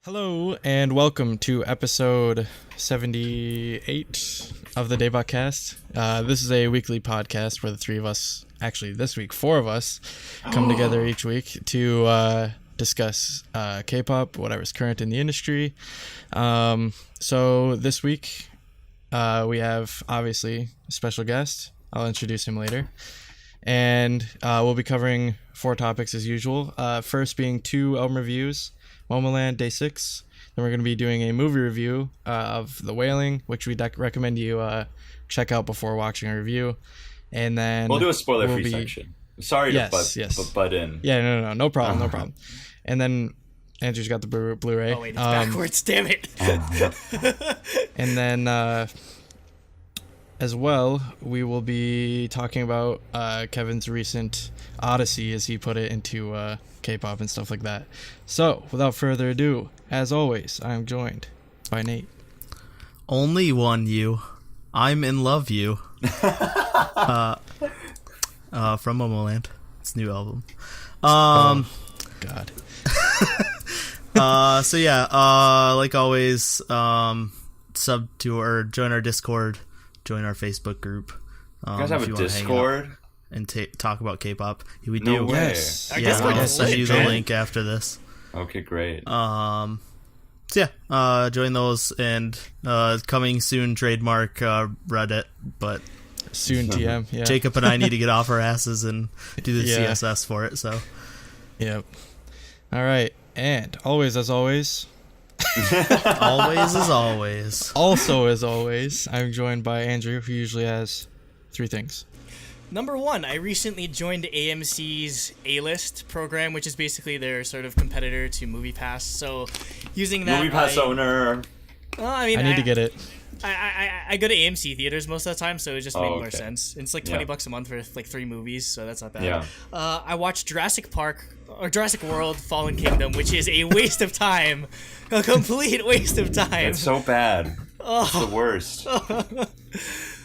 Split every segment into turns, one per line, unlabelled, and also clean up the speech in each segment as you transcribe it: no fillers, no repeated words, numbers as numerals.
Hello and welcome to episode 78 of the DaebakCast. This is a weekly podcast where the three of us, actually this week 4 of us, come together each week to discuss K-pop, whatever's current in the industry. So this week we have obviously a special guest. I'll introduce him later. And we'll be covering 4 topics as usual. First being 2 album reviews. MOMOLAND+DAY6. Then we're going to be doing a movie review of The Wailing, which we recommend you check out before watching a review. And then
we'll do a spoiler-free section. Sorry to butt in.
Yeah, no problem. And then Andrew's got the Blu-ray.
Oh wait, it's backwards. Damn it.
And then as well, we will be talking about Kevin's recent Odyssey, as he put it, into K-pop and stuff like that. So, without further ado, as always, I am joined by Nate.
Only one you. I'm in love you. From Momoland. It's a new album.
God.
So yeah, like always, sub to or join our Discord, join our Facebook group.
You guys have a Discord?
And talk about K-pop. We
No
do.
way.
Yes.
Yeah, I'll send you the link after this.
Okay, great.
So yeah, join those, and coming soon, trademark Reddit, but
Soon TM, yeah.
Jacob and I need to get off our asses and do the CSS for it, so.
Yep. All right. And always as always.
Always as always.
Also as always, I'm joined by Andrew, who usually has 3 things.
Number 1, I recently joined AMC's A-List program, which is basically their sort of competitor to MoviePass. So, using that,
MoviePass owner.
I need to get it.
I go to AMC theaters most of the time, so it just made more
okay.
sense. It's like $20 a month for like 3 movies, so that's not bad.
Yeah.
I watched Jurassic World: Fallen Kingdom, which is a waste of time, a complete waste of time.
It's so bad. It's the worst.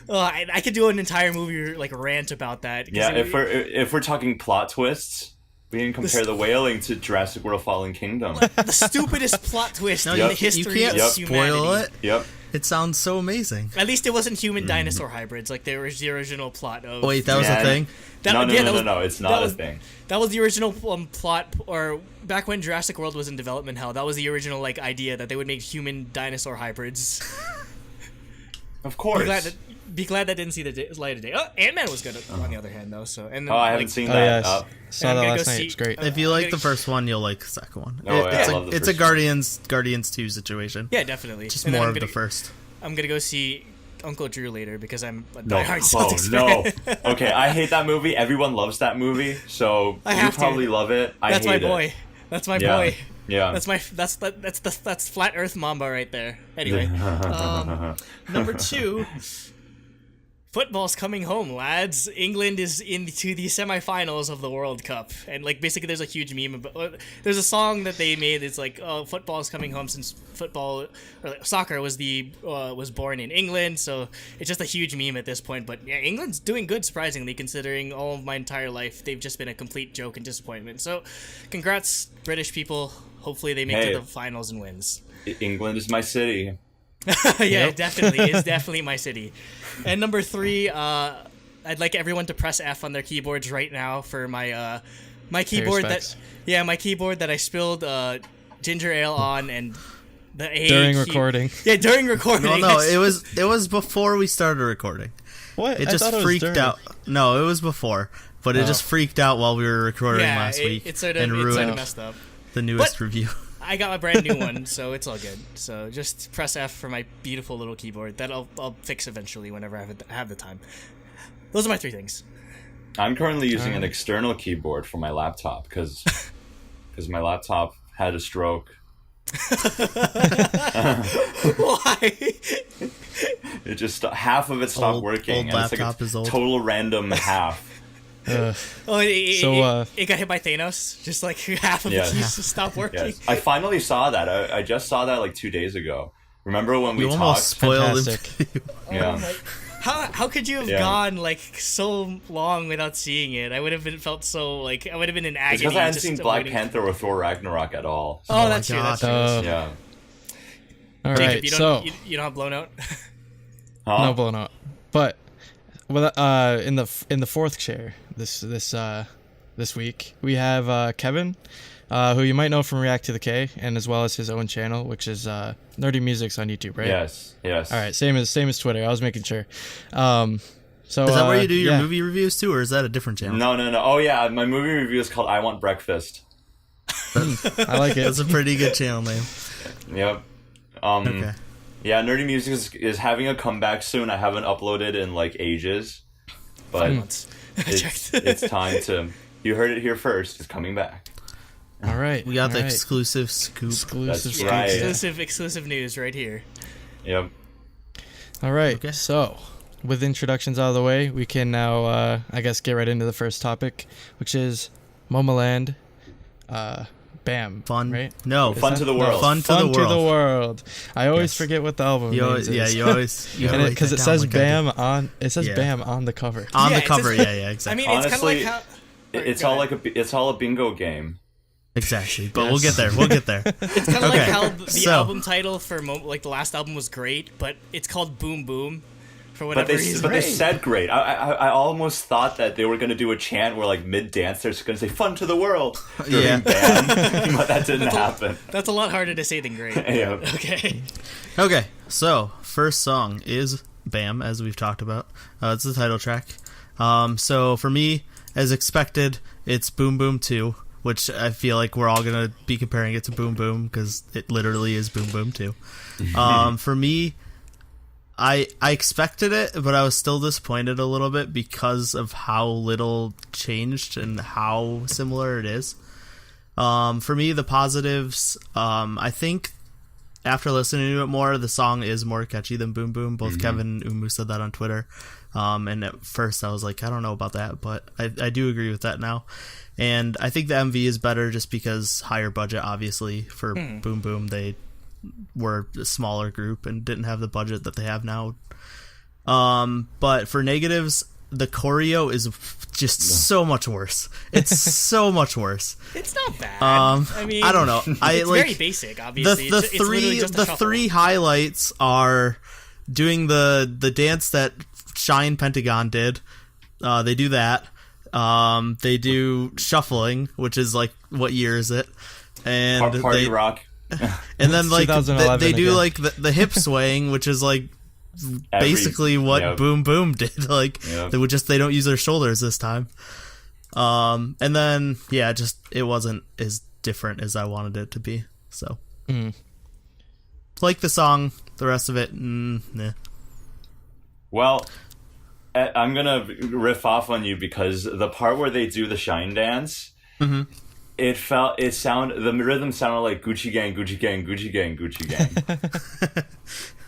I could do an entire movie like rant about that.
Yeah, if we're talking plot twists, we can compare The Wailing to Jurassic World: Fallen Kingdom.
The stupidest plot twist in the history
you can't
of
spoil
humanity.
it.
Yep.
It sounds so amazing.
At least it wasn't human dinosaur hybrids like there was the original plot of.
Wait, that was a thing?
No, it's not a thing.
That was the original plot, or back when Jurassic World was in development hell, that was the original like idea that they would make human dinosaur hybrids.
Of course.
Be glad that didn't see the light of day. Oh, Ant-Man was good on the other hand though. So and then,
I haven't seen that.
Yes. Saw that last night. It's great.
If you like the first one, you'll like the second one.
I love the
it's a
first
Guardians 2 situation.
Yeah, definitely.
Just
And then
more of the first.
I'm gonna go see Uncle Drew later because I'm a
No.
diehard Celtics fan.
No. Okay, I hate that movie. Everyone loves that movie, so
I
you
have to.
probably love it. I
That's
hate
my boy.
it.
That's my
Yeah.
boy.
Yeah.
That's Flat Earth Mamba right there. Anyway, number 2. Football's coming home, lads. England is into the semifinals of the World Cup, and like basically, there's a huge meme about. There's a song that they made. It's like, "Oh, football's coming home," since football or like, soccer was born in England, so it's just a huge meme at this point. But yeah, England's doing good, surprisingly, considering all of my entire life they've just been a complete joke and disappointment. So, congrats, British people. Hopefully, they make it to the finals and wins.
England is my city.
Yeah, it definitely is definitely my city. And number 3, I'd like everyone to press F on their keyboards right now for my my keyboard my keyboard that I spilled ginger ale on, and the A
During recording.
Yeah, during recording.
No, it was before we started recording.
What?
It just freaked out. No, it was before, but it just freaked out while we were recording last week
it sort of messed up.
The newest review.
I got my brand new one, so it's all good. So just press F for my beautiful little keyboard that I'll fix eventually whenever I have the time. Those are my 3 things.
I'm currently using an external keyboard for my laptop because my laptop had a stroke.
Why?
It just half of it stopped working.
Old
and it's like
laptop is old.
Total random half.
It got hit by Thanos. Just like half of the keys stopped working.
Yes. I finally saw that. I just saw that like 2 days ago. Remember when we
you
talked?
almost spoiled
Fantastic.
it.
Yeah.
How could you have gone like so long without seeing it? I would have felt so like I would have been in agony.
It's because I hadn't
just
seen Black
avoiding-
Panther or Thor Ragnarok at all.
Oh, that's true. That's true.
Yeah.
All
Jacob,
right,
you
so
don't you don't have blown out.
Huh?
no blown out, but with in the fourth chair this week we have Kevin, who you might know from ReacttotheK, and as well as his own channel, which is Nerdy Musics on YouTube, right?
Yes.
All right, same as Twitter. I was making sure. So
Is that where you do your
yeah.
movie reviews too, or is that a different channel?
No. Oh yeah, my movie review is called I Want Breakfast.
I like it.
That's a pretty good channel name.
Yep.
Okay.
Yeah, Nerdy Music is having a comeback soon. I haven't uploaded in like ages, but
Months.
it's time to. You heard it here first. It's coming back.
All right,
We got the
all right.
exclusive scoop.
exclusive.
That's
scoop.
right.
Exclusive news right here.
Yep.
All right,
Okay.
so with introductions out of the way, we can now, I guess, get right into the first topic, which is MOMOLAND. Bam.
Fun.
Right?
No.
Fun to the world.
Fun to the world.
I always
Yes.
forget what the album
You
name
always,
is.
yeah, you always. You
and because it says Bam on
Yeah.
Bam on the cover.
on
Yeah,
the
it
cover.
says-
Yeah, exactly.
I mean, it's kind of like
Honestly,
how.
It's
Go
all
ahead.
it's all a bingo game.
exactly. But
Yes.
we'll get there. We'll get there.
It's kind of like
Okay,
how the
so-
album title for like the last album was great, but it's called Boom Boom for whatever reason.
But they said great. I almost thought that they were gonna do a chant where like mid dance they're just gonna say "Fun to the world" during
Yeah.
Bam, but that didn't happen.
That's a lot harder to say than great.
Yeah.
Okay.
Okay, so first song is Bam, as we've talked about. It's the title track. So for me, as expected, it's Boom Boom 2, which I feel like we're all going to be comparing it to Boom Boom because it literally is Boom Boom 2. For me, I expected it, but I was still disappointed a little bit because of how little changed and how similar it is. For me, the positives, I think after listening to it more, the song is more catchy than Boom Boom. Both Kevin and Umu said that on Twitter. And at first I was like, I don't know about that, but I do agree with that now. And I think the MV is better just because higher budget, obviously, for Boom Boom. They were a smaller group and didn't have the budget that they have now. But for negatives, the choreo is just so much worse. It's so much worse.
It's not bad. I mean,
I don't know.
It's very basic, obviously.
The
It's literally just a
three
shuffle.
highlights are doing the dance that Shine Pentagon did. They do that. They do shuffling, which is like, what year is it? And
Party
they,
rock.
and then like
2011
they do
again.
like the hip swaying, which is like basically what
yep.
Boom Boom did. Like
Yep.
they don't use their shoulders this time. And then yeah, just it wasn't as different as I wanted it to be. So like the song, the rest of it, nah.
Well, I'm gonna riff off on you because the part where they do the shine dance, the rhythm sounded like Gucci Gang, Gucci Gang, Gucci Gang, Gucci Gang.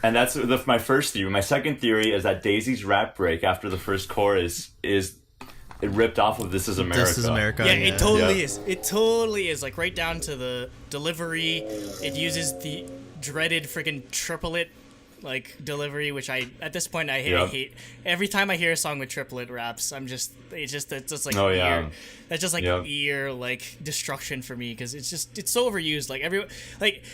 And that's my first theory. My second theory is that Daisy's rap break after the first chorus is it ripped off of This Is America.
This is America.
Yeah, it totally
Yeah.
is. It totally is. Like right down to the delivery. It uses the dreaded freaking triplet like delivery, which at this point I hate.
Yep.
I hate every time I hear a song with triplet raps. It's just like
Oh, yeah.
ear, that's just like
Yep.
ear like destruction for me because it's so overused. Like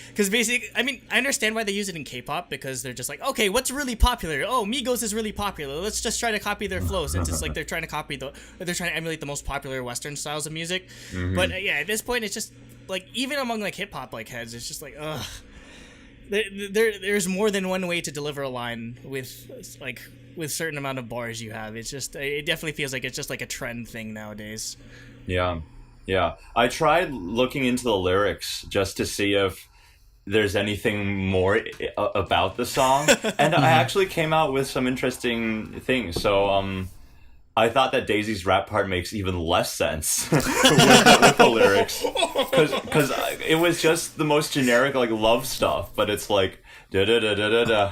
because basically, I mean, I understand why they use it in K-pop because they're just like, okay, what's really popular? Oh, Migos is really popular. Let's just try to copy their flows. It's just like they're trying to emulate the most popular Western styles of music. But yeah, at this point, it's just like even among like hip hop like heads, it's just like ugh. There's more than one way to deliver a line with certain amount of bars you have. It definitely feels like it's just like a trend thing nowadays.
Yeah. I tried looking into the lyrics just to see if there's anything more about the song, and I actually came out with some interesting things. So, I thought that Daisy's rap part makes even less sense with the lyrics, because it was just the most generic like love stuff, but it's like da da da da da da.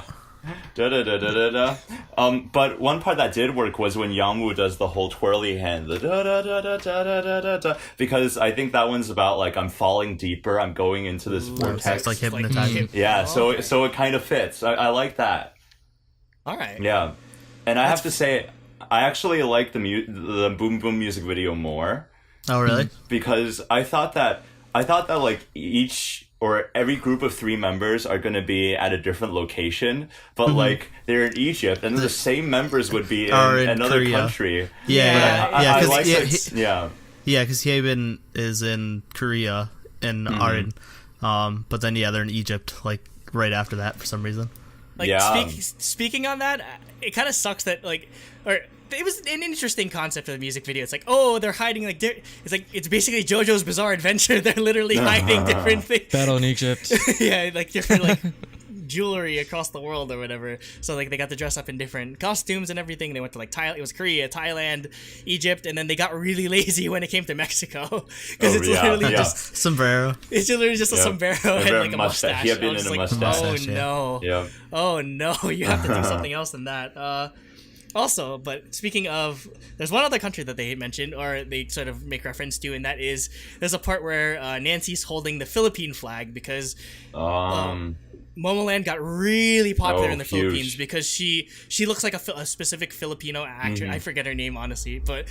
Da, da, da, da, da, da. But one part that did work was when Yamu does the whole twirly hand, the da, da, da, da, da, da, da, da, da, because I think that one's about like I'm falling deeper, I'm going into this vortex.
It's like hypnotizing.
Yeah, so it kind of fits. I like that.
All right.
Yeah. And I have to say, I actually like the Boom Boom music video more.
Oh, really?
Because I thought that like each or every group of 3 members are going to be at a different location, but like they're in Egypt, and then the same members would be in another
Korea.
country.
Yeah,
Because
Hyebin is in Korea and Arin, but then they're in Egypt like right after that for some reason.
Like speaking on that, it kind of sucks that it was an interesting concept of the music video. It's like, oh, they're hiding it's basically JoJo's Bizarre Adventure. They're literally hiding different things.
Battle in Egypt.
Yeah, like different like jewelry across the world or whatever. So like they got to dress up in different costumes and everything. They went to like it was Korea, Thailand, Egypt, and then they got really lazy when it came to Mexico because literally just
sombrero.
It's literally just a sombrero and like a mustache.
He had been in a mustache.
Oh no!
Yeah.
Oh no! You have to do something else than that. Also, but speaking of, there's one other country that they mentioned, or they sort of make reference to, and that is, there's a part where Nancy's holding the Philippine flag because Momoland got really popular in the Philippines because she looks like a specific Filipino actor. I forget her name, honestly, but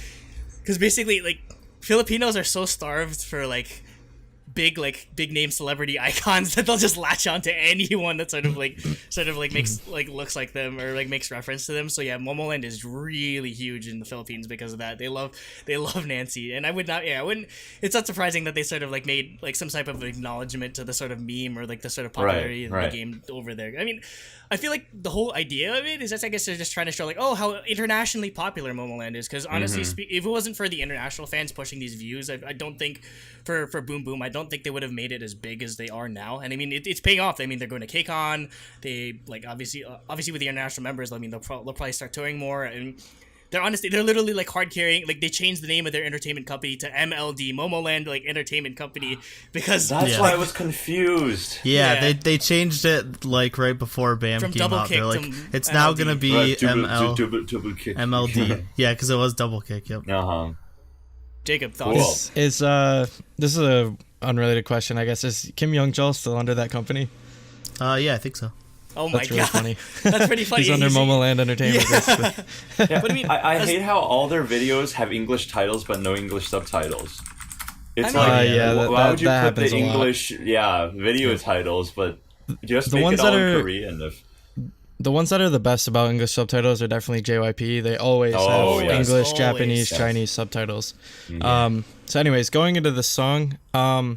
because basically, like, Filipinos are so starved for, like, big name celebrity icons that they'll just latch on to anyone that sort of makes like looks like them or like makes reference to them. So yeah, Momoland is really huge in the Philippines because of that. They love Nancy, and I wouldn't. It's not surprising that they sort of like made like some type of acknowledgement to the sort of meme or like the sort of popularity of the game over there. I mean, I feel like the whole idea of it is that I guess they're just trying to show like, oh, how internationally popular Momoland is. Because honestly, if it wasn't for the international fans pushing these views, I don't think for Boom Boom, I don't think they would have made it as big as they are now. And I mean, it's paying off. I mean, they're going to KCON. They like obviously with the international members, I mean, they'll probably start touring more. And they're literally like hard carrying. Like they changed the name of their entertainment company to MLD, Momoland like Entertainment Company, because
that's why I was confused.
Yeah, they changed it like right before BAM
from
came
Double
out.
Kick
They're like,
to
it's now
MLD.
gonna be
double kick.
MLD. Yeah, because it was Double Kick. Yep.
Jacob, thoughts?
This is a unrelated question, I guess. Is Kim Young-jul still under that company?
Yeah, I think so.
Oh my
That's really
god,
funny.
That's pretty funny.
He's under Momoland Entertainment.
Yeah.
But I mean, I hate how all their videos have English titles but no English subtitles. It's why would you put the English video titles but just make it all in Korean?
The ones that are the best about English subtitles are definitely JYP. They always have English, Japanese, Chinese subtitles. So anyways, going into the song, I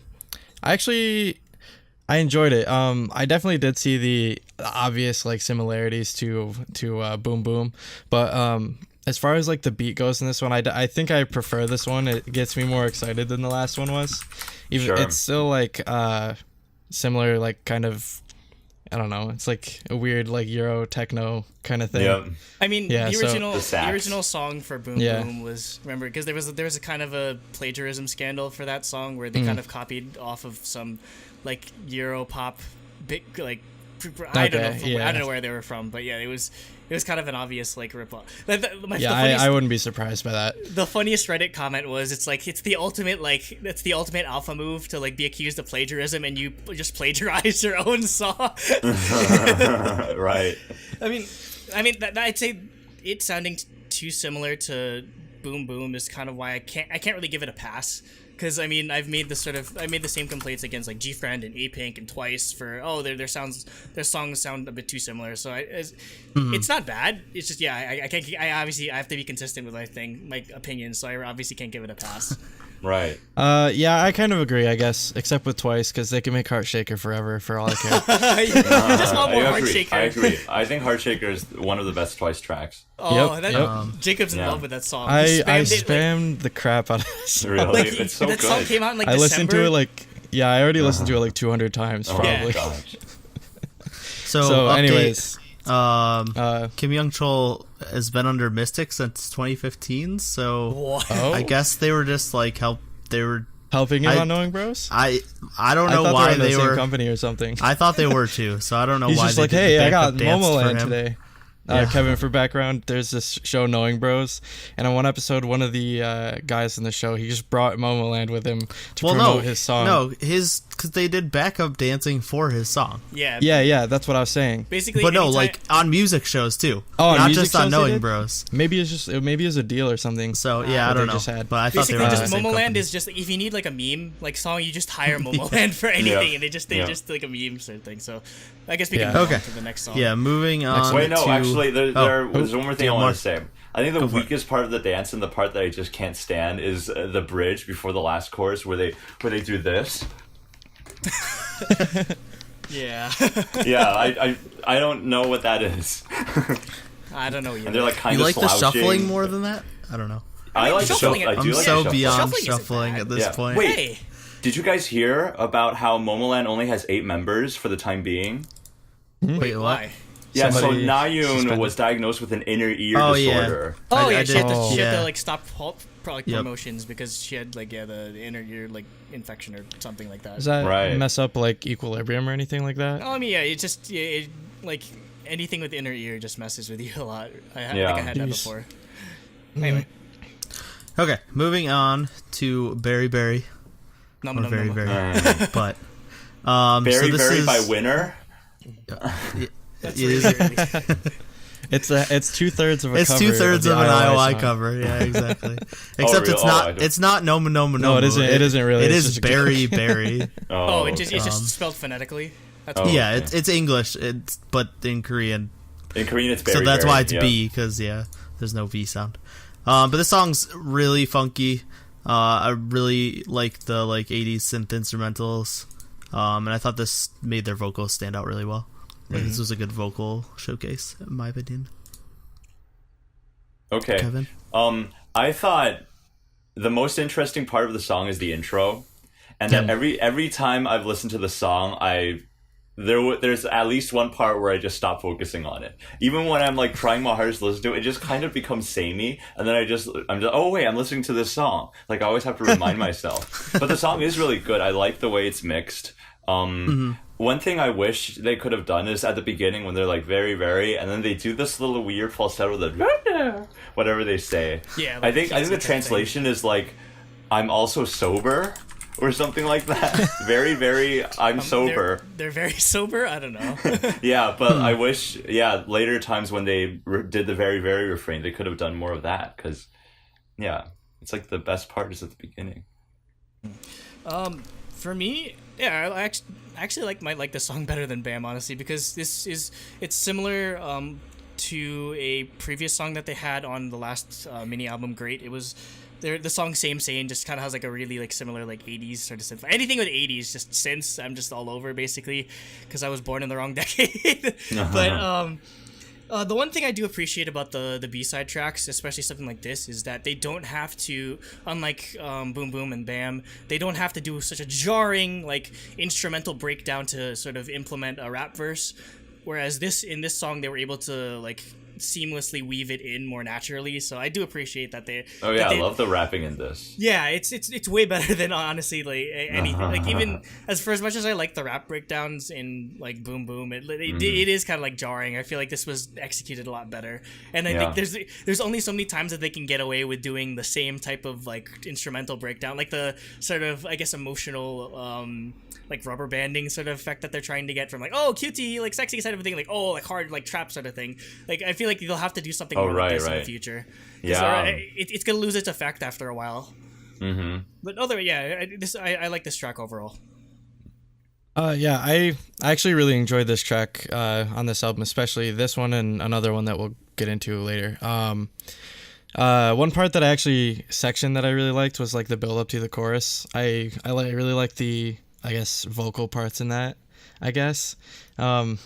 enjoyed it. I definitely did see the obvious like similarities to Boom Boom, but as far as like the beat goes in this one, I think I prefer this one. It gets me more excited than the last one was. It's still like similar, like kind of, I don't know. It's like a weird like Euro techno kind of thing.
Yeah.
I mean, the original song for Boom
Yeah.
Boom was, remember, because there was a kind of a plagiarism scandal for that song where they kind of copied off of some like Euro pop big like I don't know where they were from, but yeah, it was kind of an obvious like rip off.
I wouldn't be surprised by that.
The funniest Reddit comment was, it's the ultimate alpha move to like be accused of plagiarism and you just plagiarize your own song.
Right.
I mean that I'd say it sounding too similar to Boom Boom is kind of why I can't really give it a pass. Because I mean, I made the same complaints against like G-Friend and A-Pink and Twice for their songs sound a bit too similar. So it's not bad. It's just I can't. I have to be consistent with my opinion. So I obviously can't give it a pass.
Right.
I kind of agree, I guess, except with Twice, because they can make Heart Shaker forever for all I care.
Just want more Heart Shaker.
I agree. I think Heart Shaker is one of the best Twice tracks.
Oh, Jacob's in love with that song.
I spammed the crap out of this.
Really? It's so
that
good.
song came out in like
I listened to
December.
it I already listened to it like 200 times probably.
Oh gosh.
So
anyways,
Kim Young-chul has been under Mystic since 2015. So
What?
I guess they were just like
helping him on Knowing Bros.
I don't know why
they were in the same
were
company or something.
I thought they were too, so I don't know
He's
why.
just
they
like,
did
hey,
the
I got
backup dance for
Momoland
him.
today.
Yeah.
Kevin, for background, there's this show Knowing Bros, and on one episode, one of the guys in the show, he just brought Momoland with him to promote his song.
No, his because they did backup dancing for his song.
Yeah.
Yeah, that's what I was saying.
Basically,
But no,
anytime-
like on music shows too.
Oh, on
not
music
just on
shows they
Knowing
did?
Bros.
Maybe it was a deal or something.
So yeah, I
that
don't
they
know.
just had.
But I thought they
basically
were
just
the same
Momoland
company.
is just if you need like a meme like song, you just hire Momoland for anything,
Yeah.
and they just
Yeah.
like a meme sort of thing. So I guess we
Yeah.
can move
Okay.
on to the next song.
Yeah, moving on.
Wait, no,
to...
actually, there's one more thing
yeah,
I want
Mark.
to say. I think the
Go for it.
weakest part of the dance and the part that I just can't stand is the bridge before the last chorus where they do this.
Yeah.
Yeah, I don't know what that is.
I don't know either.
And they're like kind
You
of
like the
slouching.
shuffling more than that? I don't know.
I like
shuffling
shuffling.
it-
I do
I'm
like
so
shuffling.
beyond
Shuffling isn't
shuffling
bad.
at this
Yeah.
point.
Wait.
Hey.
Did you guys hear about how Momoland only has 8 members for the time being?
Wait, what?
Why?
Yeah, so
Somebody
Nayun
suspended.
was diagnosed with an inner ear
Oh, yeah.
disorder.
Oh
I
yeah,
did-
she had to
yeah.
like stop like
Yep.
promotions because she had like the inner ear like infection or something like that.
Does that
Right.
mess up like equilibrium or anything like that?
I mean, yeah, it just like anything with inner ear just messes with you a lot. I
Yeah.
think I had that
Jeez.
before. Anyway,
Okay, moving on to Berry Berry.
no,
Or Very Very. But
Very,
so this
very
is,
by winner.
That's
it is-
really early.
It's 2/3 of a
It's
cover.
2/3 of an
IOI
IOI
song.
cover, yeah, exactly. Except
real?
it's
Oh, I
not.
don't-
It's not Noma Noma Noma.
No, it isn't- it isn't really,
It
it's
is
just a
Berry
joke.
Berry.
Oh, it's
okay.
just spelled phonetically. That's
Oh,
cool.
Yeah,
okay.
it's English. It's but in Korean,
In Korean, it's very.
so that's
very,
why it's
yeah.
B because there's no V sound. But this song's really funky. I really like the 80s synth instrumentals, and I thought this made their vocals stand out really well. Like, this was a good vocal showcase, in my opinion.
Okay.
Kevin?
I thought the most interesting part of the song is the intro, and that every time I've listened to the song, there's at least one part where I just stop focusing on it. Even when I'm like trying my hardest to listen to it, it just kind of becomes samey, and then I'm just oh wait, I'm listening to this song. Like I always have to remind myself. But the song is really good. I like the way it's mixed. One thing I wish they could have done is at the beginning when they're like very very, and then they do this little weird falsetto that whatever they say.
Yeah,
I
like
think the
kissy type
translation is like I'm also sober or something like that. Very very I'm sober.
They're very sober. I don't know.
Yeah, but I wish later times when they did the very very refrain they could have done more of that because it's like the best part is at the beginning.
For me, yeah, I actually like this song better than Bam, honestly, because it's similar to a previous song that they had on the last mini album. Great, it was the song Same Sane just kind of has like a really like similar like 80s sort of synth. Anything with 80s, just synths, I'm just all over basically because I was born in the wrong decade. But the one thing I do appreciate about the B-side tracks, especially something like this, is that they don't have to, unlike Boom Boom and Bam, they don't have to do such a jarring like instrumental breakdown to sort of implement a rap verse. Whereas in this song, they were able to like seamlessly weave it in more naturally. So I do appreciate that they.
Oh yeah, I love the rapping in this.
Yeah, it's way better than honestly like anything. Like even for as much as I like the rap breakdowns in like Boom Boom, it is kind of like jarring. I feel like this was executed a lot better, and I think there's only so many times that they can get away with doing the same type of like instrumental breakdown, like the sort of I guess emotional like rubber banding sort of effect that they're trying to get from like cutie like sexy side of a thing, like like hard like trap sort of thing. Like I feel like they'll have to do something more like this in the future.
Yeah,
it's gonna lose its effect after a while.
Mm-hmm.
But I like this track overall.
I actually really enjoyed this track on this album, especially this one and another one that we'll get into later. One part that section that I really liked was like the build up to the chorus. I really like the vocal parts in that. I don't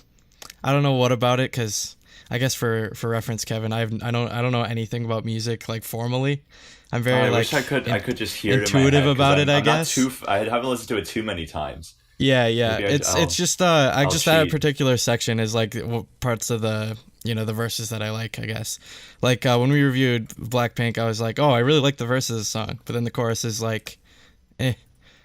know what about it because I guess for reference, Kevin, I don't know anything about music like formally. I'm very
I wish I could just hear
intuitive
it
about it. I guess
I haven't listened to it too many times.
Yeah. It's just that
cheat.
particular section is like parts of the the verses that I like. I guess like when we reviewed Blackpink, I was like, oh, I really like the verses of the song, but then the chorus is like, eh.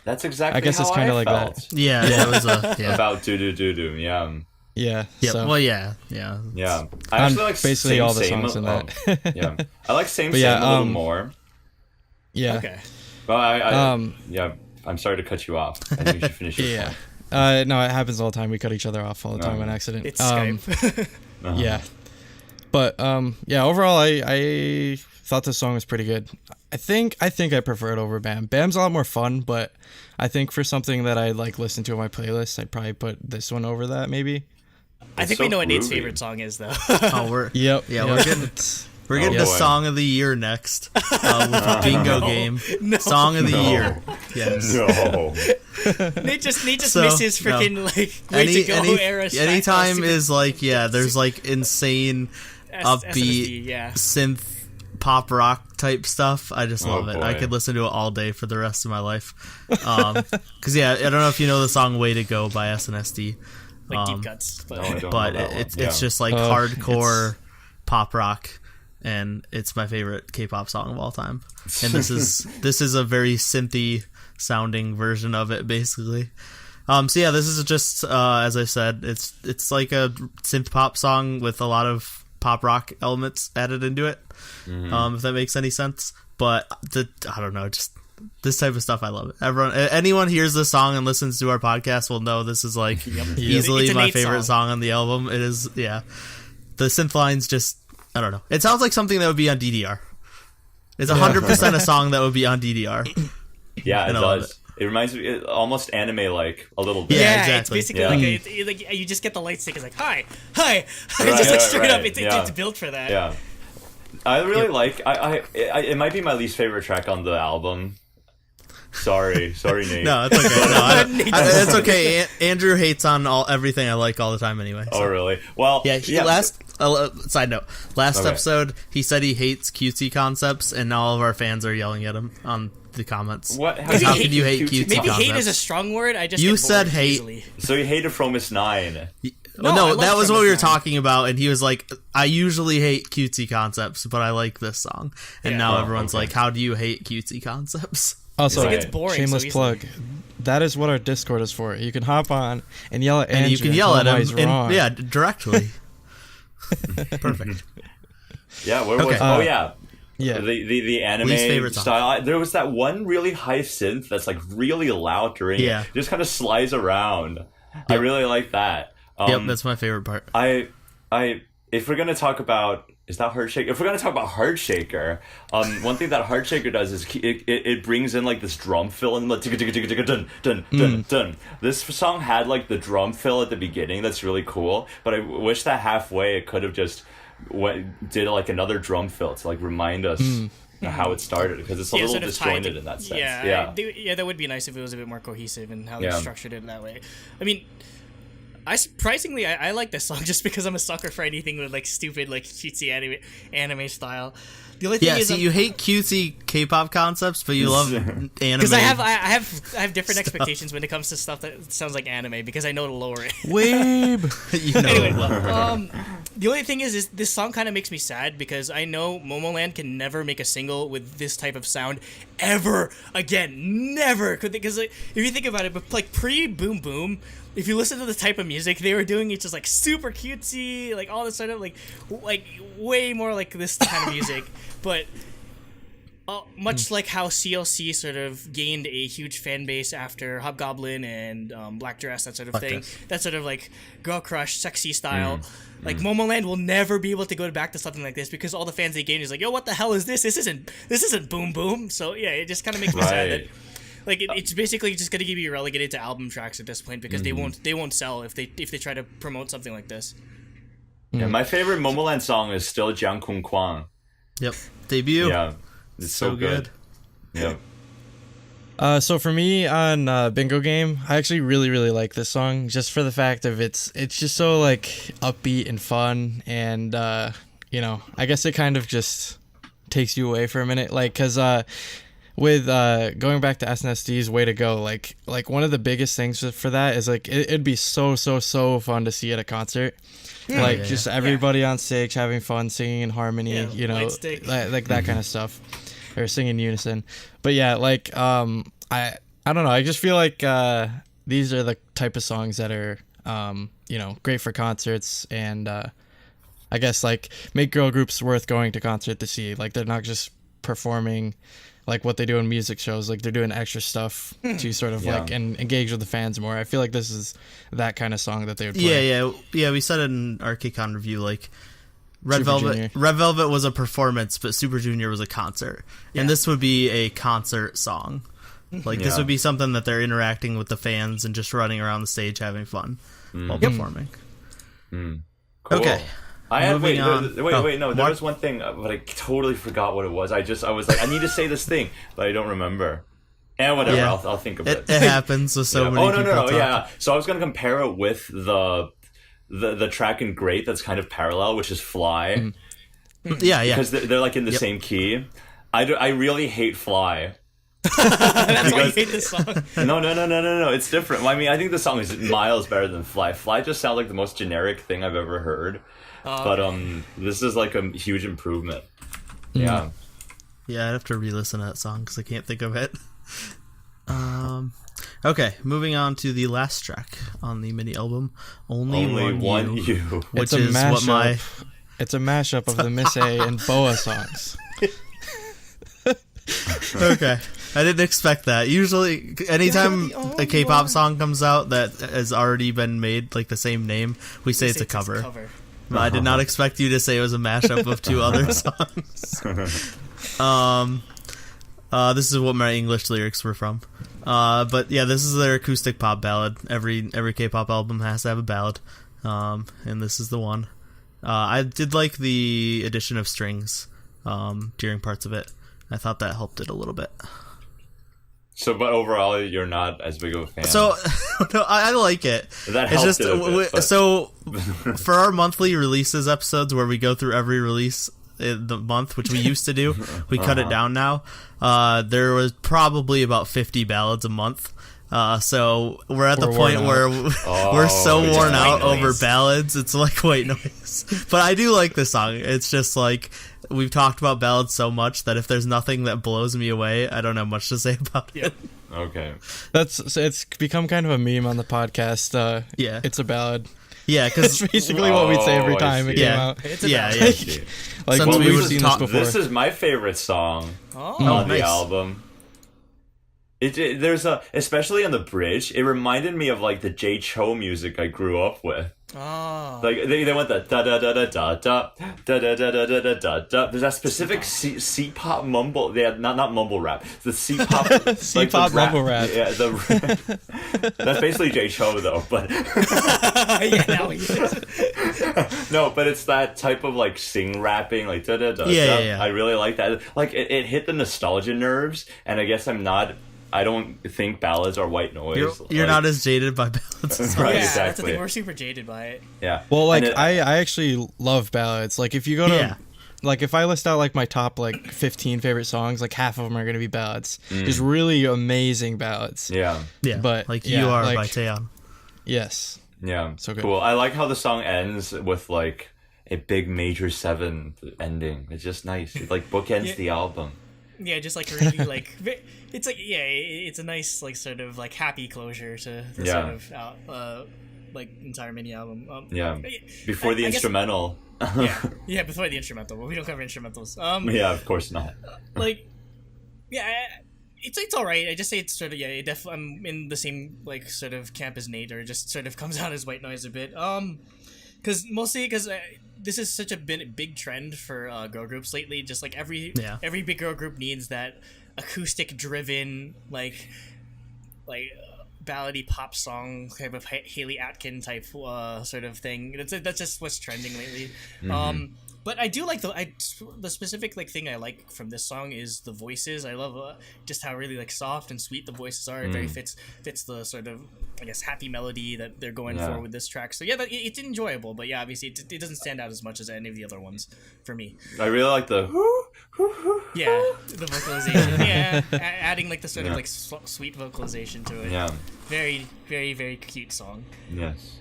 That's exactly.
I guess
how
it's kind of like
felt
that.
Yeah, it was
about do. Yeah.
Yeah.
Yeah.
So.
Well, yeah.
Yeah. I actually like
basically
same,
all the
same,
songs in that.
Yeah. I like same
But
same
yeah,
a little more.
Yeah.
Okay.
But I'm sorry to cut you off. I think you should finish your
Yeah.
point.
No, it happens all the time. We cut each other off all the time on accident.
It's Skype.
Yeah. But yeah, overall I thought this song was pretty good. I think I prefer it over Bam. Bam's a lot more fun, but I think for something that I like listen to on my playlist, I'd probably put this one over that maybe.
I think
so
we know what Nate's
groovy.
favorite song is, though.
Oh, we're
Yep.
we're getting
Oh,
the
boy.
song of the year next with a bingo game. Song of the year. Yes.
No.
Nate just
So,
misses freaking like way to go era.
Anytime
style.
is like there's like insane upbeat
SNSD,
synth pop rock type stuff. I just love it. I
boy.
could listen to it all day for the rest of my life. Because I don't know if you know the song "Way to Go" by SNSD,
like deep cuts. But
No, I don't
but
know that one.
it's just like hardcore pop rock, and it's my favorite K-pop song of all time. And this is a very synthy sounding version of it, basically. So yeah, this is just as I said, it's like a synth pop song with a lot of pop rock elements added into it. If that makes any sense. But I don't know, just this type of stuff, I love it. Anyone hears this song and listens to our podcast will know this is like easily
It's a
my
Nate
favorite song on the album. It is, yeah. The synth lines just, I don't know. It sounds like something that would be on DDR. It's 100% a song that would be on DDR.
Yeah, it
And I love
does. It reminds me almost anime like a little bit.
Yeah,
yeah,
exactly.
it's basically
Yeah.
like you just get the light stick. It's like hi, just like
right,
straight up.
right,
It's built for that.
Yeah. I really like. I it might be my least favorite track on the album. Sorry, Nate.
No, it's okay. No, it's okay. Andrew hates on everything I like all the time anyway. So.
Oh, really? Well,
Yeah, side note. Last
Okay.
episode, he said he hates cutesy concepts, and now all of our fans are yelling at him on the comments.
What?
Maybe
How
hate-
can you hate cutesy
Maybe
concepts?
hate is a strong word. I just
You
get
said
bored
hate.
easily.
So you hated Fromis 9.
No, I
No,
love
that was what
Promise
we were
Nine.
talking about, and he was like, I usually hate cutesy concepts, but I like this song. And
Yeah.
now
Oh,
everyone's
okay.
like, how do you hate cutesy concepts?
Also,
Right.
It's boring.
shameless
so
plug. That is what our Discord is for. You can hop on and yell at Andrew.
And you can yell at
tell
him,
he's wrong.
yeah, directly. Perfect.
Yeah, where was?
Okay.
Oh yeah.
Yeah.
The anime
Least favorite song.
style. There was that one really high synth that's like really loud during
Yeah.
it. Just kind of slides around. I really like that.
Yep, that's my favorite part.
If we're gonna talk about is that Heartshaker? If we're gonna talk about Heartshaker, one thing that Heartshaker does is it brings in like this drum fill and like dun dun dun dun. This song had like the drum fill at the beginning. That's really cool. But I wish that halfway it could have just did like another drum fill to like remind us how it started because it's a little
sort of tied
disjointed
to-
in that sense.
Yeah, that would be nice if it was a bit more cohesive in how they
Yeah.
structured it that way. I mean, surprisingly, I like this song just because I'm a sucker for anything with like stupid, like cutesy anime style. The only thing
Yeah,
is,
see, you hate cutesy K-pop concepts, but you love anime.
because I have different expectations when it comes to stuff that sounds like anime because I know to lower it.
Weeb.
You know.
Anyway, the only thing is this song kind of makes me sad because I know Momoland can never make a single with this type of sound ever again. Never. Because like, if you think about it, but like pre-Boom Boom, if you listen to the type of music they were doing, it's just like super cutesy, like all this sort of like way more like this kind of music. But much like how CLC sort of gained a huge fan base after Hobgoblin and Black Dress, that sort of thing,
Dress.
that sort of like girl crush, sexy style. Like Momoland will never be able to go back to something like this because all the fans they gained is like, yo, what the hell is this? This isn't Boom Boom. So yeah, it just kind of makes me sad that
Right.
like it's basically just gonna be relegated to album tracks at this point because they won't sell if they try to promote something like this.
Yeah, my favorite Momoland song is still Jiang Kung Kwang.
Yep. Debut.
Yeah, it's so good. Yeah.
So for me on Bingo Game, I actually really like this song just for the fact of it's just so like upbeat and fun, and you know, I guess it kind of just takes you away for a minute, like because with going back to SNSD Way to Go, like one of the biggest things for that is like it'd be so fun to see at a concert. Like
yeah,
just everybody on stage having fun, singing in harmony,
Yeah,
you know,
light stick.
like that kind of stuff, or singing in unison. But yeah, like I don't know. I just feel like these are the type of songs that are you know, great for concerts, and I guess like make girl groups worth going to concert to see. Like they're not just performing like what they do in music shows. Like they're doing extra stuff to sort of like and engage with the fans more. I feel like this is that kind of song that they would play.
Yeah. We said it in our KCON review, like Red
Junior.
Velvet was a performance, but Super Junior was a concert, and this would be a concert song. Like this would be something that they're interacting with the fans and just running around the stage having fun while performing.
Cool.
Okay.
Wait, no,
Mark?
there was one thing, but I totally forgot what it was. I was like, I need to say this thing, but I don't remember. And whatever,
Yeah.
I'll think of it.
It happens with so many people.
No. So I was gonna compare it with the track in Great that's kind of parallel, which is Fly.
Yeah.
Because they're like in the same key. I really hate Fly.
That's why you hate this song.
No. It's different. Well, I mean, I think the song is miles better than Fly. Fly just sounds like the most generic thing I've ever heard. But this is like a huge improvement. Yeah.
Yeah, I'd have to re-listen to that song because I can't think of it. Okay, moving on to the last track on the mini album, Only One You, which is what my...
It's a mashup of the Miss A and Boa songs.
Okay, I didn't expect that. Usually, anytime a K-pop song comes out that has already been made, like the same name, we say it's a cover. But I did not expect you to say it was a mashup of two other songs. This is what my English lyrics were from. But yeah, this is their acoustic pop ballad. Every K-pop album has to have a ballad, and this is the one. I did like the addition of strings during parts of it. I thought that helped it a little bit.
So, but overall, you're not as big of a fan.
So, no, I like it.
That helped
it's just
it a bit, but...
So for our monthly releases episodes where we go through every release in the month, which we used to do, we cut it down now. There was probably about 50 ballads a month. So we're at the point where we're so worn out over ballads. It's like white noise. But I do like this song. It's just like we've talked about ballads so much that if there's nothing that blows me away, I don't have much to say about it.
Okay.
It's become kind of a meme on the podcast.
Yeah.
It's a ballad.
Yeah, because
that's basically what we'd say every time it came out.
It's a
Like
Since
well,
we
we've seen this before.
This is my favorite song on
nice.
the album. There's especially on the bridge, it reminded me of like the J Cho music I grew up with.
Oh.
Like they went the da da da da da da da da da da da da da. There's that specific C-pop mumble. Yeah, not mumble rap. The C-pop
C-pop mumble rap.
Yeah, that's basically J Cho though. But
Yeah, now he is.
no, but it's that type of like sing rapping, like da da da.
Yeah.
I really like that. Like it hit the nostalgia nerves, and I guess I don't think ballads are white noise.
You're not as jaded by ballads as
Right,
Yeah,
exactly.
that's the thing. We're super jaded by it.
Yeah.
Well, like I actually love ballads. Like if you go to like if I list out like my top like 15 favorite songs, like half of them are gonna be ballads. Just really amazing ballads.
Yeah.
But
like
yeah,
You Are
like,
by Taeyeon.
Yes.
Yeah.
So good.
Cool. I like how the song ends with like a big major 7 ending. It's just nice. It like bookends the album.
Yeah, just like really like it's like it's a nice like sort of like happy closure to the sort of like entire mini album.
Before the instrumental.
Yeah, before the instrumental. But we don't cover instrumentals.
Yeah, of course not.
Like, it's all right. I just say it's sort of I'm in the same like sort of camp as Nate, or it just sort of comes out as white noise a bit. Because this is such a big trend for girl groups lately. Just like every big girl group needs that acoustic driven like ballady pop song kind of Haley Atkin type sort of thing. That's just what's trending lately.
Mm-hmm.
But I do like the specific like thing I like from this song is the voices. I love just how really like soft and sweet the voices are. It very fits the sort of I guess happy melody that they're going for with this track. So yeah, it's enjoyable. But yeah, obviously it doesn't stand out as much as any of the other ones for me.
I really like the
the vocalization. Adding like the sort of like sweet vocalization to it.
Yeah.
Very, very, very cute song.
Yes.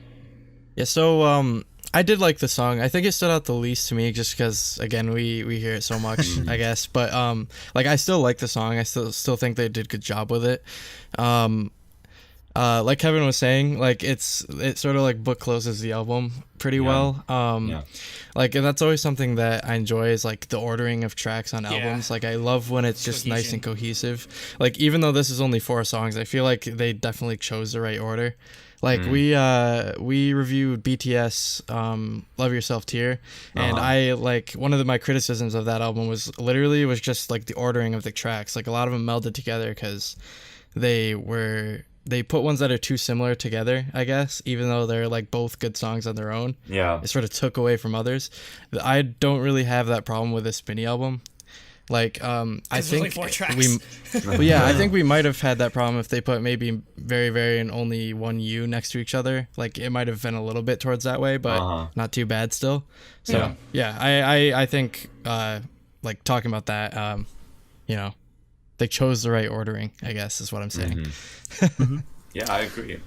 Yeah. So I did like the song. I think it stood out the least to me just because, again, we hear it so much, I guess. But, like, I still like the song. I still think they did a good job with it. like Kevin was saying, like it sort of like book closes the album pretty well. Like, and that's always something that I enjoy is like the ordering of tracks on albums. Like I love when it's just nice and cohesive. Like even though this is only 4 songs, I feel like they definitely chose the right order. Like we reviewed BTS Love Yourself Tear, and I like one of my criticisms of that album was just like the ordering of the tracks. Like a lot of them melded together because they put ones that are too similar together, I guess, even though they're like both good songs on their own. Yeah, it sort of took away from others. I don't really have that problem with this Spinny album. Like, I think
only 4 tracks.
I think we might have had that problem if they put maybe Very Very and only one U next to each other. Like, it might have been a little bit towards that way, but not too bad still. So, I think, like, talking about that, you know, they chose the right ordering, I guess, is what I'm saying.
Yeah, I agree.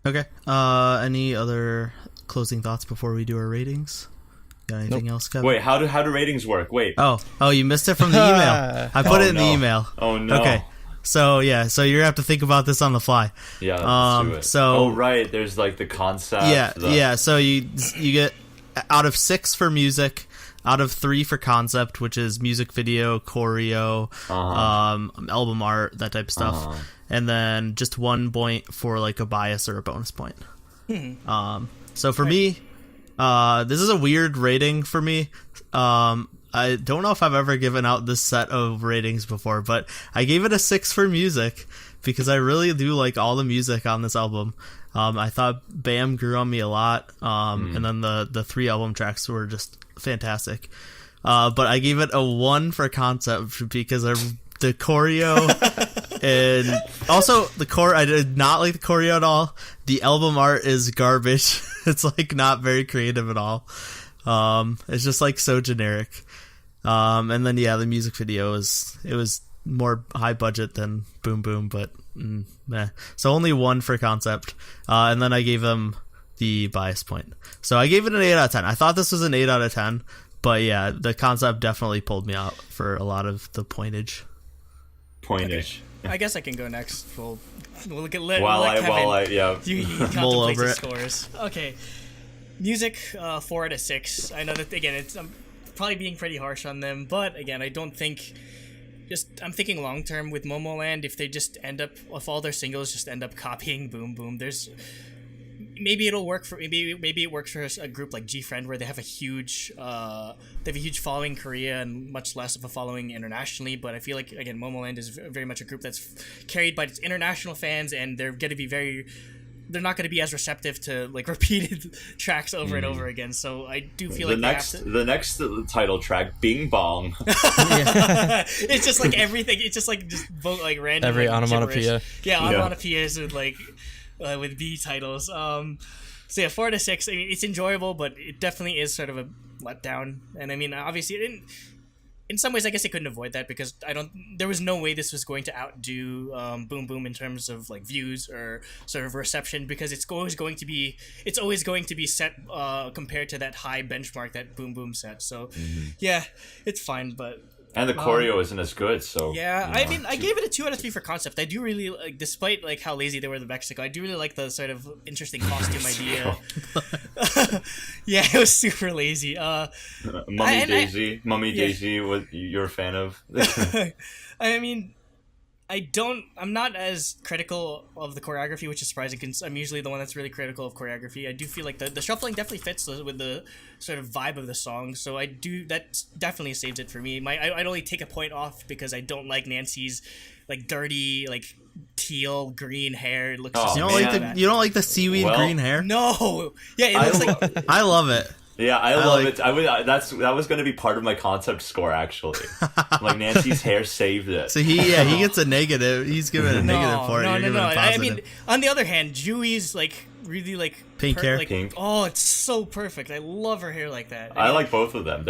Okay. Any other closing thoughts before we do our ratings? Got anything else, Kevin?
Wait, how do ratings work? Wait.
Oh, you missed it from the email. I put it in the email.
Oh no.
Okay. So you're gonna have to think about this on the fly.
Yeah. Let's do it.
So
right, there's like the concept.
Yeah. So you get out of 6 for music, out of 3 for concept, which is music video, choreo, album art, that type of stuff, and then just 1 point for like a bias or a bonus point. So for me, this is a weird rating for me. I don't know if I've ever given out this set of ratings before, but I gave it a 6 for music because I really do like all the music on this album. I thought Bam grew on me a lot, and then the 3 album tracks were just fantastic. But I gave it a 1 for concept because the choreo and also I did not like the choreo at all. The album art is garbage. It's like not very creative at all. It's just like so generic. And then the music video was more high budget than Boom Boom, but meh. So only 1 for concept. And then I gave them the bias point. So I gave it an 8 out of 10. I thought this was an 8 out of 10, but yeah, the concept definitely pulled me out for a lot of the pointage.
Okay. I guess I can go next. We'll look at Kevin. You
mull over
contemplate the
it.
scores. Okay. Music, 4 out of 6. I know that again, I'm probably being pretty harsh on them, but again, I don't think. I'm thinking long term with MOMOLAND. If they just if all their singles just end up copying Boom Boom, maybe it'll work for maybe it works for a group like GFriend where they have a huge following in Korea and much less of a following internationally. But I feel like again, MOMOLAND is very much a group that's carried by its international fans, and they're going to be they're not going to be as receptive to like repeated tracks over and over again. So I do feel
the next title track, Bing Bong.
It's just like everything. It's just like like random
every
like,
onomatopoeia.
Onomatopoeias with like with B titles. So yeah, 4 out of 6. I mean, it's enjoyable, but it definitely is sort of a letdown. And I mean, obviously, it didn't. In some ways, I guess I couldn't avoid that because there was no way this was going to outdo Boom Boom in terms of like views or sort of reception, because it's always going to be set compared to that high benchmark that Boom Boom set. So yeah, it's fine, but.
And the choreo isn't as good, so...
Yeah, I mean, I gave it a 2 out of 3 for concept. I do really, like, despite, like, how lazy they were in Mexico, I do really like the sort of interesting costume idea. Yeah, it was super lazy.
Mummy Daisy, what you're a fan of?
I mean... I'm not as critical of the choreography, which is surprising because I'm usually the one that's really critical of choreography. I do feel like the shuffling definitely fits with the sort of vibe of the song, so that definitely saves it for me. I'd only take a point off because I don't like Nancy's like dirty like teal green hair. It looks
you don't like the seaweed green hair?
No. Yeah, it looks like
I love it.
Yeah, I love it. That was going to be part of my concept score, actually. Like Nancy's hair saved it.
So he gets a negative. He's giving a negative for it.
No. I mean, on the other hand, Jui's like really like
pink hair.
Like,
pink.
Oh, it's so perfect. I love her hair like that.
I like both of them.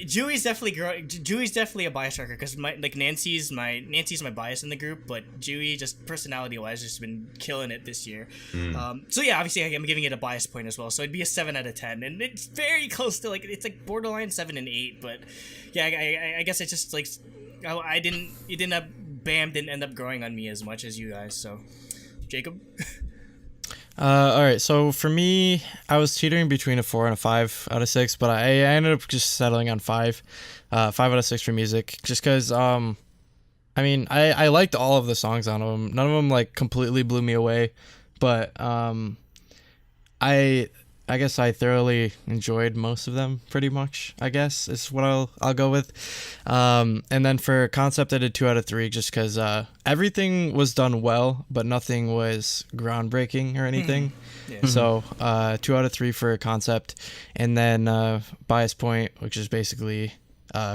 Jui's definitely a bias tracker because Nancy's my bias in the group, but Jui just personality wise just been killing it this year. So yeah, obviously I'm giving it a bias point as well. So it'd be a 7 out of 10, and it's very close to it's like borderline 7 and 8. But yeah, I guess it's just like Bam didn't end up growing on me as much as you guys. So Jacob?
All right, so for me, I was teetering between a 4 and a 5 out of 6, but I ended up just settling on 5. 5 out of 6 for music, just because, I mean, I liked all of the songs on them. None of them, like, completely blew me away, but I guess I thoroughly enjoyed most of them, pretty much, I guess, is what I'll go with. And then for concept, I did 2 out of 3, just because everything was done well, but nothing was groundbreaking or anything.
Yeah.
So 2 out of 3 for concept, and then bias point, which is basically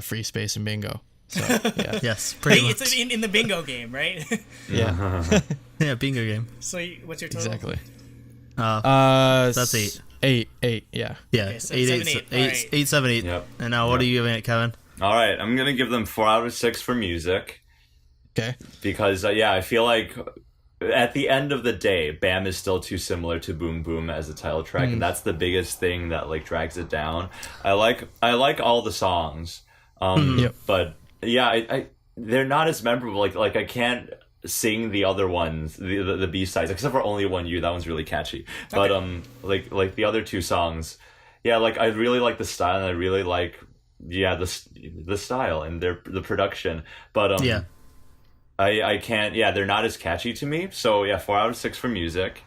free space and bingo. So yeah,
Yes, pretty much.
It's in the bingo game, right?
yeah,
Yeah, bingo game.
So what's your total?
exactly.
That's 8.
8, yeah.
Yeah,
Okay, so
8,
7,
8,
8.
8,
Alright.
8, 7, 8.
Yep.
And now, what are you giving it, Kevin?
All right, I'm gonna give them 4 out of 6 for music
Okay.
because I feel like at the end of the day, Bam is still too similar to Boom Boom as a title track, and that's the biggest thing that like drags it down. I like all the songs,
Yep.
but yeah, I they're not as memorable. Like I can't sing the other ones, the B-sides, except for Only One You. That one's really catchy. But like the other 2 songs, yeah, like I really like the style, and I really like the style and the production. But
Yeah.
I can't, they're not as catchy to me. So yeah, 4 out of 6 for music,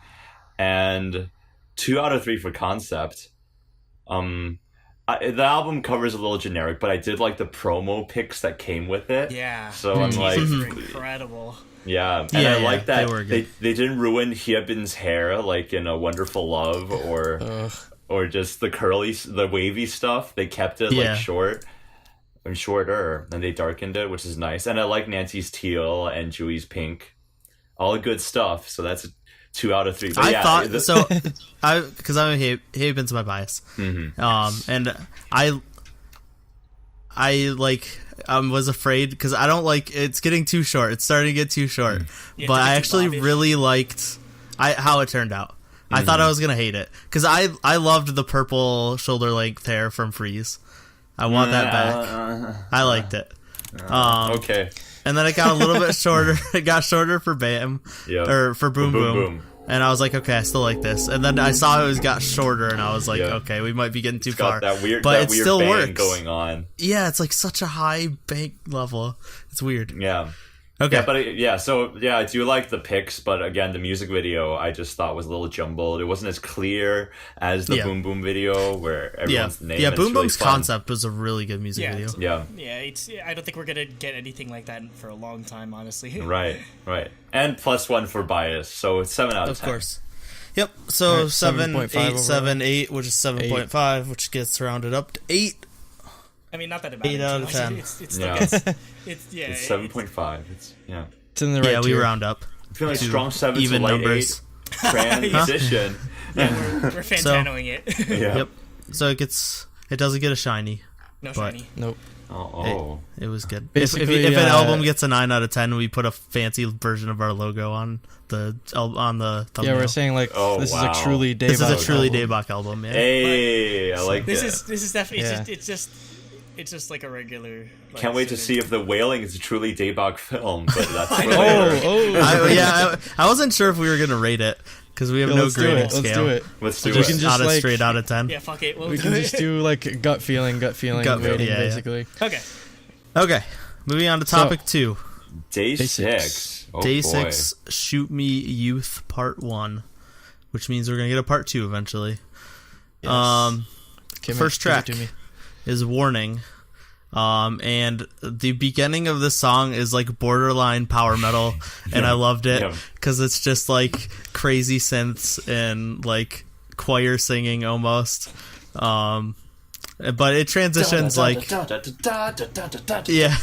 and 2 out of 3 for concept. The album cover is a little generic, but I did like the promo pics that came with it.
Yeah.
So I'm like,
They're incredible.
yeah, and
Yeah,
I like
they
that
were good.
they didn't ruin Hyebin's hair like in A Wonderful Love or just the wavy stuff. They kept it
Yeah.
like short and shorter, and they darkened it, which is nice. And I like Nancy's teal and Jui's pink, all good stuff. So that's a 2 out of 3. But
I
yeah,
thought so. Because I'm Haven's my bias. And I like was afraid because I don't like it's getting too short. It's starting to get too short.
Yeah,
But
it's
I
too
actually
bobbish.
really liked how it turned out. I thought I was gonna hate it because I loved the purple shoulder length hair from Freeze. I want that back. I liked it.
okay.
And then it got a little bit shorter. It got shorter for Bam,
Yep.
or for Boom
Boom
Boom.
Boom.
And I was like, okay, I still like this. And then I saw it got shorter, and I was like,
Yeah.
okay, we might be getting too
It's
far.
got that weird,
but it still
bang
works.
going on.
Yeah, it's like such a high bank level. It's weird.
Yeah.
Okay.
Yeah, but I do like the pics, but again, the music video I just thought was a little jumbled. It wasn't as clear as the
Yeah.
Boom Boom video where everyone's name.
Yeah,
and
Boom
it's really
Boom's
fun.
concept was a really good music video.
Yeah.
Yeah, I don't think we're gonna get anything like that for a long time, honestly.
Right. And +1 for bias, so it's 7 out of 10.
Of course. Yep. So
Alright,
7,
7.5
8,
overall.
7, 8, which is 7.5, which gets rounded up to 8.
I mean, not that it
8
matters
out
too
of
much.
10.
It's still
Yeah.
it's
7.5. It's
It's in the right
Yeah, we
tier.
round up.
I feel like
to
strong 7
even
to light
numbers.
8 transition.
we're Fantanoing it.
Yeah.
Yep. So it doesn't get a shiny.
No
But-
shiny.
Nope.
Oh.
It was good.
Basically,
if an
uh,
album gets a 9 out of 10, we put a fancy version of our logo on the thumbnail.
Yeah, we're saying like
Oh,
this
wow.
is a truly Daebak.
This is a truly
album.
Daebak album. Yeah.
Hey, I like
This
it.
is definitely
Yeah.
it's just like a regular. Like,
Can't wait to see if the Wailing is a truly Daebak film, but that's for
Oh,
later.
oh.
I wasn't sure if we were gonna rate it because we have
Yeah,
no
let's do
grading
it.
scale.
Let's do it.
Let's do
We
it.
can just
Not a
like-
straight out of 10.
Yeah, fuck it. We'll
We
do
can
it.
just do like gut feeling
Gut feeling,
rating,
yeah.
basically.
Okay.
Okay, moving on to topic 2.
Day
Day
6.
six.
Oh,
Day
boy.
6, Shoot Me Youth Part 1, which means we're gonna get a Part 2 eventually.
Yes. Give
First
give
track.
to me.
Is Warning. And the beginning of this song is like borderline power metal, and I loved it
Yeah.
because it's just like crazy synths and like choir singing almost. But it transitions like yeah,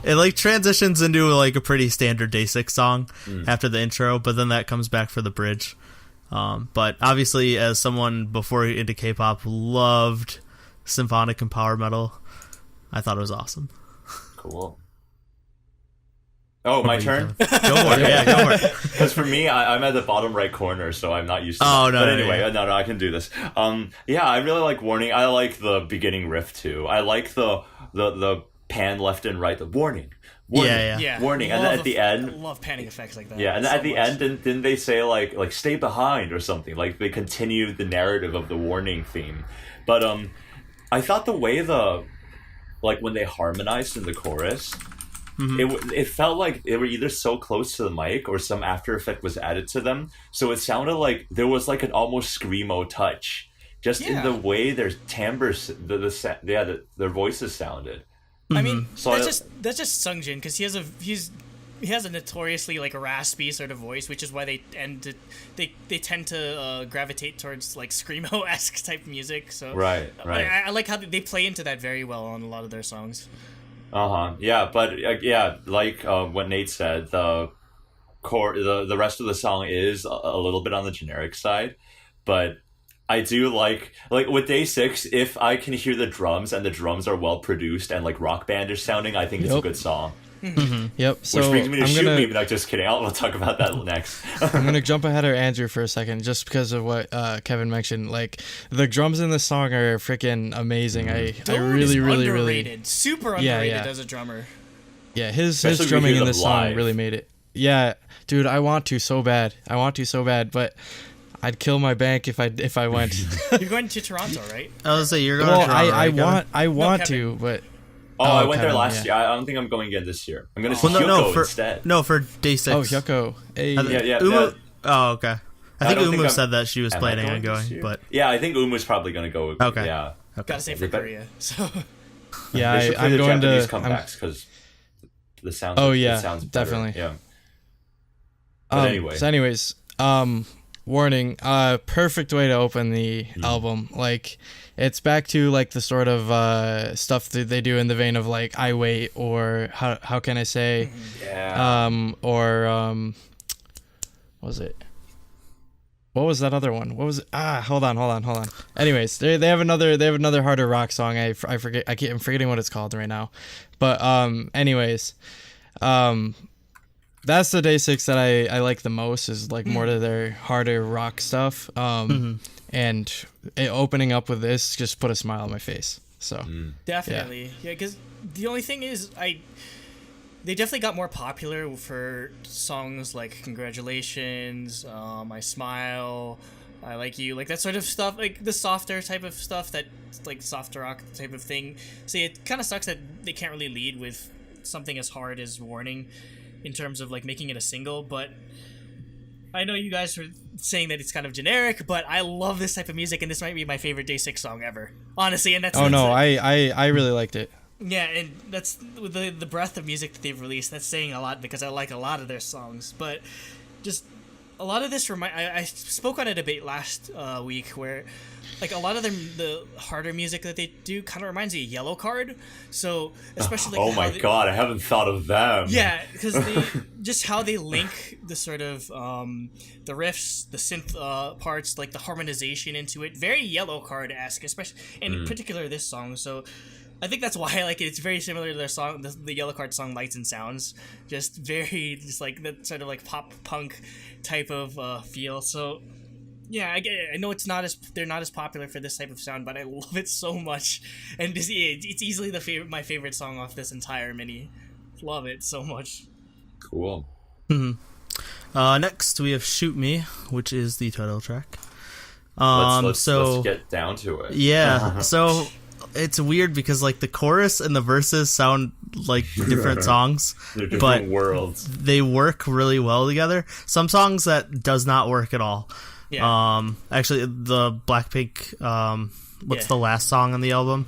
it like transitions into like a pretty standard Day 6 song after the intro, but then that comes back for the bridge. But obviously, as someone before into K-pop loved symphonic and power metal, I thought it was awesome.
Cool. Oh, my turn?
Go for it. Yeah, go for it.
Because for me, I'm at the bottom right corner, so I'm not used to
Oh,
that.
no,
But
no,
anyway,
yeah.
no, I can do this. Yeah, I really like Warning. I like the beginning riff, too. I like the pan left and right, the warning, Warning.
Yeah.
Warning. And then at the
I
end,
love panic effects like that.
yeah, and then
so
at the
much.
end, didn't they say like stay behind or something? Like they continued the narrative of the warning theme. But I thought the way when they harmonized in the chorus, it felt like they were either so close to the mic or some after effect was added to them, so it sounded like there was like an almost screamo touch just in the way their timbres, their voices sounded.
I mean,
So
that's just Sungjin, because he has a notoriously like raspy sort of voice, which is why they tend to gravitate towards like screamo-esque type music. So
Right.
I like how they play into that very well on a lot of their songs.
Yeah, but like what Nate said, the rest of the song is a little bit on the generic side, but I do like with Day6, if I can hear the drums and the drums are well produced and like rock bandish sounding, I think it's a good song.
Yep. So
Which brings me to
I'm
Shoot
gonna
Me, but I'm just kidding. We'll talk about that next.
I'm gonna jump ahead of Andrew for a second, just because of what Kevin mentioned. Like the drums in this song are freaking amazing. I really,
underrated, super underrated
yeah.
as a drummer.
Yeah, his
Especially when you
drumming
hear
in
them
this song
live.
really made it. Yeah, dude, I want to so bad, but I'd kill my bank if I went.
You're going to Toronto, right?
I was say you're going
Well,
to Toronto,
I
right, Kevin?
want
Kevin.
to, but
I went there
Kevin,
last year.
yeah.
I don't think I'm going again this year. I'm going to see
Well,
Hyoko
for
instead.
No, for Day6.
Oh, Hyoko. Hey.
Yeah.
Oh, okay. I think
don't think
Umu
I'm-
said that she was
am I
planning on
this
going,
year?
but
Yeah, I think Umu's probably going to go.
Okay.
Yeah.
Gotta say for
They bet-
Korea. So
Yeah,
They should play
I'm
the
going
Japanese
to. I'm-
comebacks because the sound.
Oh,
it
yeah,
sounds better.
definitely.
Yeah. But anyway.
So, anyways, warning. Perfect way to open the album. Like, it's back to like the sort of stuff that they do in the vein of like "I Wait" or "How Can I Say,"
Yeah.
what was it? What was that other one? What was it? Hold on. Anyways, they have another harder rock song. I forget. I'm forgetting what it's called right now. But anyways, that's the Day6 that I like the most, is like more to their harder rock stuff. And opening up with this just put a smile on my face. So
definitely, yeah. Because the only thing is, they definitely got more popular for songs like "Congratulations," "I Smile," "I Like You," like that sort of stuff, like the softer type of stuff, that like soft rock type of thing. So it kind of sucks that they can't really lead with something as hard as "Warning" in terms of like making it a single. But I know you guys are saying that it's kind of generic, but I love this type of music, and this might be my favorite Day6 song ever, honestly. And that's
I really liked it.
yeah, and that's with the breadth of music that they've released. That's saying a lot, because I like a lot of their songs. But just a lot of this I spoke on a debate last week where like a lot of the harder music that they do kind of reminds me of Yellow Card. So especially like
Oh my god, I haven't thought of them.
yeah, because just how they link the sort of the riffs, the synth parts, like the harmonization into it, very Yellow Card-esque, especially in particular this song. So I think that's why I like it. It's very similar to their song, the Yellow Card song "Lights and Sounds," just like that sort of like pop punk type of feel. So yeah, I get it. I know they're not as popular for this type of sound, but I love it so much, and it's easily my favorite song off this entire mini. Love it so much.
Cool.
next we have "Shoot Me," which is the title track.
Let's get down to it.
Yeah, so it's weird because like the chorus and the verses sound like different songs,
They're different
but
worlds.
they work really well together. Some songs that does not work at all.
Yeah.
Actually, the Blackpink, what's
Yeah.
the last song on the album?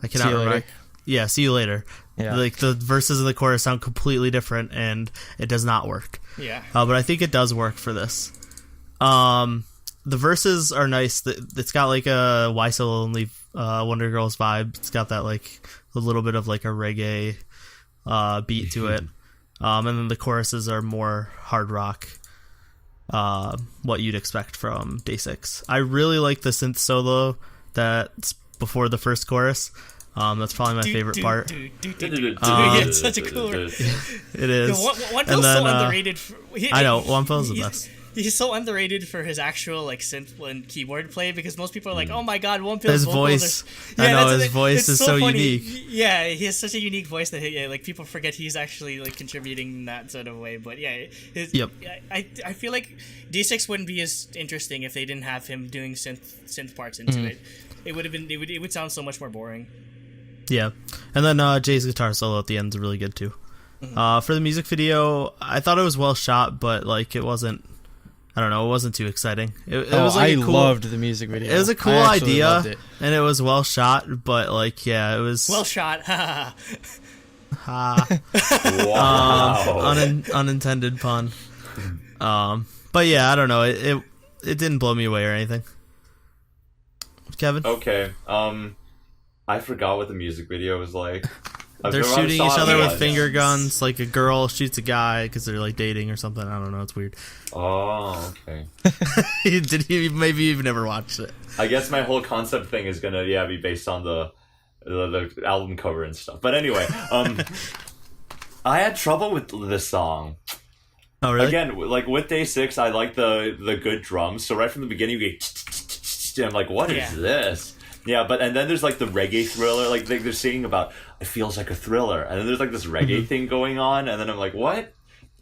I cannot
See You
remember.
Later.
Yeah, "See You Later."
Yeah.
Like the verses and the chorus sound completely different, and it does not work.
Yeah.
But I think it does work for this. The verses are nice. It's got like a "Why So Lonely" Wonder Girls vibe. It's got that like a little bit of like a reggae beat to it. And then the choruses are more hard rock, what you'd expect from Day6. I really like the synth solo that's before the first chorus. That's probably my favorite part.
Yeah, it's such a cool.
It is.
One
And
feels
then,
so underrated.
I know, One Fell's the best.
he's so underrated for his actual like synth and keyboard play, because most people are like, oh my god, Wonpil's
His
vocals
voice.
are...
I know,
that's
his voice
it's
is so
funny.
unique.
Yeah, he has such a unique voice that like people forget he's actually like contributing in that sort of way. But yeah, I feel like DaebakCast wouldn't be as interesting if they didn't have him doing synth parts into it. It would have been it would sound so much more boring.
Yeah, and then Jay's guitar solo at the end is really good too. For the music video, I thought it was well shot, but like it wasn't. I don't know. It wasn't too exciting. It was like
I loved the music video.
It was a cool idea, and it was well shot. But like, yeah, it was
well shot.
Wow.
Unintended pun. But yeah, I don't know. It didn't blow me away or anything. Kevin?
Okay. I forgot what the music video was like.
They're shooting each other with finger guns. Like a girl shoots a guy because they're like dating or something. I don't know. It's weird.
Oh, okay.
Maybe you've never watched it.
I guess my whole concept thing is gonna be based on the album cover and stuff. But anyway, I had trouble with this song.
Oh really?
Again, like with Day6, I like the good drums. So right from the beginning, you get I'm like, what is this? Yeah, and then there's like the reggae thriller, like they're singing about it feels like a thriller, and then there's like this reggae thing going on, and then I'm like, what?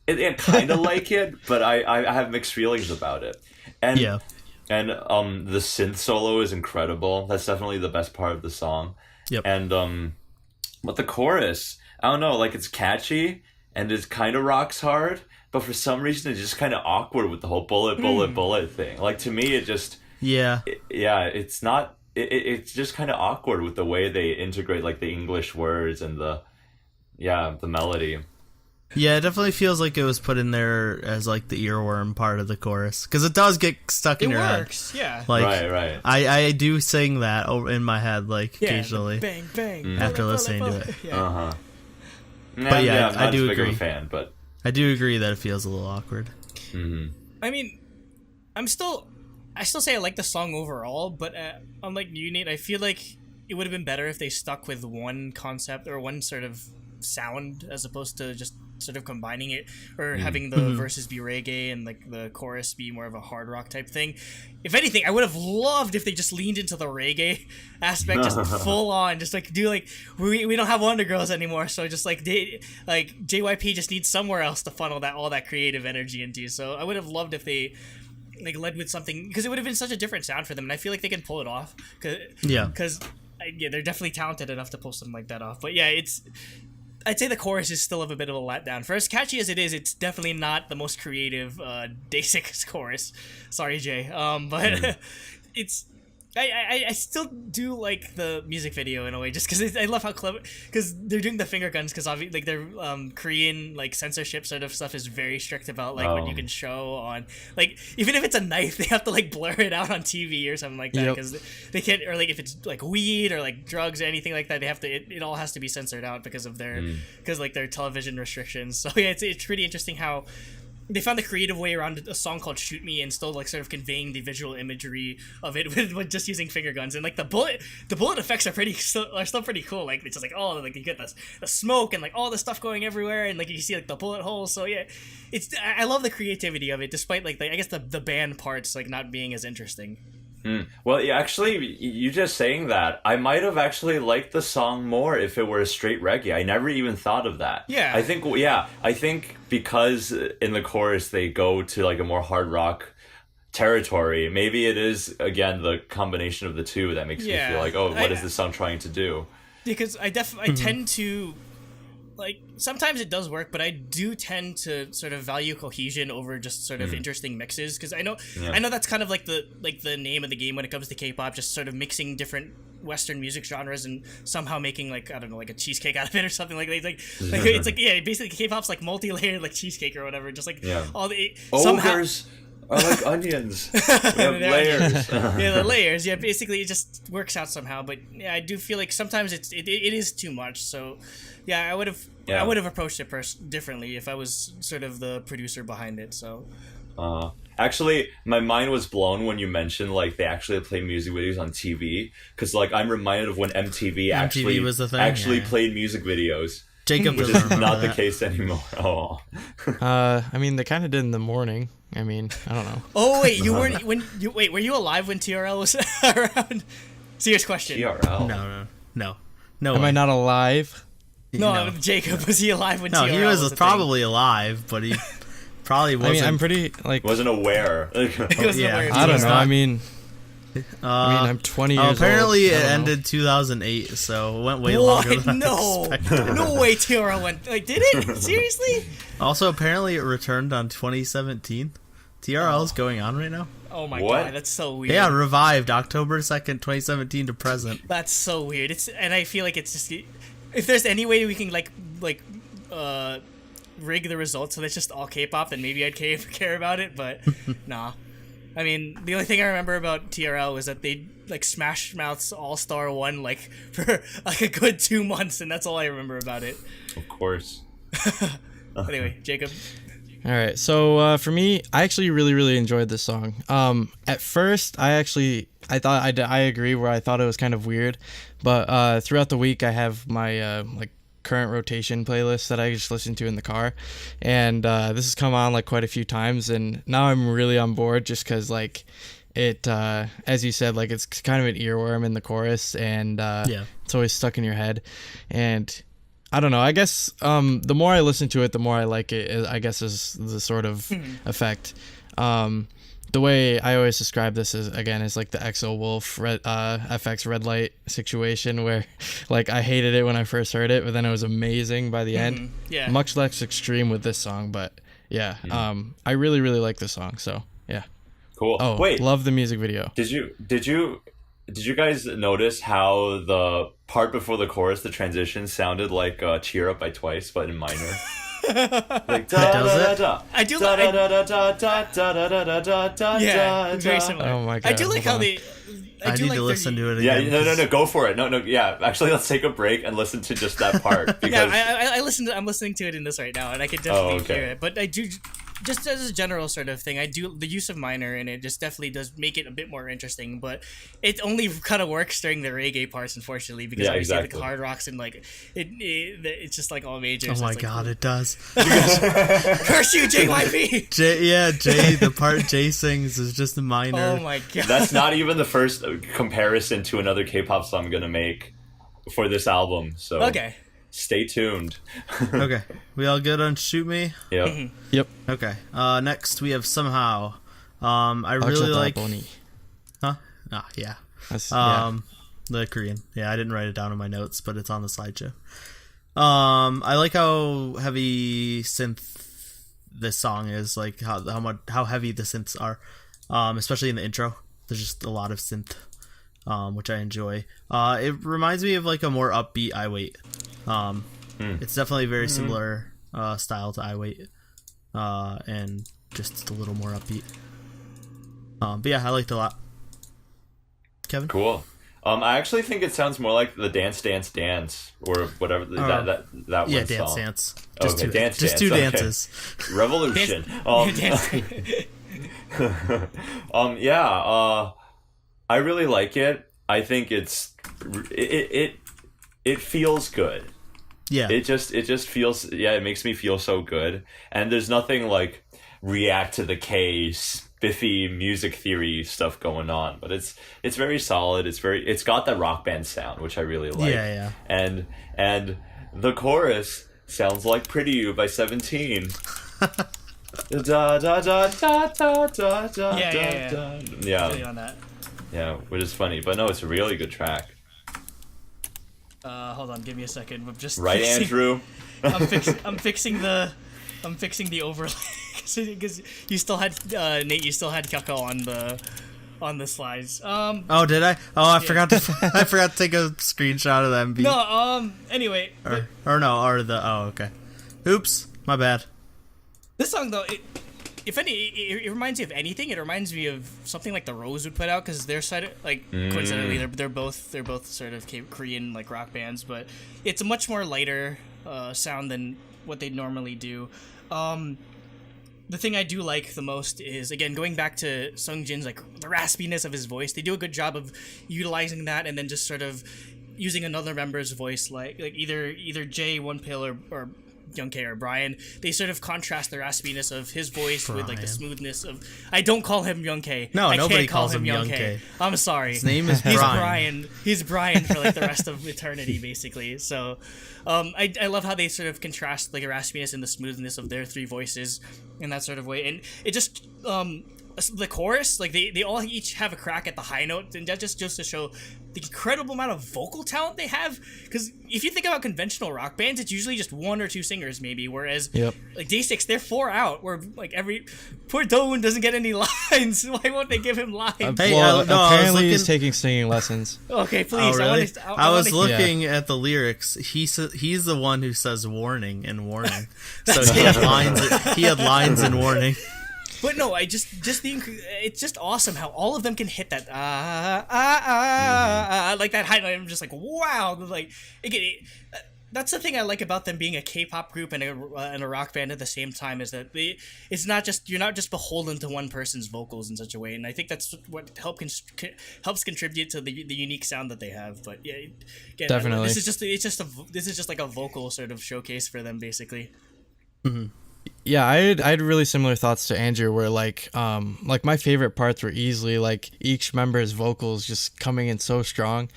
I kind of like it, but I have mixed feelings about it. And the synth solo is incredible. That's definitely the best part of the song.
Yep.
And but the chorus, I don't know, like it's catchy and it kind of rocks hard, but for some reason it's just kind of awkward with the whole bullet thing. Like to me, it just it's not. It's just kind of awkward with the way they integrate like the English words and the melody.
Yeah, it definitely feels like it was put in there as like the earworm part of the chorus, because it does get stuck in your head. It works,
yeah.
Like,
right.
I do sing that in my head like occasionally
bang bang
after listening to it.
Yeah.
But yeah,
I'm
I do
as big
agree.
of a fan, but
I do agree that it feels a little awkward.
Mm-hmm.
I mean, I still say I like the song overall, but unlike you, Nate, I feel like it would have been better if they stuck with one concept or one sort of sound as opposed to just sort of combining it or having the verses be reggae and like the chorus be more of a hard rock type thing. If anything, I would have loved if they just leaned into the reggae aspect, just full on, just like do like we don't have Wonder Girls anymore, so just like JYP just needs somewhere else to funnel all that creative energy into. So I would have loved if they like led with something, because it would have been such a different sound for them, and I feel like they can pull it off. Because they're definitely talented enough to pull something like that off. But yeah, I'd say the chorus is still of a bit of a letdown. For as catchy as it is, it's definitely not the most creative Day6 chorus. Sorry, Jay. But it's I still do like the music video in a way, just because I love how clever, because they're doing the finger guns, because obviously like their Korean like censorship sort of stuff is very strict about like what you can show on, like even if it's a knife they have to like blur it out on TV or something like that, because they can't, or like if it's like weed or like drugs or anything like that, they have to it all has to be censored out because of their like their television restrictions. So yeah, it's pretty interesting how they found the creative way around a song called "Shoot Me" and still like sort of conveying the visual imagery of it with just using finger guns, and like the bullet effects are still pretty cool. Like it's just like like you get the smoke and like all the stuff going everywhere, and like you see like the bullet holes. So yeah, I love the creativity of it, despite like I guess the band parts like not being as interesting.
Well, yeah, actually, you just saying that, I might have actually liked the song more if it were a straight reggae. I never even thought of that.
Yeah.
I think because in the chorus they go to like a more hard rock territory, maybe it is, again, the combination of the two that makes me feel like, what is this song trying to do?
Because I tend to... like sometimes it does work, but I do tend to sort of value cohesion over just sort of interesting mixes, because I know that's kind of like the name of the game when it comes to K-pop, just sort of mixing different Western music genres and somehow making like, I don't know, like a cheesecake out of it or something like it's like basically K-pop's like multi-layered like cheesecake or whatever, just like all the
ogres are like onions. We have layers.
The layers. Yeah, basically it just works out somehow. But yeah, I do feel like sometimes it is too much. So yeah, I would have approached it differently if I was sort of the producer behind it. So
actually, my mind was blown when you mentioned like they actually play music videos on TV, because like I'm reminded of when MTV actually
was the thing,
played music videos.
Jacob
which
doesn't
is
remember
not the
that.
case anymore. Oh,
I mean, they kind of did in the morning. I mean, I don't know.
Oh wait, you weren't were you alive when TRL was around? Serious question.
TRL.
No.
Am
way.
I not alive?
No, Jacob, was he alive when
No,
TRL
he was
a thing?
probably alive, but he probably
I
wasn't.
mean, I'm pretty like.
Wasn't aware.
He wasn't
Yeah.
aware
I don't
until
know.
he
I mean,
Uh,
I'm 20 years old.
apparently
I
it
don't know.
ended 2008, so it went way
What?
longer than I
No,
expected.
no way TRL went. Like, did it? Seriously?
Also, apparently it returned on 2017. TRL is going on right now.
Oh my
What?
god, that's so weird.
Yeah, revived October 2nd, 2017 to present.
That's so weird. And I feel like it's just, if there's any way we can like rig the results so that's just all K-pop, then maybe I'd care about it. But nah. I mean, the only thing I remember about TRL was that they like Smash Mouth's All Star 1 like for like a good 2 months, and that's all I remember about it.
Of course.
Anyway, Jacob.
All right, so for me, I actually really enjoyed this song. At first, I thought I agree where I thought it was kind of weird, but throughout the week, I have my like current rotation playlist that I just listen to in the car, and this has come on like quite a few times, and now I'm really on board just because like it, as you said, like it's kind of an earworm in the chorus, and it's always stuck in your head, and I don't know. I guess the more I listen to it, the more I like it. I guess is the sort of effect. The way I always describe this is like the EXO Wolf FX Red Light situation, where like I hated it when I first heard it, but then it was amazing by the end.
Yeah.
Much less extreme with this song, but yeah. I really like this song. So yeah.
Cool.
Oh,
wait.
love the music video.
Did you guys notice how the part before the chorus, the transition, sounded like "Cheer Up" by Twice, but in minor? Like da da da da.
I do
Da
like.
da da da da da da da da da
Yeah,
da.
very similar.
Oh my
I
God,
do like
hold
how
on.
they.
I
do
need
like
to
their-
listen to it
Yeah,
again.
no, go for it. No, yeah. Actually, let's take a break and listen to just that part because
Yeah, I'm listening to it in this right now, and I can definitely
okay.
hear it. But I do, just as a general sort of thing, I do the use of minor, and it just definitely does make it a bit more interesting. But it only kind of works during the reggae parts, unfortunately, because
Yeah,
obviously
exactly.
the hard rocks and like it's just like all major.
Oh
so
my
it's like,
god, it does.
curse you, JYP!
Jay, the part Jay sings is just a minor.
Oh my god.
that's not even the first comparison to another K-pop song I'm gonna make for this album. So
Okay.
stay tuned.
Okay, we all good on Shoot Me?
Yep.
Yep.
Okay, next we have Somehow. I really like...
Bonnie.
Huh? Ah, yeah.
That's, yeah.
The Korean. Yeah, I didn't write it down in my notes, but it's on the slideshow. I like how heavy synth this song is, like how heavy the synths are, especially in the intro. There's just a lot of synth, which I enjoy. It reminds me of like a more upbeat I Wait. It's definitely very similar style to I Wait, and just a little more upbeat. But yeah, I liked it a lot. Kevin?
Cool. I actually think it sounds more like the Dance Dance Dance or whatever that
Yeah,
one
Dance
song.
Dance.
Okay, Dance
just
Dance,
two
okay.
dances.
Revolution. I really like it. I think it feels good.
Yeah.
It just feels, it makes me feel so good. And there's nothing like React to the K spiffy music theory stuff going on, but it's very solid. It's got that rock band sound, which I really like.
Yeah.
And the chorus sounds like Pretty You by 17. Da da da da da da da
Yeah.
da.
Really on that.
Yeah, which is funny, but no, it's a really good track.
Hold on, give me a second. I'm just
Right,
fixing-
Andrew?
I'm fixing the overlay because you still had Nate. You still had Kyoko on the slides.
Oh, did I? Oh, I forgot to. I forgot to take a screenshot of the MV.
No. Anyway,
Oh, okay. Oops, my bad.
this song though, it reminds me of anything. It reminds me of something like the Rose would put out because their side, like coincidentally, they're both sort of Korean like rock bands, but it's a much more lighter sound than what they normally do. The thing I do like the most is, again, going back to Sungjin's like the raspiness of his voice. They do a good job of utilizing that and then just sort of using another member's voice, like either Jay, One Pill, or Young K or Brian. They sort of contrast the raspiness of his voice with like the smoothness of. I don't call him Young K.
No,
I
nobody
can't call
calls him Young K.
I'm sorry.
His name is
He's
Brian.
He's Brian for like the rest of eternity, basically. So, I love how they sort of contrast like the raspiness and the smoothness of their three voices in that sort of way, and it just the chorus, like they all each have a crack at the high note, and that just goes to show the incredible amount of vocal talent they have. Because if you think about conventional rock bands, it's usually just one or two singers maybe, whereas like DaebakCast, they're 4 out, where like poor Doan doesn't get any lines. Why won't they give him lines?
Hey,
apparently he's taking singing lessons.
Okay, please.
Oh, really? I was
wanna
looking at the lyrics. He's the one who says warning and warning. So he had lines in warning.
But no, it's just awesome how all of them can hit that like that high note. I'm just like, wow, like that's the thing I like about them being a K-pop group and a rock band at the same time, is that you're not just beholden to one person's vocals in such a way, and I think that's what helps contribute to the unique sound that they have. But yeah, again,
definitely,
this is just like a vocal sort of showcase for them, basically.
Mm-hmm. Yeah, I had really similar thoughts to Andrew, where like my favorite parts were easily like each member's vocals just coming in so strong.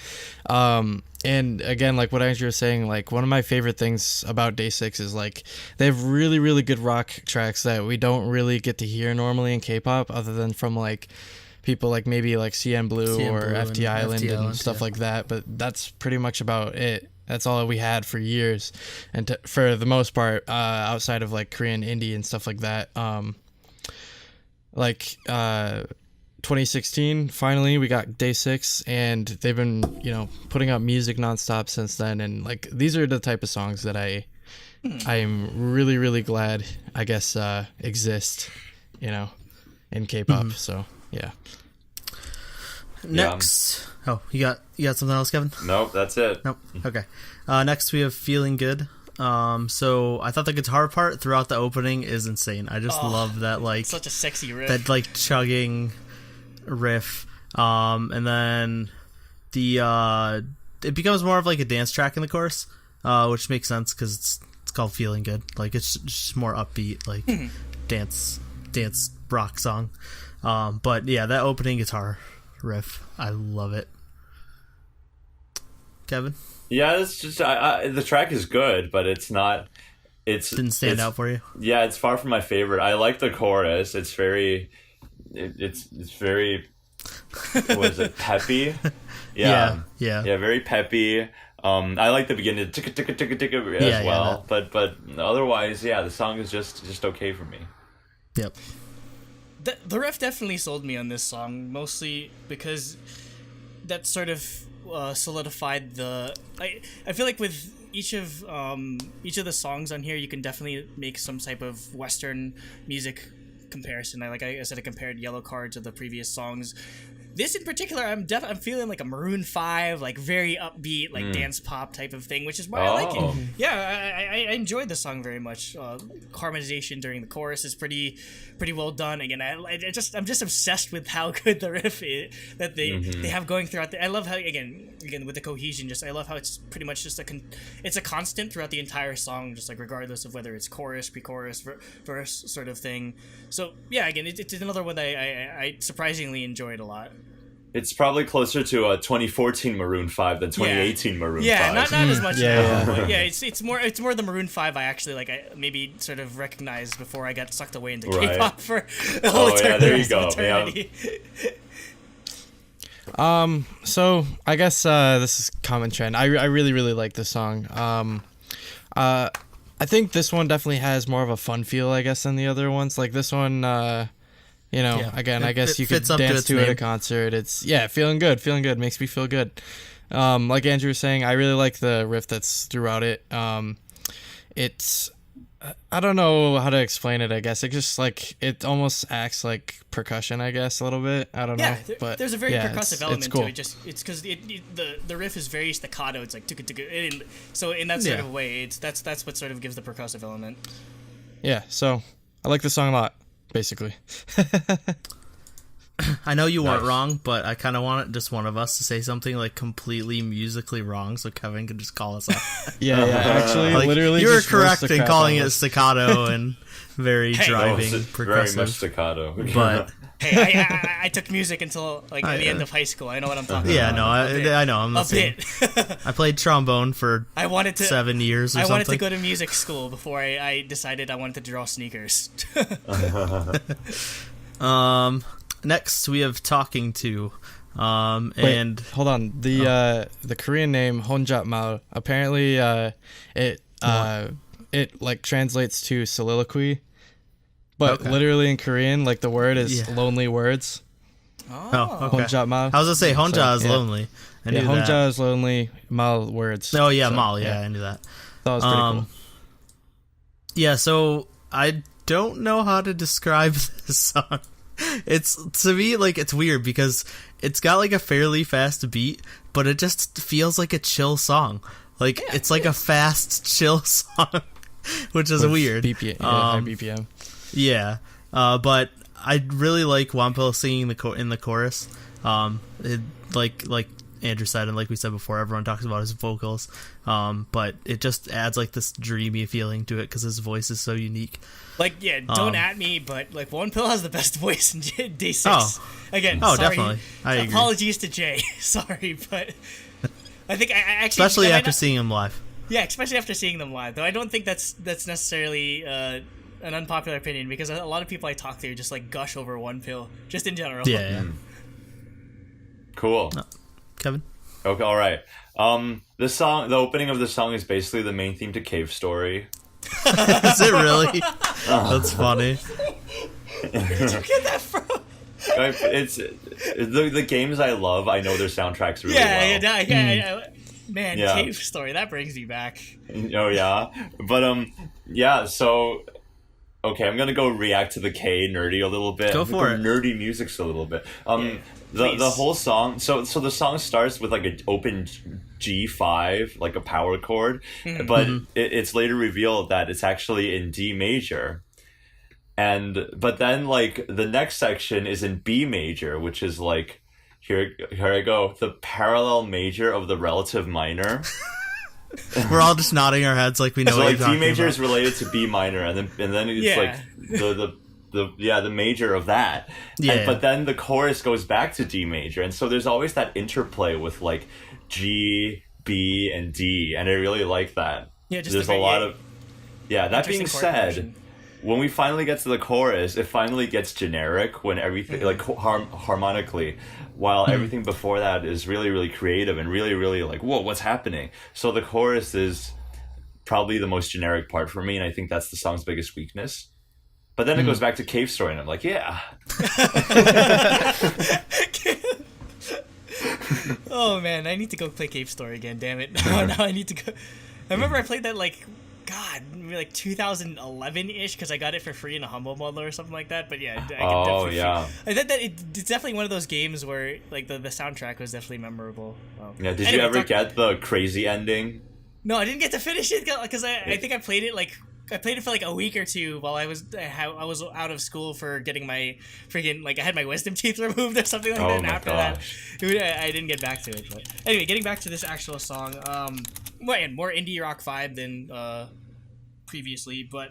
And again, like what Andrew was saying, like one of my favorite things about Day6 is like they have really, really good rock tracks that we don't really get to hear normally in K-pop, other than from like people like maybe like CN Blue or FT Island and stuff like that. But that's pretty much about it. That's all we had for years, and for the most part, outside of like Korean indie and stuff like that. 2016, finally we got Day6, and they've been putting out music nonstop since then. And like these are the type of songs that I am really, really glad I guess exist, in K-pop. So yeah.
Next. Oh, you got something else, Kevin?
Nope, that's it.
Nope. Okay. Next we have Feeling Good. So I thought the guitar part throughout the opening is insane. I just love that, like,
such a sexy riff.
That like chugging riff. And then it becomes more of like a dance track in the chorus, which makes sense because it's called Feeling Good. Like it's just more upbeat, like dance rock song. But yeah, that opening guitar riff, I love it. Kevin?
Yeah, it's just the track is good, but it's not.
Didn't stand out for you.
Yeah, it's far from my favorite. I like the chorus. It's very. It's very. Was it peppy?
Yeah,
very peppy. I like the beginning ticka as well, but otherwise, yeah, the song is just okay for me.
Yep.
The riff definitely sold me on this song, mostly because that sort of solidified the. I feel like with each of the songs on here, you can definitely make some type of Western music comparison. Like I said, I compared Yellow Card to the previous songs. This in particular, I'm feeling like a Maroon 5, like very upbeat, like dance pop type of thing, which is why I like it. Yeah, I enjoyed the song very much. Harmonization during the chorus is pretty well done. Again, I'm just obsessed with how good the riff is that they have going throughout. I love how again with the cohesion. I love how it's pretty much just it's a constant throughout the entire song, just like regardless of whether it's chorus, pre-chorus, verse sort of thing. So yeah, again, it's another one that I surprisingly enjoyed a lot.
It's probably closer to a 2014 Maroon 5 than 2018 Maroon 5.
Yeah, not as much.
Yeah.
It's more the Maroon 5 I actually like. I maybe sort of recognized before I got sucked away into
Right.
K-pop for the whole
there you go.
eternity.
So I guess this is common trend. I really, really like this song. I think this one definitely has more of a fun feel, I guess, than the other ones. Like this one, again, I guess you could dance to it at a concert. It's feeling good, makes me feel good. Like Andrew was saying, I really like the riff that's throughout it. It's I don't know how to explain it. I guess it just like it almost acts like percussion. I guess a little bit. I don't know. But
there's a very percussive element
cool.
to it. It's because the riff is very staccato. It's like so in that sort of way, that's what sort of gives the percussive element.
Yeah. So I like the song a lot, basically.
I know you weren't
Nice.
wrong, but I kind of want just one of us to say something like completely musically wrong, so Kevin can just call us out.
Yeah, actually,
Like,
literally,
you were
just roast
correct
the
in
crap
calling
out
it
of us.
staccato and very
Hey.
driving,
Very much
progressive.
staccato.
But
Hey, I took music until like at the end of high school. I know what I'm talking
yeah,
about.
no, I know. I'm the
A
same.
bit.
I played trombone for
I wanted to.
7 years or
I
something.
wanted to go to music school before I decided I wanted to draw sneakers.
Next we have talking to,
Wait,
and
hold on. The Korean name Honjatmal, apparently it like translates to soliloquy, but
Okay.
literally in Korean, like the word is
Yeah.
lonely words.
oh, okay.
Honjatmal.
I was gonna say Honja is
yeah.
lonely. I knew
Yeah,
that.
Honja is lonely. Mal words.
Oh yeah,
So,
Mal. Yeah, I knew that.
that was pretty cool.
Yeah, so I don't know how to describe this song. It's, to me, like, it's weird because it's got like a fairly fast beat, but it just feels like a chill song. Like, it's like a fast, chill song, which is weird.
BPM, high BPM.
Yeah, but I really like Wampel singing in the chorus. Like Andrew said, and like we said before, everyone talks about his vocals. But it just adds like this dreamy feeling to it because his voice is so unique.
Like, yeah, don't at me, but like One Pill has the best voice in Day6.
Oh.
Again,
Oh,
sorry.
definitely. I agree.
Apologies to Jay. Sorry, but I think I actually,
Especially
that might
after
not-
seeing him live.
Yeah, especially after seeing them live. Though I don't think that's necessarily an unpopular opinion because a lot of people I talk to just like gush over One Pill, just in general.
Yeah.
Cool.
Kevin?
Okay, all right. The opening of the song is basically the main theme to Cave Story.
Is it really? That's funny.
Where'd you get that from?
It's the games I love. I know their soundtracks really
Yeah,
well.
man,
Yeah.
Cave Story, that brings me back.
Oh yeah, but yeah. So okay, I'm gonna go react to the K nerdy a little bit.
Go
I'm gonna
for it.
Nerdy musics a little bit.
Yeah,
The
please.
whole song. So the song starts with like an open G5, like a power chord, but it's later revealed that it's actually in D major. But then like the next section is in B major, which is like here I go, the parallel major of the relative minor.
We're all just nodding our heads like we know
So
what
like
you're
D
talking
major
about.
is related to B minor, and then it's
Yeah.
like the major of that.
Yeah.
But then the chorus goes back to D major, and so there's always that interplay with like G, B, and D, and I really like that.
Yeah, just
there's
a
a lot
very
of That being
interesting chord
said,
progression.
when we finally get to the chorus, it finally gets generic when everything like harmonically, while everything before that is really really creative and really really like whoa, what's happening? So the chorus is probably the most generic part for me, and I think that's the song's biggest weakness. But then it goes back to Cave Story, and I'm like, yeah.
Oh man, I need to go play Cave Story again. Damn it! Now I need to go. I remember I played that like, God, maybe like 2011-ish because I got it for free in a Humble Bundle or something like that. But yeah, I could definitely
yeah.
I think that it's definitely one of those games where like the soundtrack was definitely memorable.
Yeah, did
Anyway,
you ever get the crazy ending?
No, I didn't get to finish it because I think I played it for like a week or two while I was out of school for getting my freaking like I had my wisdom teeth removed or something like
Oh
that. And
my
after
gosh.
that, I didn't get back to it. But anyway, getting back to this actual song, more indie rock vibe than previously, but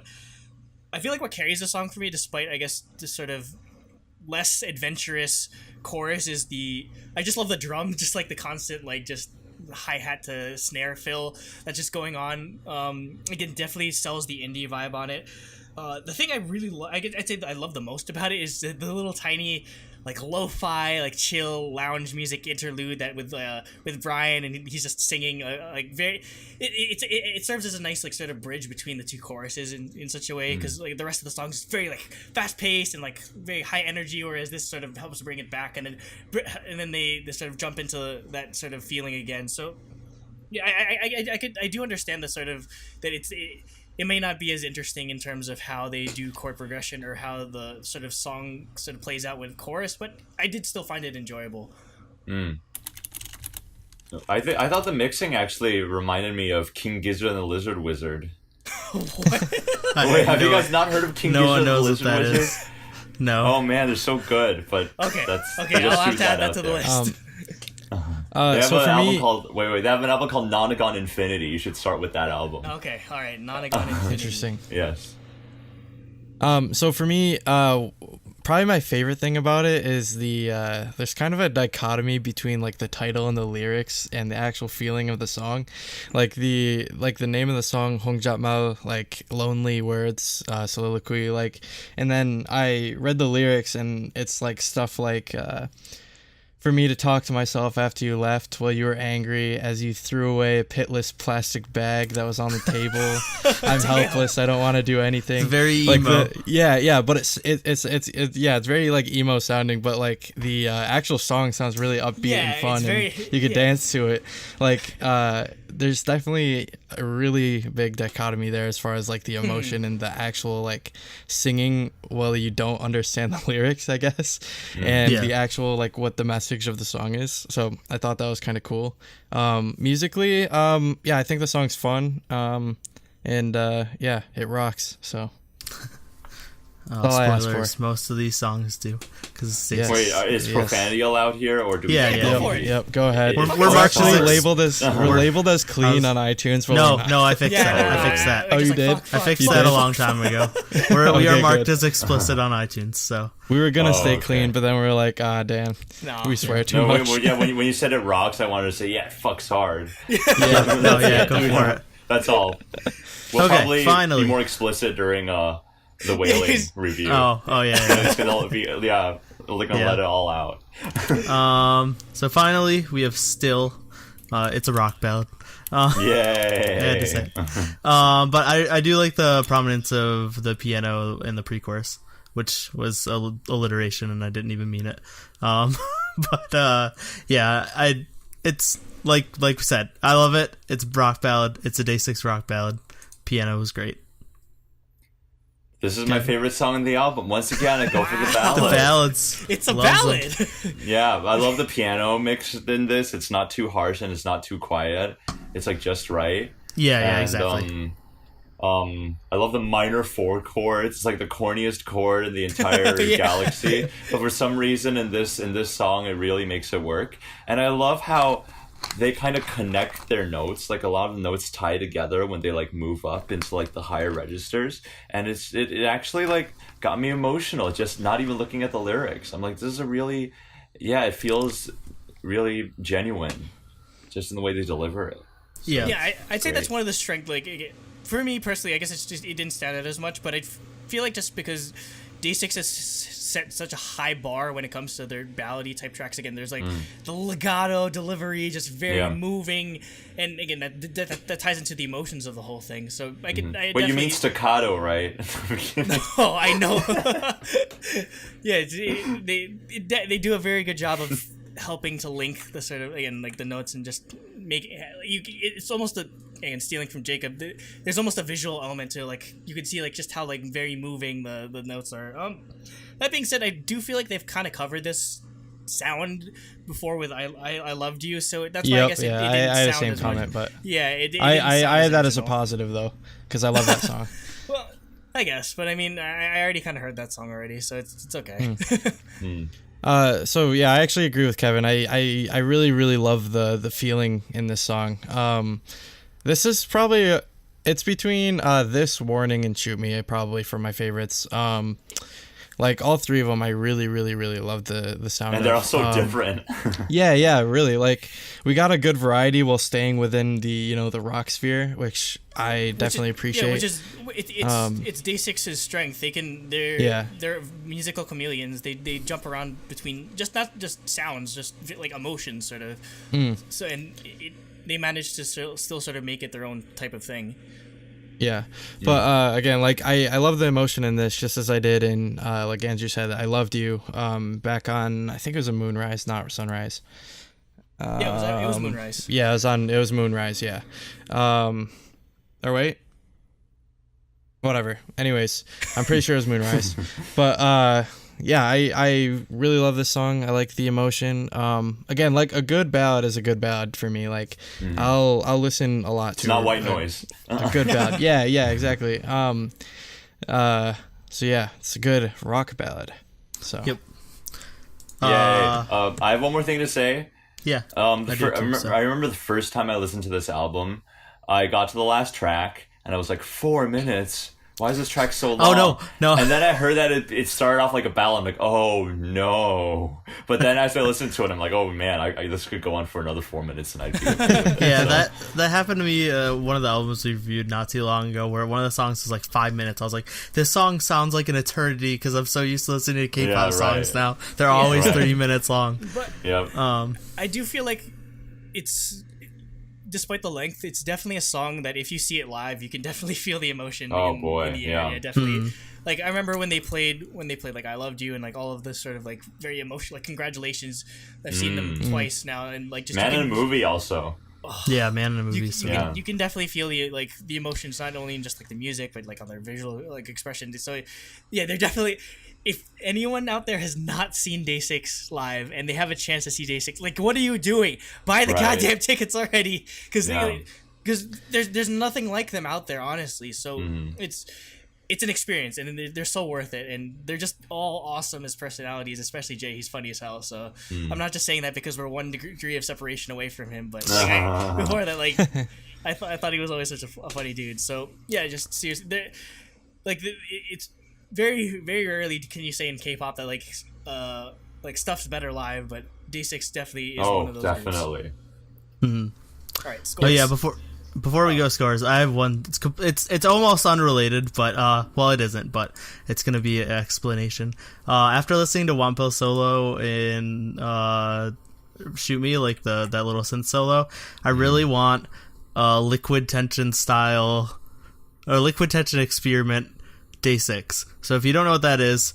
I feel like what carries the song for me, despite I guess the sort of less adventurous chorus, is I just love the drum, just like the constant like just hi-hat to snare fill that's just going on. Again, definitely sells the indie vibe on it. The thing I really I'd say that I love the most about it is the little tiny like lo-fi like chill lounge music interlude that with Brian, and he's just singing like very it serves as a nice like sort of bridge between the two choruses in such a way, because like the rest of the song is very like fast paced and like very high energy, whereas this sort of helps bring it back, and then they sort of jump into that sort of feeling again. So yeah, I do understand the sort of that it may not be as interesting in terms of how they do chord progression or how the sort of song sort of plays out with chorus, but I did still find it enjoyable.
I thought the mixing actually reminded me of King Gizzard and the Lizard Wizard.
What?
Wait, have you guys not heard of King
No
Gizzard
one
and the
knows what
Lizard
that
Wizard?
is. No.
Oh man, they're so good. But
Okay.
that's
Okay,
I just
I'll have
threw
to add
that
that to
out
the
there.
list.
They have
So
an
for
album
me,
called They have an album called Nonagon Infinity. You should start with that album.
Okay, all right. Nonagon Infinity.
interesting.
Yes.
So for me, probably my favorite thing about it is there's kind of a dichotomy between like the title and the lyrics and the actual feeling of the song, like the name of the song Hongjapmal, like lonely words, soliloquy, like, and then I read the lyrics and it's like stuff like for me to talk to myself after you left while you were angry as you threw away a pitless plastic bag that was on the table. I'm helpless. I don't want to do anything.
It's very
like
emo.
But it's very like emo sounding, but like the actual song sounds really upbeat
Yeah,
and fun,
it's very-
and you could dance to it. Like there's definitely a really big dichotomy there as far as like the emotion and the actual like singing while you don't understand the lyrics, I guess, and the actual like what the message of the song is. So I thought that was kind of cool. Musically, I think the song's fun, and it rocks. So all I asked
Spoilers.
for.
Most of these songs do, because
Yes.
Wait, is profanity allowed here, or do we?
Yeah,
Go for it.
Yep, go ahead.
We're
We're
marked
actually
as-
we're labeled as clean on iTunes. But we're not.
No, I fixed that. I fixed that.
Oh, you did?
I fixed
fuck.
that a long time ago. We
Okay,
are marked
good.
as explicit on iTunes, so
We were gonna stay
okay.
clean, but then we were like, ah, damn,
No.
we swear too
No,
much.
when you said it rocks, I wanted to say, yeah, it fucks hard.
no, yeah, go for it.
That's all. We'll
Okay,
probably
finally.
be more explicit during the Wailing review.
Oh, yeah.
It's gonna be we're gonna let it all out.
So finally, we have Still. It's a rock ballad.
Yay!
I had to say. But I do like the prominence of the piano in the pre-chorus, which was alliteration, and I didn't even mean it. It's like we said, I love it. It's a rock ballad. It's a Day6 rock ballad. Piano was great.
This is my favorite song on the album. Once again, I go for the
The
ballad.
ballads.
It's a
Loves
ballad.
them.
Yeah, I love the piano mix in this. It's not too harsh and it's not too quiet. It's like just right.
Yeah,
And,
exactly.
I love the minor 4 chords. It's like the corniest chord in the entire galaxy. But for some reason in this song, it really makes it work. And I love how they kind of connect their notes. Like a lot of the notes tie together when they like move up into like the higher registers. And it actually like got me emotional. Just not even looking at the lyrics. I'm like, this is a really, it feels really genuine, just in the way they deliver it.
Yeah.
Yeah, I'd say that's
Great.
one of the strengths. Like, for me personally, I guess it's just it didn't stand out as much, but I feel like just because Day6 has set such a high bar when it comes to their ballady type tracks. Again, there's like the legato delivery, just very moving, and again that ties into the emotions of the whole thing. So I could. I
But you mean
definitely-
staccato, right?
Oh, I know. Yeah, they do a very good job of helping to link the sort of again like the notes and just make you. It's almost and stealing from Jacob. There's almost a visual element to like you can see like just how like very moving the notes are. That being said, I do feel like they've kind of covered this sound before with I Loved You, so that's why I guess it didn't
I had the
sound
same
as
comment,
much.
but
Yeah, it didn't
I
sound
had that as a
original.
positive though, because I love that song.
Well, I guess, but I mean, I already kind of heard that song already, so it's okay.
So yeah, I actually agree with Kevin. I really really love the feeling in this song. This is probably it's between this, Warning, and Shoot Me probably for my favorites. Like all three of them, I really really really love the sound.
And they're all
of.
so different.
Yeah, really. Like we got a good variety while staying within the the rock sphere, which I definitely appreciate.
Yeah, which is it's Day6's strength. They're musical chameleons. They jump around between not just sounds, just like emotions, sort of. So they manage to still sort of make it their own type of thing.
Yeah, but again, like I love the emotion in this, just as I did in like Andrew said, I Loved You. Back on, I think it was a Moonrise, not Sunrise.
Yeah, it was Moonrise.
Yeah, it was Moonrise. Yeah. Or wait. Whatever. Anyways, I'm pretty sure it was Moonrise. But yeah, I really love this song. I like the emotion. Again, like a good ballad is a good ballad for me. Like I'll listen a lot to.
It's not
it.
white noise.
A good ballad. Yeah, exactly. So yeah, it's a good rock ballad. So
Yep.
Yay. I have one more thing to say.
Yeah.
I remember the first time I listened to this album, I got to the last track, and I was like, 4 minutes? Why is this track so long?
Oh, no.
And then I heard that it started off like a ballad. I'm like, oh, no. But then as I listened to it, I'm like, oh, man, this could go on for another 4 minutes, and I'd be
Yeah, that happened to me, one of the albums we reviewed not too long ago, where one of the songs was like 5 minutes. I was like, this song sounds like an eternity, because I'm so used to listening to K-pop songs now. They're always 3 minutes long.
But
Yep.
I do feel like it's, despite the length, it's definitely a song that if you see it live, you can definitely feel the emotion. In the area. Definitely. Like I remember when they played like I Loved You and like all of this sort of like very emotional, like congratulations. I've seen them twice now, and like just
Man in a Movie also.
Yeah, Man in a Movie.
You can definitely feel the emotions, not only in just like the music, but like on their visual like expression. So yeah, they're definitely. If anyone out there has not seen Day6 live and they have a chance to see Day6, like, what are you doing? Buy the goddamn tickets already, because there's nothing like them out there, honestly. So it's an experience, and they're so worth it, and they're just all awesome as personalities. Especially Jay, he's funny as hell. So I'm not just saying that because we're one degree of separation away from him, but like, before that, like, I thought he was always such a funny dude. So yeah, just seriously, it's. Very, very rarely can you say in K-pop that like stuff's better live, but Day6 definitely is one of those.
Definitely.
All right, scores.
Oh yeah, before we go scores, I have one. It's almost unrelated, but well, it isn't, but it's gonna be an explanation. After listening to Wonpil solo in Shoot Me, like that little synth solo, I really want a Liquid Tension style or Liquid Tension experiment Day6. So if you don't know what that is,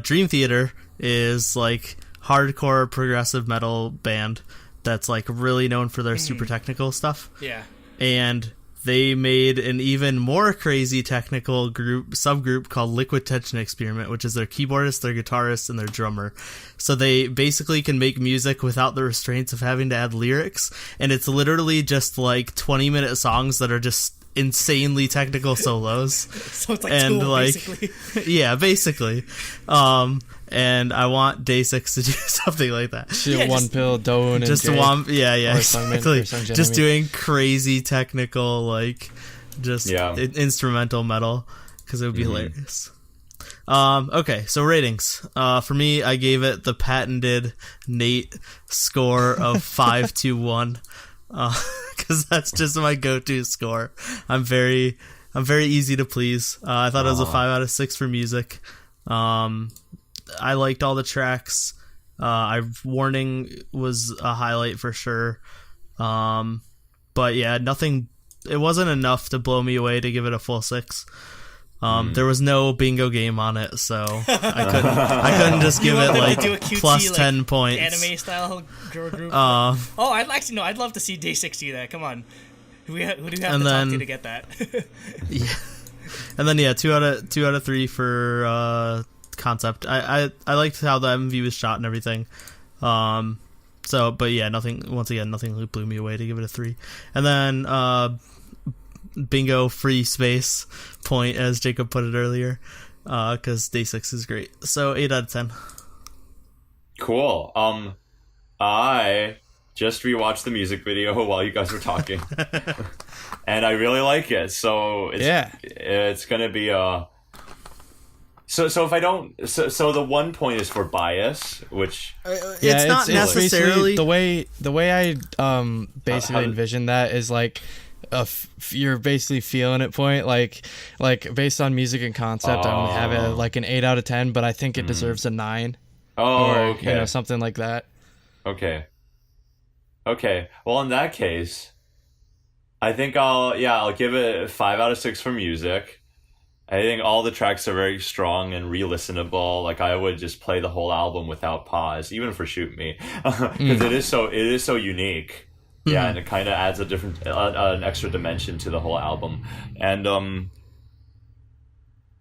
Dream Theater is like hardcore progressive metal band that's like really known for their super technical stuff.
Yeah.
And they made an even more crazy technical subgroup called Liquid Tension Experiment, which is their keyboardist, their guitarist, and their drummer. So they basically can make music without the restraints of having to add lyrics, and it's literally just like 20-minute songs that are just insanely technical solos.
So it's like Tool, basically.
Yeah, basically. And I want Day6 to do something like that.
Wonpil, Doan, and
just
Jay.
Exactly. Just doing crazy technical, like, just instrumental metal, because it would be hilarious. Okay, so ratings. For me, I gave it the patented Nate score of 5-1. Because that's just my go-to score. I'm very easy to please. I thought it was a 5 out of 6 for music. I liked all the tracks. Warning was a highlight for sure. But yeah, nothing. It wasn't enough to blow me away to give it a full 6. There was no bingo game on it, so I couldn't just give it like QT, plus 10 points.
Anime style girl group. I'd love to see Day6 do that. Come on, who do you have to talk to get that?
Yeah, and then 2 out of 3 for concept. I liked how the MV was shot and everything. But yeah, nothing blew me away to give it a 3. And then bingo free space point, as Jacob put it earlier, because Day6 is great. So 8 out of 10.
Cool. I just rewatched the music video while you guys were talking, and I really like it. So it's gonna be So if I don't, so the 1 point is for bias, which
it's not necessarily
the way I basically envision that is like you're basically feeling it point, like based on music and concept. I'm gonna have it like an 8 out of 10, but I think it deserves a 9.
Okay.
Something like that.
Okay. Well, in that case, I think I'll give it a 5 out of 6 for music. I think all the tracks are very strong and re-listenable. Like, I would just play the whole album without pause, even for Shoot Me, because it is so unique. Yeah, and it kind of adds a different, an extra dimension to the whole album. And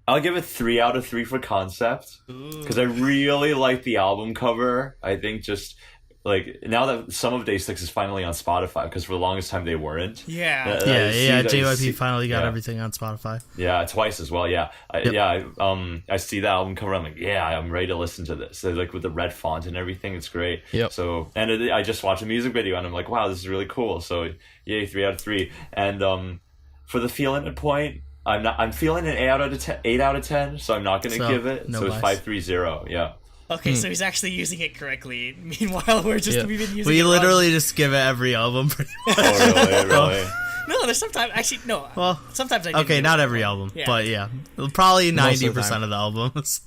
I'll give it 3 out of 3 for concept, because I really like the album cover. I think just like now that some of Day6 is finally on Spotify, because for the longest time they weren't.
Yeah.
JYP finally got everything on Spotify.
Yeah, twice as well. Yeah, I see the album cover. I'm like, yeah, I'm ready to listen to this. So, like with the red font and everything, it's great.
Yep.
So, and I just watched a music video, and I'm like, wow, this is really cool. So, yay, 3 out of 3. And for the feeling it point, I'm feeling an 8 out of 10. So I'm not gonna give it.
No
so it's 530. Yeah.
Okay, so he's actually using it correctly. Meanwhile, we've been using it
We
wrong.
literally just give it every album. Pretty much.
Oh, really?
No, there's sometimes actually no.
Well,
sometimes I do.
Okay, not every album, but yeah, probably
Most of
90%
the time.
of the albums.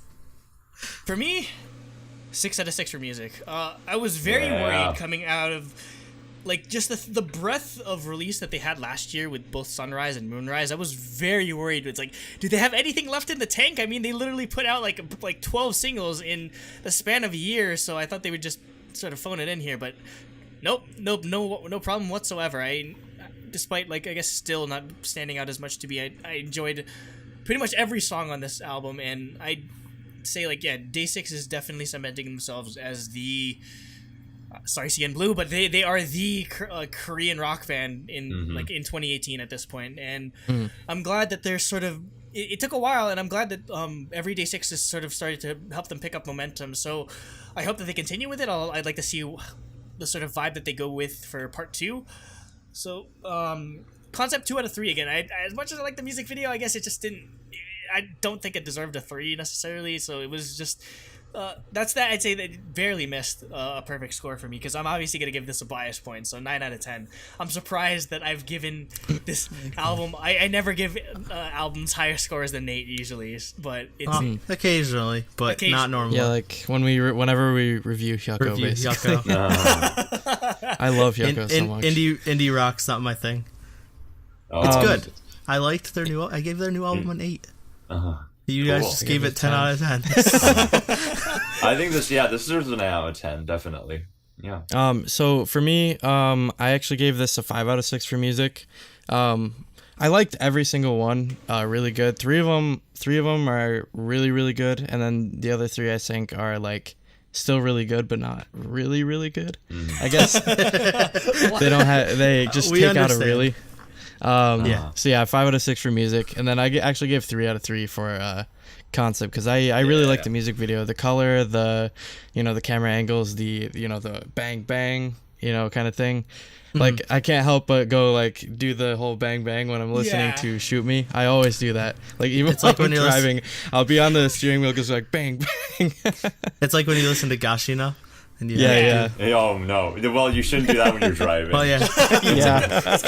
For me, 6 out of 6 for music. I was very
Yeah.
worried coming out of like just the breadth of release that they had last year with both Sunrise and Moonrise. I was very worried. It's like, do they have anything left in the tank? I mean, they literally put out like 12 singles in the span of a year, so I thought they would just sort of phone it in here, but nope, no problem whatsoever. Despite like I guess still not standing out as much to me, I enjoyed pretty much every song on this album, and I'd say like Day6 is definitely cementing themselves as the sorry CN Blue, but they are the Korean rock band in like in 2018 at this point, and I'm glad that they're sort of. It took a while, and I'm glad that every Day6 has sort of started to help them pick up momentum. So I hope that they continue with it. I'd like to see the sort of vibe that they go with for part 2. So concept 2 out of 3 again. As much as I like the music video, I guess it just didn't. I don't think it deserved a 3 necessarily. So it was just. That's that. I'd say that it barely missed a perfect score for me, because I'm obviously going to give this a bias point, so 9 out of 10. I'm surprised that I've given this album... I never give albums higher scores than Nate usually, but it's...
Occasionally, but not normally.
Yeah, like whenever we review Hyuko, basically.
Hyuko.
I love Hyuko so much.
Indie rock's not my thing. It's good. I liked their new... I gave their new album an 8. You guys just gave it 10 out of 10.
I think this deserves an 8 out of 10, definitely. Yeah.
So for me, I actually gave this a 5 out of 6 for music. I liked every single one, really good. Three of them are really, really good, and then the other 3 I think are like still really good, but not really, really good. I guess they just
We
take out a
understand.
really. So yeah, 5 out of 6 for music, and then I actually gave 3 out of 3 for concept, because I really like the music video, the color, the the camera angles, the the bang bang kind of thing. Like I can't help but go like do the whole bang bang when I'm listening to Shoot Me. I always do that. Like even
It's like
when
when
I'm
you're
driving, I'll be on the steering wheel, just like bang bang.
It's like when you listen to Gashina. And you
Yeah.
Oh no! Well, you shouldn't do that when you're driving.
Oh yeah.
Yeah.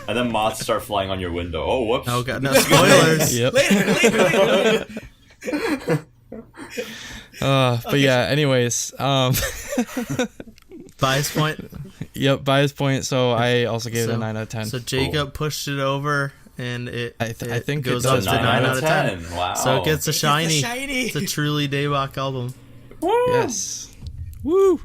And then moths start flying on your window. Oh, whoops!
Oh god, no spoilers.
Yep.
Later.
But yeah. Anyways.
Bias point.
Yep. Bias point. So I also gave it a 9 out of 10.
So Jacob pushed it over, and it
I think
goes
it
up
does
to
9
9 out of 10.
Wow!
So it gets a shiny.
Shiny.
It's a truly Daebak album.
Yes. Woo.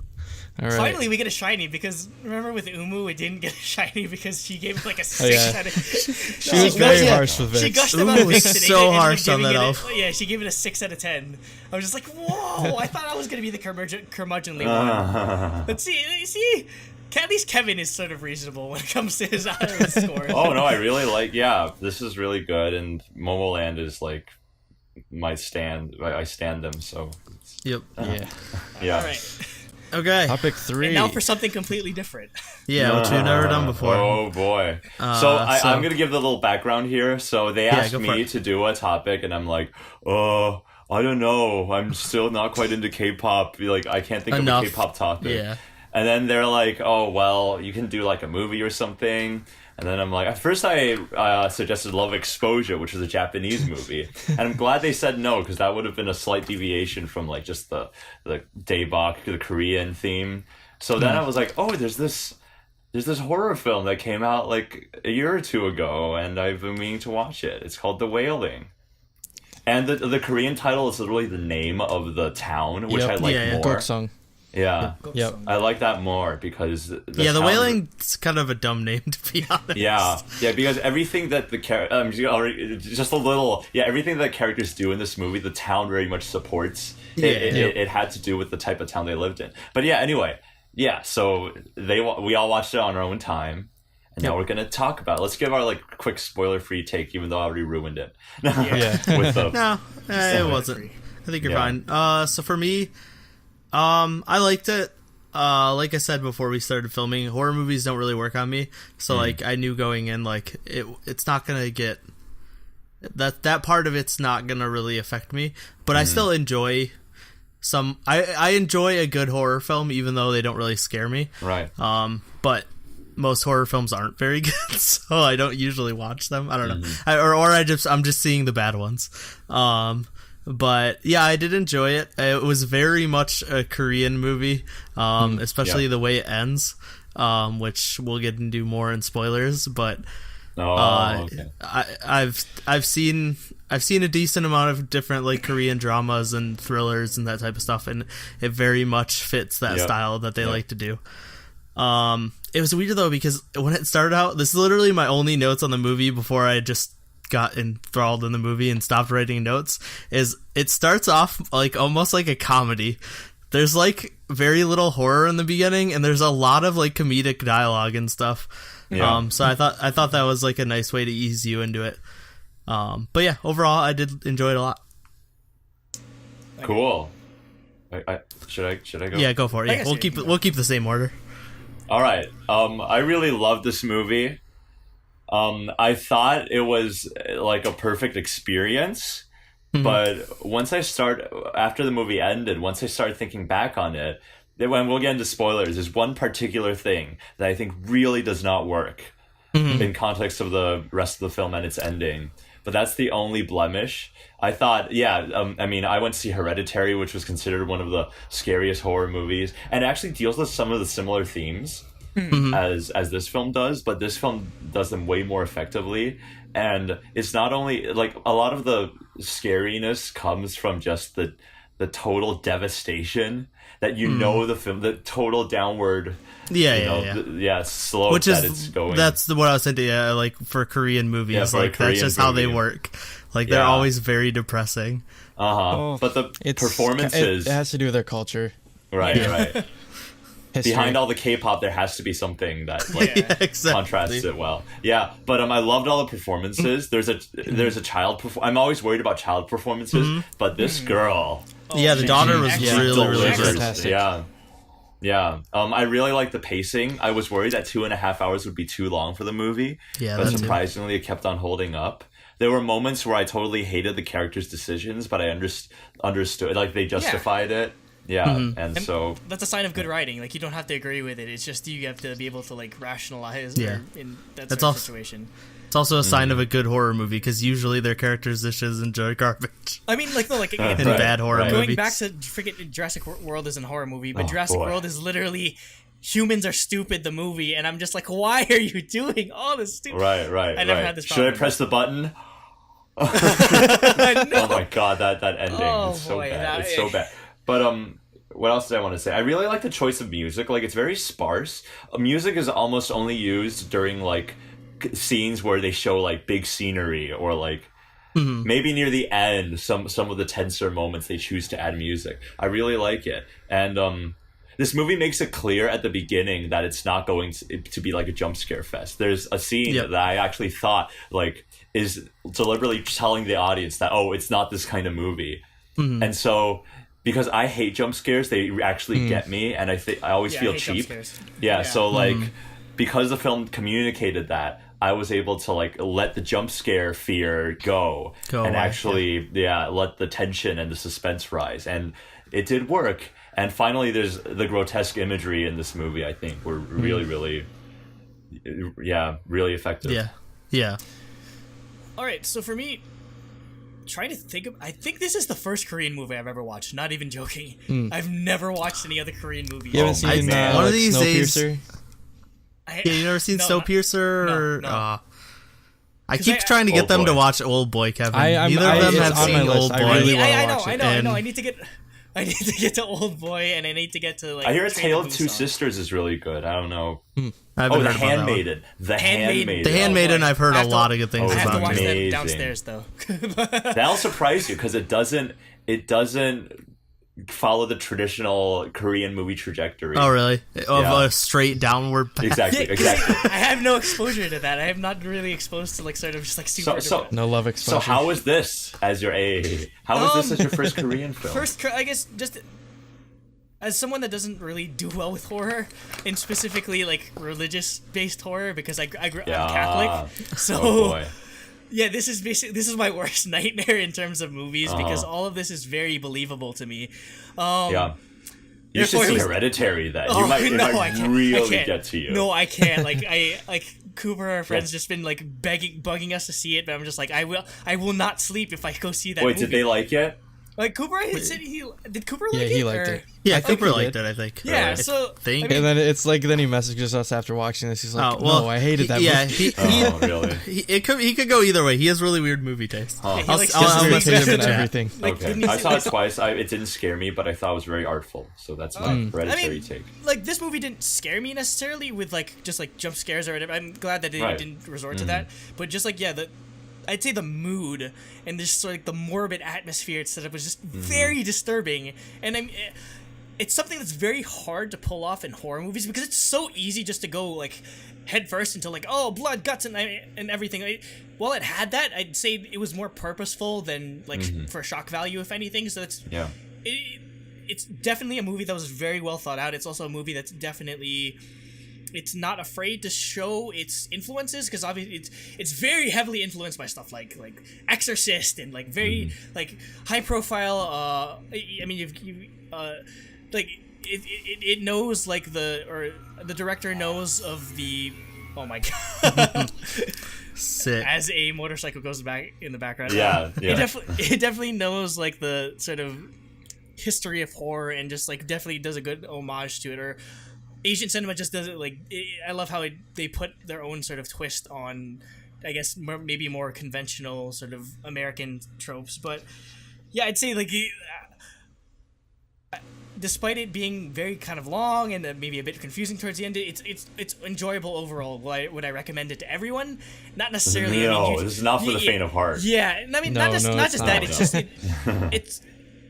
All right.
Finally, we get a shiny, because remember with Umu, it didn't get a shiny because she gave it like a 6
yeah.
out of...
She was very harsh with
She
Vix.
gushed about
Umu
Vix
was
today,
so
and ended up
harsh on
giving
that
it
album.
Yeah, she gave it a 6 out of 10. I was just like, whoa! I thought I was gonna be the curmudgeonly one. But see, at least Kevin is sort of reasonable when it comes to his scores.
Oh no, I really like. Yeah, this is really good, and MOMOLAND is like my stand. I stand them. So
Yep.
yeah.
All right.
Okay.
Topic 3.
And now for something completely different.
Yeah, which we've never done before.
Oh boy! So I'm gonna give the little background here. So they asked
go for
me
it.
to do a topic, and I'm like, I don't know. I'm still not quite into K-pop. Like I can't think
Enough.
of a K-pop topic.
Yeah.
And then they're like, oh well, you can do like a movie or something. And then I'm like, at first I suggested Love Exposure, which was a Japanese movie, and I'm glad they said no, because that would have been a slight deviation from like just the Daebak, the Korean theme. So then I was like, oh, there's this horror film that came out like a year or 2 ago, and I've been meaning to watch it. It's called The Wailing. And the Korean title is literally the name of the town, which I like more.
Goksong.
Yeah.
Yep.
I like that more because the
the Wailing's kind of a dumb name, to be honest.
Yeah, because everything that the just a little, everything that characters do in this movie, the town very much supports. It had to do with the type of town they lived in. But anyway, so we all watched it on our own time, and now we're gonna talk about it. Let's give our quick spoiler-free take, even though I already ruined it. With the,
No, it wasn't. I think you're fine. So for me, I liked it. Like I said before we started filming, horror movies don't really work on me. So I knew going in it's not gonna get that part of it's not gonna really affect me. But I still enjoy some. I enjoy a good horror film, even though they don't really scare me.
Right.
But most horror films aren't very good, so I don't usually watch them. I don't know, I'm just seeing the bad ones. But I did enjoy it. It was very much a Korean movie, especially the way it ends, which we'll get into more in spoilers. But
okay.
I've seen a decent amount of different Korean dramas and thrillers and that type of stuff, and it very much fits that style that they like to do. It was weird though, because when it started out, this is literally my only notes on the movie before I just got enthralled in the movie and stopped writing notes, is it starts off almost like a comedy. There's very little horror in the beginning, and there's a lot of comedic dialogue and stuff. So I thought that was a nice way to ease you into it. But overall I did enjoy it a lot.
Cool. Should I go?
Yeah, go for it. Yeah, we'll keep the same order.
All right. I really loved this movie. I thought it was a perfect experience, but after the movie ended, once I started thinking back on it, when we'll get into spoilers, there's one particular thing that I think really does not work in context of the rest of the film and its ending. But that's the only blemish. I thought, I went to see Hereditary, which was considered one of the scariest horror movies, and it actually deals with some of the similar themes as this film does, but this film does them way more effectively. And it's not only a lot of the scariness comes from just the total devastation that the film, the total downward slope
which
that it's going.
That's what I was saying. For Korean movies, that's just how they work. They're always very depressing.
But the performances,
it has to do with their culture.
Right. Behind all the K-pop, there has to be something that
exactly.
contrasts it well. But I loved all the performances. There's a child. I'm always worried about child performances, but this girl.
The daughter was really good.
Fantastic.
Yeah. I really like the pacing. I was worried that 2.5 hours would be too long for the movie. But surprisingly, it kept on holding up. There were moments where I totally hated the characters' decisions, but I understood. They justified it. And so
that's a sign of good writing. You don't have to agree with it. It's just you have to be able to rationalize in that sort of situation.
It's also a sign of a good horror movie, because usually their characters' dishes enjoy garbage.
I mean, in
bad horror movies.
Going back to freaking Jurassic World isn't a horror movie, but Jurassic World is literally humans are stupid. The movie, and I'm just why are you doing all this stupid?
Right.
I never had this problem.
Should I press the button?
No.
Oh my god, that ending is so bad. It's so bad. But what else did I want to say? I really like the choice of music. It's very sparse. Music is almost only used during scenes where they show big scenery, or maybe near the end, some of the tenser moments they choose to add music. I really like it. And this movie makes it clear at the beginning that it's not going to be a jump scare fest. There's a scene that I actually thought is deliberately telling the audience that, it's not this kind of movie. And so, because I hate jump scares, they actually get me, and I always feel cheap. So because the film communicated that, I was able to let the jump scare fear go and away, actually let the tension and the suspense rise, and it did work. And finally, there's the grotesque imagery in this movie. I think were really, really, really effective.
Yeah.
All right, so for me, trying to think of, I think this is the first Korean movie I've ever watched. Not even joking. I've never watched any other Korean movies.
You haven't seen
one of these days.
Snowpiercer?
You never seen Snowpiercer?
No.
I keep trying to get them to watch Old Boy, Kevin. Neither of them have seen Old Boy.
I know. I need to get. I need to get to Old Boy, and I need to get to like.
I hear A
Train
Tale
to
of Two
Busan.
Sisters is really good. I don't know.
I haven't
Oh, The
heard about that one.
Handmaiden. The Handmaiden.
The Handmaiden,
boy.
I've heard
I
a
have to-
lot of good things
I have to
about.
watch
too.
that
Amazing.
downstairs though.
That'll surprise you because it doesn't follow the traditional Korean movie trajectory.
Oh, really? Of
Yeah.
a straight downward path.
Exactly, exactly.
I have no exposure to that. I have not really exposed to like sort of just like super.
So
No love exposure.
So how was this as your How was this as your first Korean film?
I guess just as someone that doesn't really do well with horror, and specifically like religious-based horror, because I'm Catholic, so
Oh boy.
yeah, this is my worst nightmare in terms of movies because all of this is very believable to me.
Yeah. You should
therefore it
see
was-
Hereditary then.
Oh,
It
I
might
can't.
really
I can't.
get to you.
No, I can't. Like Cooper, our friend's just been like bugging us to see it, but I'm just like I will not sleep if I go see that
Wait,
movie.
did they like it?
Like Cooper said did Cooper like it?
he liked
or-
it.
Yeah,
I think
Cooper
he
liked
did.
it, I think.
Yeah,
Really?
so
think.
I mean,
And then it's like then he messages us after watching this. He's like, "No, I hated that
Yeah,
movie."
Oh, really?
he could go either way. He has really weird movie taste.
Huh.
he
I'll,
likes
I'll,
just
I'll
very
message him in
Creative and
chat.
everything.
like,
Okay.
didn't he
I
say,
saw it
like,
twice. It didn't scare me, but I thought it was very artful. So that's my Hereditary take.
like this movie didn't scare me necessarily with like just like jump scares or whatever. I'm glad that they
Right.
didn't resort to that, but just like I'd say the mood and just sort of like the morbid atmosphere it set up was just very disturbing, and it's something that's very hard to pull off in horror movies because it's so easy just to go like head first into like blood, guts, and everything. While it had that, I'd say it was more purposeful than like for shock value, if anything. So it's
Yeah.
it's definitely a movie that was very well thought out. It's also a movie that's definitely. It's not afraid to show its influences because obviously it's very heavily influenced by stuff like Exorcist and like very like high profile. I mean, like it knows like the director knows of the. Oh my god!
Sick.
As a motorcycle goes back in the background.
Yeah, yeah.
It definitely knows like the sort of history of horror and just like definitely does a good homage to it. Or Asian cinema just does it like I love how they put their own sort of twist on, I guess maybe more conventional sort of American tropes. But yeah, I'd say like despite it being very kind of long and maybe a bit confusing towards the end, it's enjoyable overall. Would I recommend it to everyone? Not necessarily.
No, this is not for the faint of heart.
Yeah, I mean,
No,
not just
no,
not
it's
just
not.
that. It's just it's.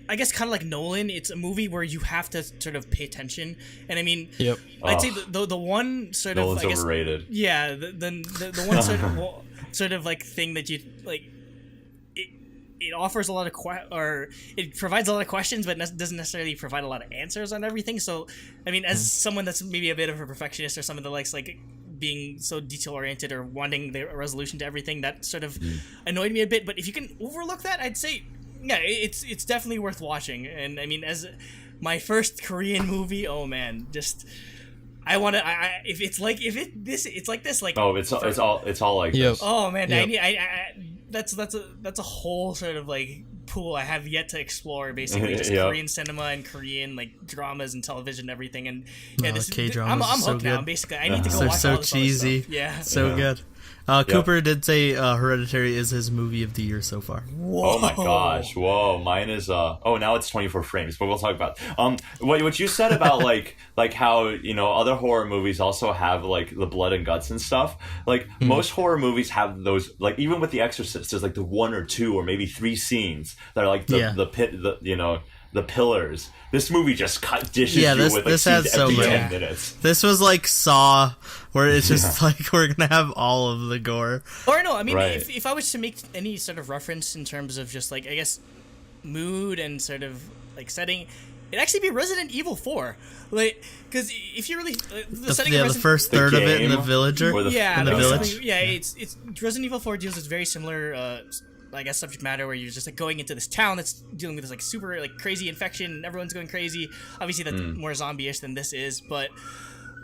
I guess kind of like Nolan, it's a movie where you have to sort of pay attention, and I mean,
Yep.
I'd say the one sort of
Nolan's
I guess
overrated.
yeah the one sort of like thing that you like it offers a lot of it provides a lot of questions, but doesn't necessarily provide a lot of answers on everything. So, I mean, as someone that's maybe a bit of a perfectionist or someone that likes like being so detail oriented or wanting the resolution to everything, that sort of annoyed me a bit. But if you can overlook that, I'd say yeah, it's definitely worth watching. And I mean, as my first Korean movie, oh man, just I want to. If it's like like
Oh, it's all like
Yep.
this.
oh man,
Yep.
that's a whole sort of like pool I have yet to explore. Basically, just
Yeah.
Korean cinema and Korean like dramas and television, and everything. And yeah,
Oh, K-dramas
I'm
are so
hooked now.
good.
Basically, I need to go
They're
watch
so
all this other
cheesy.
stuff. Yeah.
So
Yeah.
good. Cooper did say Hereditary is his movie of the year so far.
Oh my gosh! Whoa, mine is now it's 24 frames, but we'll talk about what you said about like how other horror movies also have like the blood and guts and stuff. Like most horror movies have those. Like even with The Exorcist, there's like the one or two or maybe three scenes that are like the pit the pillars. This movie just dishes you with like
this has
scenes
so
every
many.
10 minutes.
This was like Saw, where it's just like we're gonna have all of the gore.
Or no, I mean,
Right.
if I was to make any sort of reference in terms of just like I guess mood and sort of like setting, it'd actually be Resident Evil 4. Like, because if you really the setting of
The
Resident
first
The
third of it in the
game,
villager.
or the-
yeah,
in the
basically,
village.
yeah, it's Resident Evil 4 deals with very similar I guess subject matter where you're just like going into this town that's dealing with this like super like crazy infection and everyone's going crazy. Obviously that's more zombie-ish than this is, but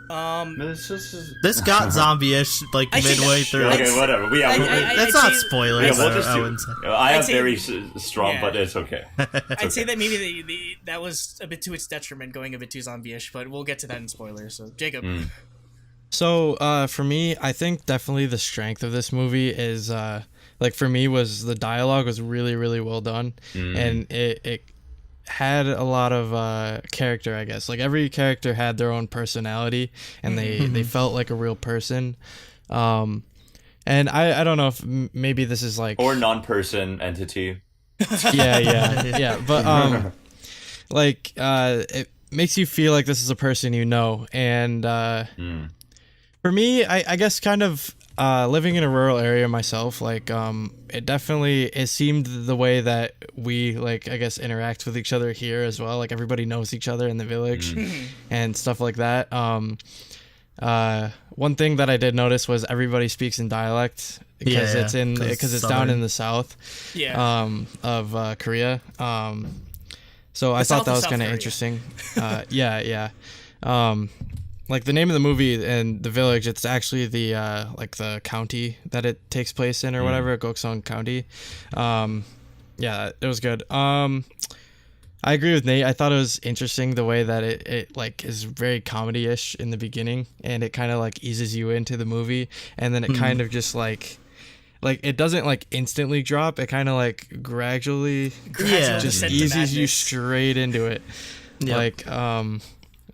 This got zombie-ish like
I think-
midway through.
Okay, whatever.
That's
I'd
not
say-
spoilers.
Yeah, we'll just
I wouldn't say.
I have
say-
very strong,
yeah.
but it's okay.
I'd say that maybe that was a bit to its detriment, going a bit too zombie-ish, but we'll get to that in spoilers. So Jacob,
So for me, I think definitely the strength of this movie is like for me was the dialogue was really really well done, and it had a lot of character, I guess. Like every character had their own personality, and they felt like a real person. And I don't know if maybe this is like
or non-person entity.
Yeah. But like it makes you feel like this is a person you know, and for me, I guess kind of living in a rural area myself, like it seemed the way that we like I guess interact with each other here as well. Like everybody knows each other in the village and stuff like that. One thing that I did notice was everybody speaks in dialect because it's down in the south of Korea. So I thought that was kind of interesting. Like the name of the movie and the village, it's actually the like the county that it takes place in or whatever, Gokseong County. It was good. I agree with Nate. I thought it was interesting the way that it like is very comedy-ish in the beginning, and it kind of like eases you into the movie, and then it kind of just like it doesn't like instantly drop. It kind of like gradually just eases you straight into it. Yep. Like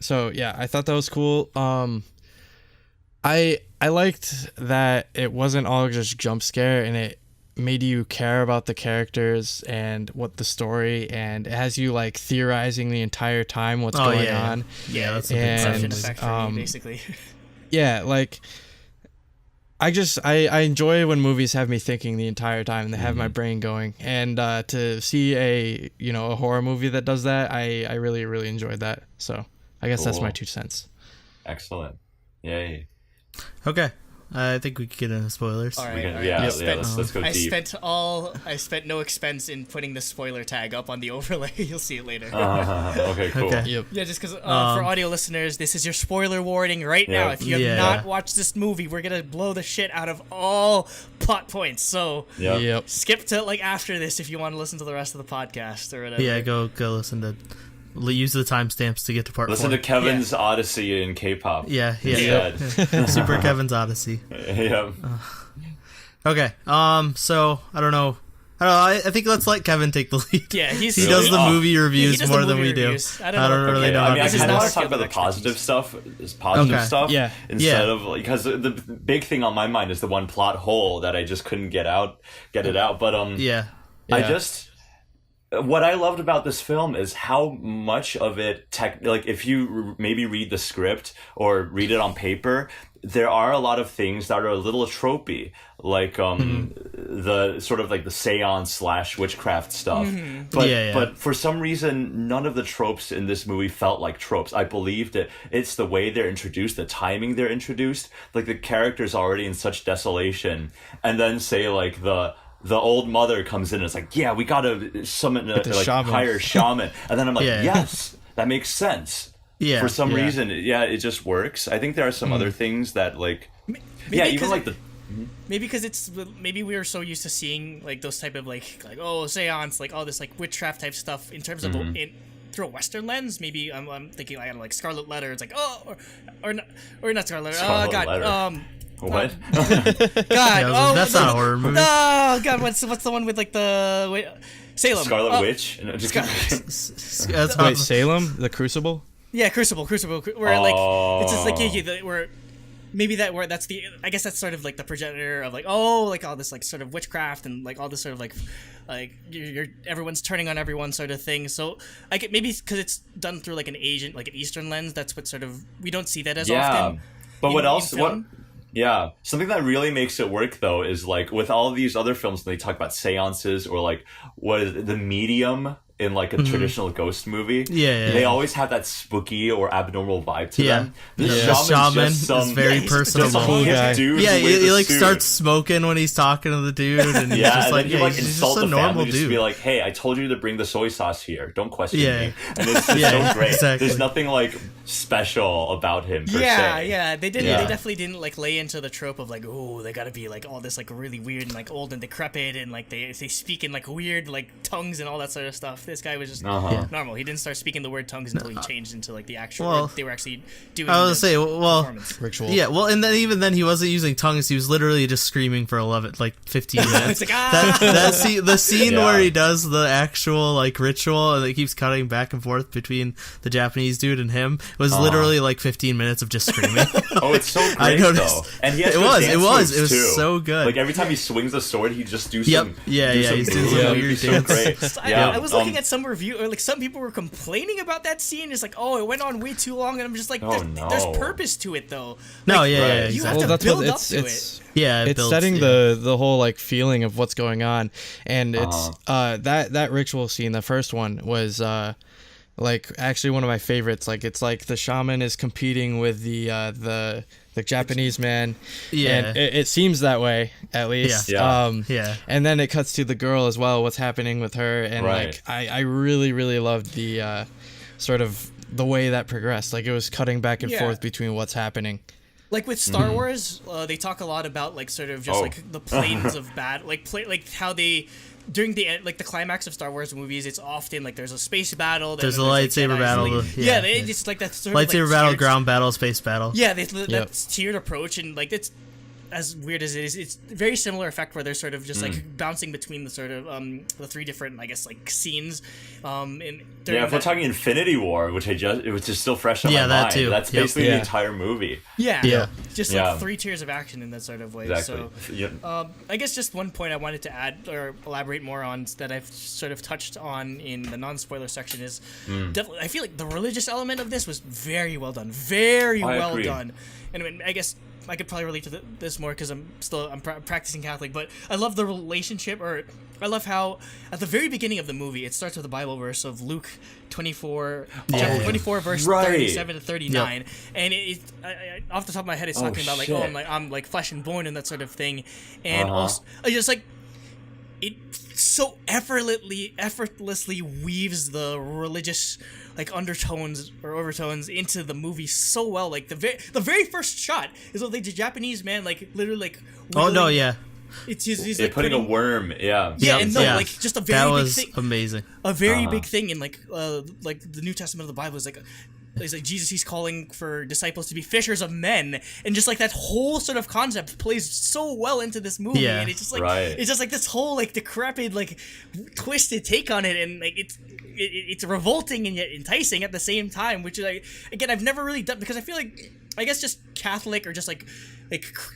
so yeah, I thought that was cool. I liked that it wasn't all just jump scare, and it made you care about the characters and what the story, and it has you like theorizing the entire time what's going on.
Yeah, that's a big effect for me, basically.
Yeah, like I enjoy when movies have me thinking the entire time and they have my brain going, and to see a horror movie that does that, I really, really enjoyed that. So I guess that's my 2 cents.
Excellent. Yay.
Okay. I think we could get into spoilers.
All right.
Let's go deep.
I spent no expense in putting the spoiler tag up on the overlay. You'll see it later.
Okay, cool.
Okay.
Yep.
Yeah, just because for audio listeners, this is your spoiler warning right now. If you have not watched this movie, we're gonna blow the shit out of all plot points. So skip to like after this if you want to listen to the rest of the podcast or whatever.
Yeah, go listen to. Use the timestamps to get to part 4.
Listen to Kevin's Odyssey in K-pop.
Yeah. Super Kevin's Odyssey.
Yeah.
Okay. So I don't know. I think let's let Kevin take the lead.
Yeah,
he does the movie reviews more than we do.
I don't
really know.
I mean, I kind of want to talk about the positive stuff. Stuff.
Yeah.
Instead of because the big thing on my mind is the one plot hole that I just couldn't get it out. But what I loved about this film is how much of it like if you maybe read the script or read it on paper, there are a lot of things that are a little tropey, like the sort of like the seance / witchcraft stuff. But for some reason, none of the tropes in this movie felt like tropes. I believed it. It's the way they're introduced, the timing they're introduced. Like the character's already in such desolation, and then say like the old mother comes in and it's like, we gotta summon hire a shaman. And then I'm like, yes, that makes sense. Yeah. For some reason, it just works. I think there are some other things that like, even like the...
Maybe because maybe we were so used to seeing like those type of like seance, like all this like witchcraft type stuff in terms of through a Western lens. Maybe I'm thinking like Scarlet Letter. It's like or not Scarlet Letter.
What?
God,
that's not a horror movie.
Oh God, what's the one with like the Salem?
Scarlet Witch.
Wait, Salem, the Crucible.
Yeah, Crucible. Where like it's just like where maybe that's the I guess that's sort of like the progenitor of like all this like sort of witchcraft and like all this sort of like you're everyone's turning on everyone sort of thing. So I get maybe because it's done through like an Asian like an Eastern lens. That's what sort of we don't see that as often.
But what else? Yeah, something that really makes it work though is like with all of these other films when they talk about seances or like what is it, the medium in like a traditional ghost movie. They always have that spooky or abnormal vibe to them. The shaman is
very personal.
Cool guy.
He like starts smoking when he's talking to the dude, and he's just like,
he's
just a normal dude.
Just be like, hey, I told you to bring the soy sauce here. Don't question me. And it's just so great.
Exactly.
There's nothing like special about him per se.
They didn't. They definitely didn't like lay into the trope of like, oh, they gotta be like all this like really weird and like old and decrepit and like they speak in like weird like tongues and all that sort of stuff. stuff. This guy was just
Uh-huh.
normal. He didn't start speaking the word tongues until he changed into like the actual.
Well,
they were actually doing.
I was gonna say, well,
performance.
Ritual.
yeah, well, and then even then he wasn't using tongues. He was literally just screaming for 15 minutes.
It's like,
The scene
Yeah.
where he does the actual like ritual and it keeps cutting back and forth between the Japanese dude and him was literally like 15 minutes of just screaming.
Oh, it's so
I
great
noticed.
though. And he has
It
good
was,
dance
it was,
moves,
it was
too.
so good.
Like every time he swings a sword, he just do
Yep.
some.
Yeah,
do
yeah,
some
he's doing
moves.
some
It'd be
weird
so
dance.
great.
I was looking at some review, or like some people were complaining about that scene. It's like, oh, it went on way too long, and I'm just like,
Oh, no.
there's purpose to it though.
No,
Like,
yeah,
Right.
yeah,
You
exactly.
have to
Well, that's
build
what
up
it's
to
it's
it.
Yeah, it
it's
builds,
setting
yeah.
the whole like feeling of what's going on, and it's that ritual scene. The first one was like actually one of my favorites. Like it's like the shaman is competing with the Japanese man.
Yeah.
And it seems that way at least.
Yeah.
Yeah.
And then it cuts to the girl as well. What's happening with her? And
Right.
like I really loved the sort of the way that progressed. Like it was cutting back and
Yeah.
forth between what's happening.
Like with Star Wars, they talk a lot about like sort of just
Oh.
like the planes of bad, like how they during the end, like the climax of Star Wars movies, it's often like there's a space battle,
There's a
then like,
lightsaber
Jedis,
battle,
like-
yeah.
it's like that sort of
Lightsaber
like
battle,
tiered-
ground battle, space battle.
Yeah, that's tiered approach, and like it's as weird as it is, it's very similar effect where they're sort of just like bouncing between the sort of the three different, I guess, like scenes. In
Yeah, if we're talking Infinity War, which it was just still fresh on
Yeah,
my
that
mind.
too.
That's
Yep.
basically
Yeah.
the entire movie.
yeah, just like
Yeah.
3 tiers of action in that sort of way.
Exactly.
So.
Yeah.
I guess just one point I wanted to add or elaborate more on that I've sort of touched on in the non-spoiler section is definitely I feel like the religious element of this was very well done, very
I
well
agree.
done. And I mean, I guess I could probably relate to this more because I'm practicing Catholic, but I love the relationship, or I love how at the very beginning of the movie it starts with a Bible verse of Luke 24, chapter 24 verse
Right.
37 to 39, and off the top of my head it's talking about like,
shit.
oh, I'm like flesh and bone and that sort of thing, and
Uh-huh.
also I just like it so effortlessly weaves the religious like undertones or overtones into the movie so well. Like the very first shot is of like the Japanese man like literally like
Oh no,
wiggling-
yeah.
he's
Yeah,
like
putting a worm. Yeah.
yeah, and no,
yeah.
like just a
That
very big
was
thing,
amazing.
a very big thing in like the New Testament of the Bible is like it's like Jesus, he's calling for disciples to be fishers of men, and just like that whole sort of concept plays so well into this movie,
Yeah.
and it's just like
Right.
it's just like this whole like decrepit like twisted take on it, and like it's revolting and yet enticing at the same time, which is like again I've never really done because I feel like I guess just Catholic or just like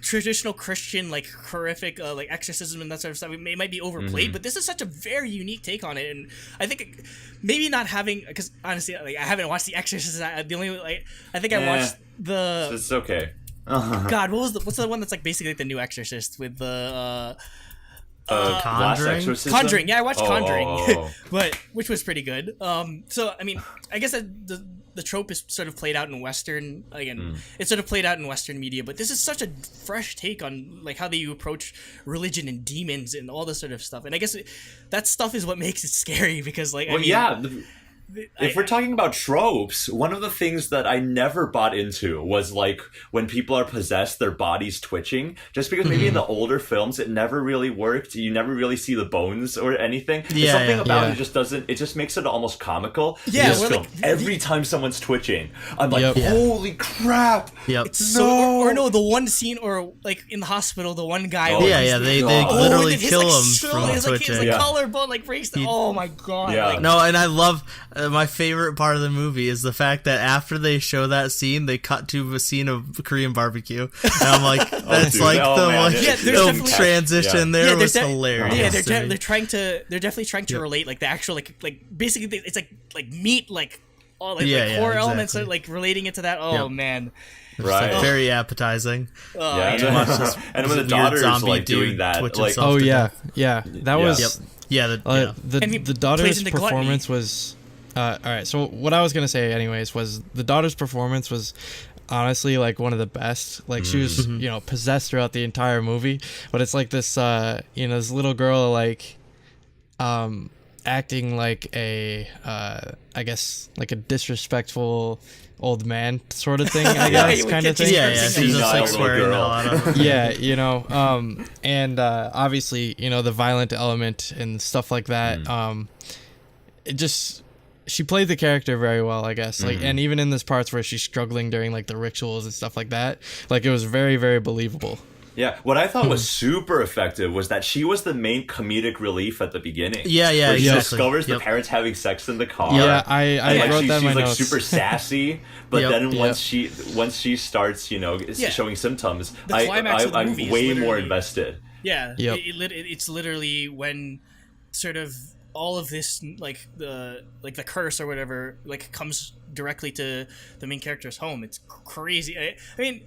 traditional Christian like horrific like exorcism and that sort of stuff it might be overplayed, but this is such a very unique take on it, and I think maybe not having because honestly like I haven't watched The Exorcist. The only like I think I watched the
It's okay.
God what's the one that's like basically like the new Exorcist with the
Last
Conjuring?
Exorcism?
Conjuring. Yeah, I watched Conjuring,
Oh.
but which was pretty good. So I mean, I guess that the trope is sort of played out in Western again. It's sort of played out in Western media, but this is such a fresh take on like how they approach religion and demons and all this sort of stuff. And I guess that stuff is what makes it scary because like
Well,
I mean,
yeah. If we're talking about tropes, one of the things that I never bought into was like when people are possessed, their body's twitching. Just because maybe in the older films it never really worked. You never really see the bones or anything. There's
Yeah,
something
yeah,
about
yeah.
it just doesn't. It just makes it almost comical.
Yeah,
in this
we're
film.
like-
Every time someone's twitching, I'm like,
Yep. Yeah.
holy crap!
Yep.
it's so or no, the one scene or like in the hospital, the one guy.
Oh,
Yeah, yeah, they
God.
literally
and his,
kill
like,
him
shoulder-
from
his, like, his,
twitching.
like,
Yeah.
collarbone like breaks. Oh my god!
Yeah.
Like,
No, and I love my favorite part of the movie is the fact that after they show that scene, they cut to a scene of Korean barbecue, and I'm like, that's
dude.
like
Oh,
the
man.
like,
Yeah,
there's
the
definitely-
transition
Yeah.
there was
they're
hilarious.
Yeah,
to me.
they're definitely trying to relate like the actual like basically it's like meat like all like,
Yeah,
like
yeah,
core elements
exactly.
are like relating it to that. Oh
Yep.
man,
It's, like,
Right.
very appetizing.
oh,
Yeah,
yeah.
and,
Much just
and when the
weird
daughter's
zombie
like doing
dude
that,
twitch
like
himself.
Oh
to
yeah,
death.
yeah. That
Yeah.
was
Yep. Yeah,
the
And he
the
plays
daughter's
into gluttony.
performance was all right. So what I was gonna say anyways was the daughter's performance was honestly like one of the best. Like she was possessed throughout the entire movie, but it's like this this little girl like acting like a I guess like a disrespectful old man sort of thing, I
Yeah,
guess,
you would
kind of
get
thing.
Yeah, yeah, she's just
Senile
like
little
swearing the
girl.
hell out of him.
Yeah, and obviously, the violent element and stuff like that. it just she played the character very well, I guess. Like, and even in this parts where she's struggling during like the rituals and stuff like that, like it was very, very believable.
Yeah, what I thought was super effective was that she was the main comedic relief at the beginning.
Yeah,
where she
exactly.
discovers the parents having sex in the car.
Yeah, I wrote that in my
she's like
notes.
super sassy, but
Yep.
then once she starts, showing symptoms,
The climax of the movie
I'm
is
way more
literally-
invested.
Yeah,
Yep.
it's literally when sort of all of this like the curse or whatever like comes directly to the main character's home. It's crazy. I mean,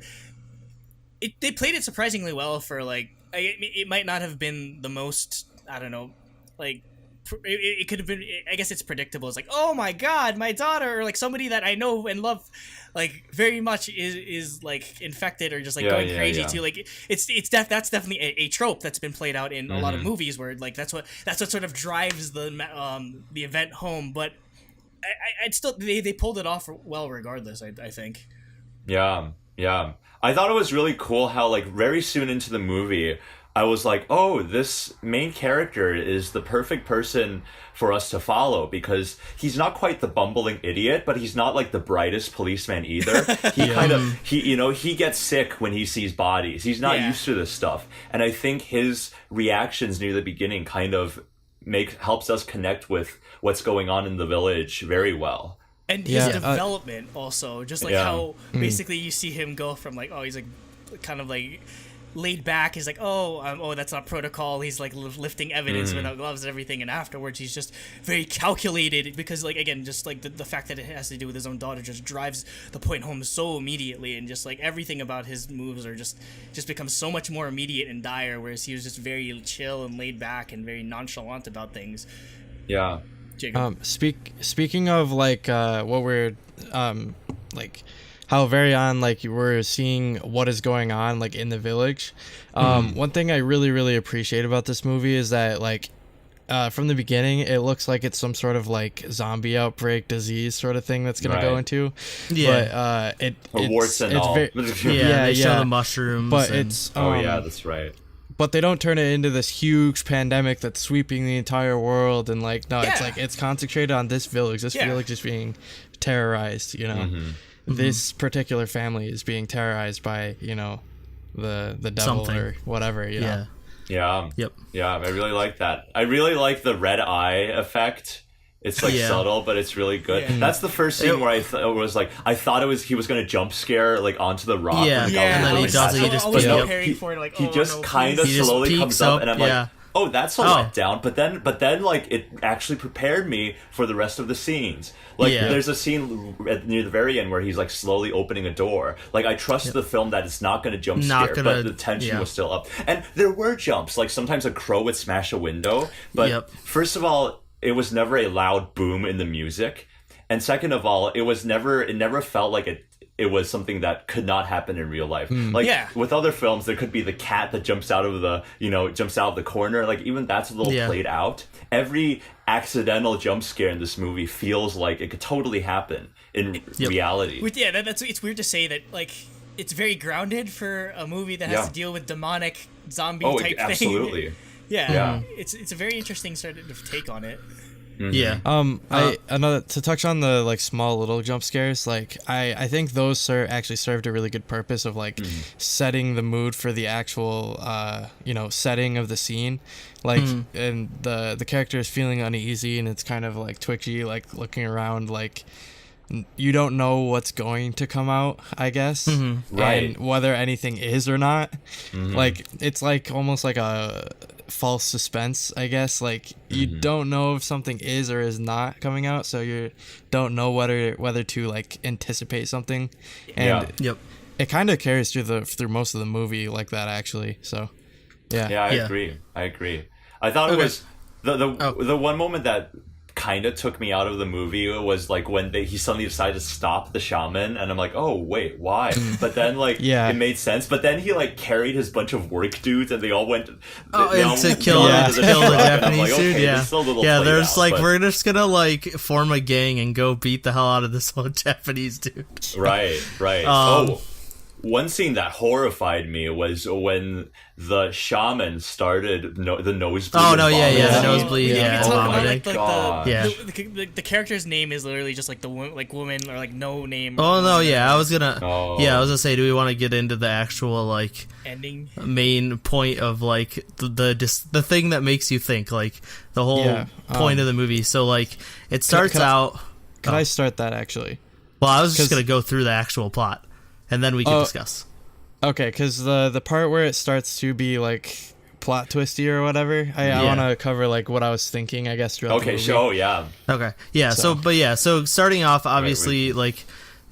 they played it surprisingly well for like it might not have been the most, I don't know, like it could have been, I guess it's predictable. It's like, oh my god, my daughter, or like somebody that I know and love like very much is like infected or just like going crazy too. Like that's definitely a trope that's been played out in a lot of movies where like that's what sort of drives the event home. But I'd still they pulled it off well regardless. I think.
Yeah. I thought it was really cool how like very soon into the movie, I was like, oh, this main character is the perfect person for us to follow because he's not quite the bumbling idiot, but he's not like the brightest policeman either. He gets sick when he sees bodies. He's not used to this stuff. And I think his reactions near the beginning kind of helps us connect with what's going on in the village very well.
And his development also, just like how basically you see him go from like, oh, he's like kind of like laid back. He's like, oh, that's not protocol. He's like lifting evidence without gloves and everything. And afterwards, he's just very calculated because, like, again, just like the fact that it has to do with his own daughter just drives the point home so immediately. And just like everything about his moves are just becomes so much more immediate and dire. Whereas he was just very chill and laid back and very nonchalant about things.
Yeah.
Speaking of like what we're like how very on like we're seeing what is going on like in the village. One thing I really appreciate about this movie is that like from the beginning it looks like it's some sort of like zombie outbreak disease sort of thing that's gonna go into. But it's
warts and all.
They show the mushrooms.
But it's
that's right.
But they don't turn it into this huge pandemic that's sweeping the entire world and like it's like it's concentrated on this village. This village is being terrorized, This particular family is being terrorized by, the devil or whatever, know.
Yeah.
Yep.
Yeah, I really like that. I really like the red eye effect. It's like subtle, but it's really good. Yeah. That's the first scene where I thought he was gonna jump scare like onto the rock.
Yeah, and then he does it. He just
preparing for it, like,
he just kind of slowly comes up, and I'm like, oh, that's a letdown. But then like it actually prepared me for the rest of the scenes. Like there's a scene near the very end where he's like slowly opening a door. Like I trust the film that it's not going to jump scare, but the tension was still up. And there were jumps. Like sometimes a crow would smash a window. But first of all, it was never a loud boom in the music, and second of all, it never felt like it was something that could not happen in real life. With other films, there could be the cat that jumps out of the corner. Like even that's a little played out. Every accidental jump scare in this movie feels like it could totally happen in reality.
It's weird to say that like it's very grounded for a movie that has to deal with demonic zombie type thing.
Absolutely.
It's a very interesting sort of take on it.
To touch on the like small little jump scares, like I think those actually served a really good purpose of like setting the mood for the actual setting of the scene, like and the character is feeling uneasy and it's kind of like twitchy, like looking around, like you don't know what's going to come out, I guess, and whether anything is or not. Like it's like almost like a false suspense, I guess. Like you don't know if something is or is not coming out, so you don't know whether to like anticipate something, and it kind of carries through most of the movie like that, actually. So
I agree. I thought it was the one moment that kind of took me out of the movie was like when he suddenly decided to stop the shaman, and I'm like, oh wait, why? But then like it made sense. But then he like carried his bunch of work dudes, and they all went
to kill the Japanese dude. There's like we're just gonna like form a gang and go beat the hell out of this whole Japanese dude.
Right. one scene that horrified me was when the shaman started the nosebleed.
Oh no, yeah,
vomiting.
the nosebleed,
We
yeah,
can talk about,
vomiting.
like, the character's name is literally just like the woman or like no name.
Oh no, yeah, I was gonna say, do we want to get into the actual like
ending
main point of like the thing that makes you think, like the whole point of the movie? So like it starts out.
Can I start that actually?
Well, I was just gonna go through the actual plot, and then we can discuss.
Okay, because the part where it starts to be like plot twisty or whatever, I want to cover like what I was thinking, I guess. Throughout the movie.
Okay, yeah. So starting off, obviously, like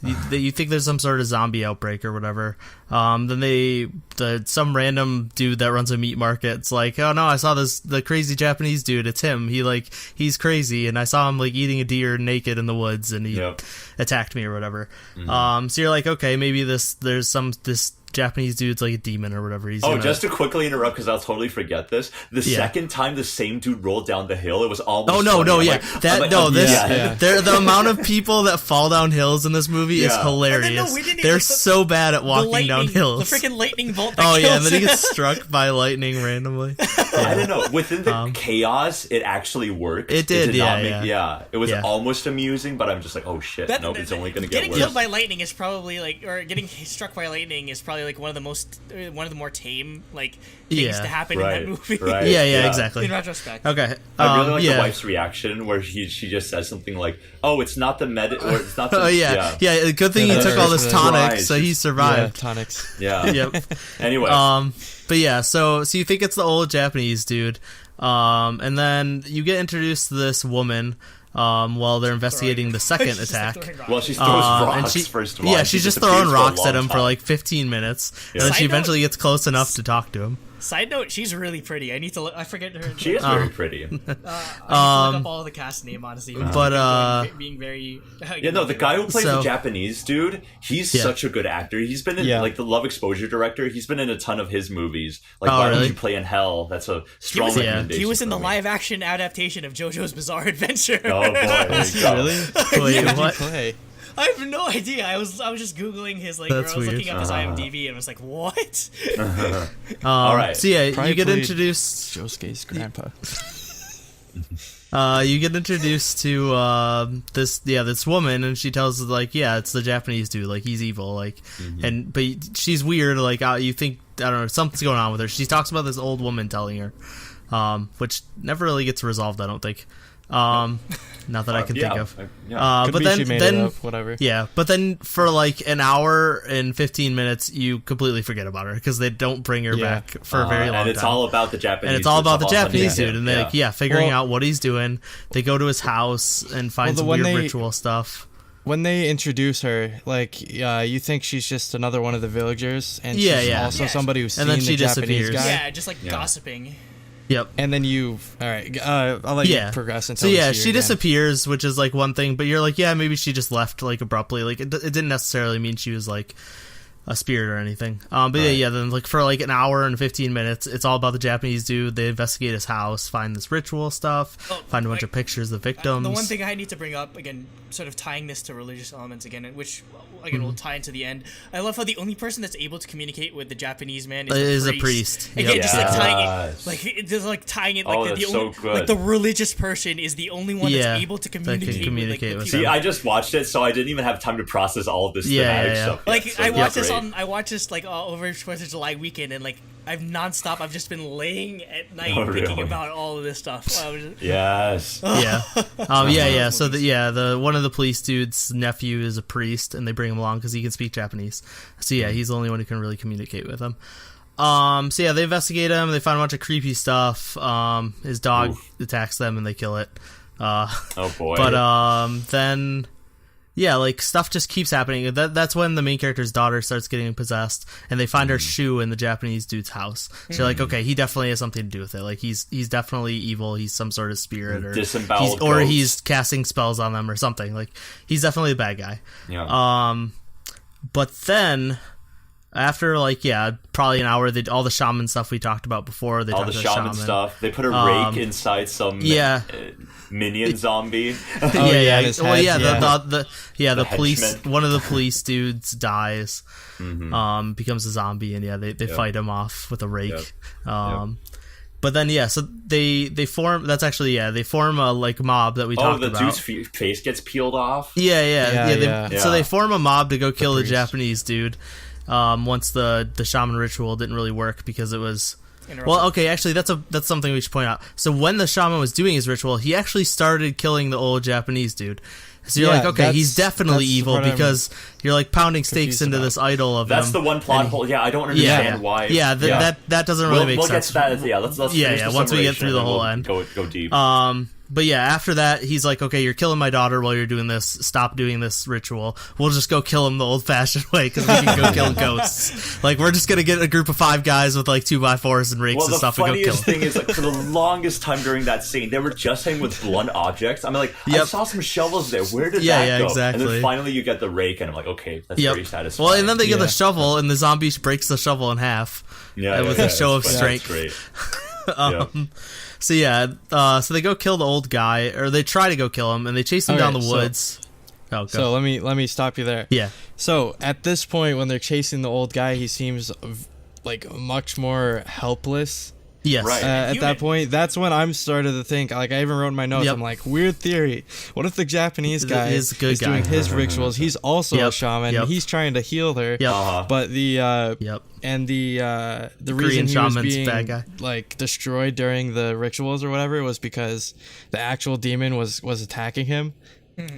you think there's some sort of zombie outbreak or whatever. Then some random dude that runs a meat market. It's like, oh no, I saw the crazy Japanese dude. It's him. He's crazy, and I saw him like eating a deer naked in the woods, and he attacked me or whatever.
Mm-hmm.
So you're like, okay, maybe this Japanese dude's like a demon or whatever.
Just to quickly interrupt, because I'll totally forget this. The second time the same dude rolled down the hill, it was almost.
Oh no, the amount of people that fall down hills in this movie is hilarious. They're so bad at walking down hills.
The freaking lightning bolt.
And then he gets struck by lightning randomly.
I don't know. Within the chaos, it actually worked.
It did,
It was almost amusing, but I'm just like, oh shit, nope, it's only going to get worse.
Getting killed by lightning is probably like, or getting struck by lightning is probably like one of the more tame like things to happen in that movie.
Right.
Yeah, exactly.
In retrospect.
Okay.
I really like the wife's reaction where she just says something like, "Oh, it's not the or it's not the."
Good thing he took all this tonic, so he survived.
Yeah, tonics.
Yeah.
Yep.
Anyway.
But yeah, so you think it's the old Japanese dude, and then you get introduced to this woman. While they're investigating the second attack.
Well, she throws rocks first of all.
Yeah, she's just throwing rocks at him for like 15 minutes, and then she eventually gets close enough to talk to him.
Side note, she's really pretty. I need to I forget her.
She is very pretty.
I need to look up all the cast name, honestly.
But
being very
the guy who plays the Japanese dude, he's such a good actor. He's been in like the Love Exposure director. He's been in a ton of his movies. Like Why Don't You Play in Hell? That's a strong recommendation.
He was in the live action adaptation of JoJo's Bizarre Adventure.
Oh boy,
really?
Wait, what?
Play?
I have no idea. I was just googling his like.
That's
I was
weird.
looking up his IMDb and I was like, what?
All right.
So yeah,
Probably
you get
played
introduced.
Josuke's grandpa.
You get introduced to this woman, and she tells like, it's the Japanese dude, like he's evil, like, but she's weird, like you think I don't know something's going on with her. She talks about this old woman telling her, which never really gets resolved, I don't think. Not that I can think of. But then
whatever.
Yeah, but then for like an hour and 15 minutes, you completely forget about her because they don't bring her back for a very long time.
And it's all about the Japanese.
And it's all about the Japanese dude, and they're figuring out what he's doing. They go to his house and find some weird ritual stuff.
When they introduce her, like, you think she's just another one of the villagers, and she's also somebody who's seen the Japanese guy.
Yeah, just like gossiping.
Yep.
And then I'll let you progress until
she disappears, which is like one thing, but you're like, maybe she just left like abruptly. Like it didn't necessarily mean she was like a spirit or anything. Then like for like an hour and 15 minutes, it's all about the Japanese dude. They investigate his house, find this ritual stuff, find a bunch of pictures of victims.
The one thing I need to bring up, again, sort of tying this to religious elements again, which again will tie into the end. I love how the only person that's able to communicate with the Japanese man is
a priest.
Again, just like tying it, like the only, like the religious person is the only one that's able to communicate with
See, I just watched it, so I didn't even have time to process all of this thematic stuff.
Like so I watched this like over 4th of July weekend, and like I've just been laying at night thinking about all of this stuff.
Yes.
So one of the police dude's nephew is a priest, and they bring him along because he can speak Japanese. So he's the only one who can really communicate with him. They investigate him. They find a bunch of creepy stuff. His dog attacks them, and they kill it.
Oh boy!
But then. Yeah, like stuff just keeps happening. That's when the main character's daughter starts getting possessed, and they find her shoe in the Japanese dude's house. So you're like, okay, he definitely has something to do with it. Like he's definitely evil. He's some sort of spirit, or he's casting spells on them or something. Like he's definitely a bad guy.
Yeah.
But then after like probably an hour, all the shaman stuff we talked about before. They
All
talked
the
to
shaman stuff. They put a rake inside some minion zombie.
in his head,
the police.
henchman.
One of the police dudes dies,
Mm-hmm.
becomes a zombie, and they fight him off with a rake.
Yep.
But then so they form. That's actually they form a like mob that we talked about.
Oh, the dude's face gets peeled off.
So they form a mob to go kill the
priest.
Japanese dude. Once the shaman ritual didn't really work because it was. Well, okay, actually, that's something we should point out. So when the shaman was doing his ritual, he actually started killing the old Japanese dude. So you're like, okay, he's definitely evil because you're like pounding stakes into this idol of him.
That's the one plot hole. Yeah, I don't understand why.
That doesn't really make sense.
We'll get to that. Yeah, let's finish the
once we get
summation
through the
and
whole
we'll
end.
Go deep.
But after that, he's like, okay, you're killing my daughter while you're doing this. Stop doing this ritual. We'll just go kill him the old-fashioned way because we can go kill ghosts. Like, we're just going to get a group of 5 guys with, like, 2x4s and rakes and stuff and go kill
the funniest thing is, like, for the longest time during that scene, they were just saying with blunt objects. I'm like, I saw some shovels there. Where did that go?
Exactly.
And then finally you get the rake, and I'm like, okay, that's pretty satisfying.
Well, and then they get the shovel, and the zombie breaks the shovel in half. With a show of strength.
That's great.
So they go kill the old guy, or they try to go kill him, and they chase him down the woods.
So let me stop you there.
Yeah.
So at this point, when they're chasing the old guy, he seems like much more helpless.
Yes.
Right.
At that point, that's when I'm started to think. Like, I even wrote in my notes. I'm like, weird theory. What if the Japanese guy is doing his rituals? He's also a shaman. And he's trying to heal her. But the the reason he was being
bad guy.
like destroyed during the rituals or whatever was because the actual demon was attacking him.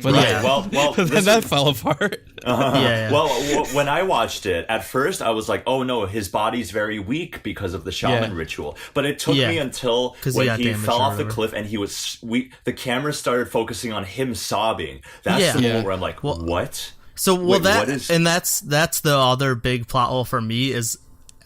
But then that fell apart.
Well, when I watched it, at first I was like, oh no, his body's very weak because of the shaman ritual. But it took me until when he fell off the cliff and he was weak, the camera started focusing on him sobbing. That's the moment where I'm like, what?
So, that's the other big plot hole for me is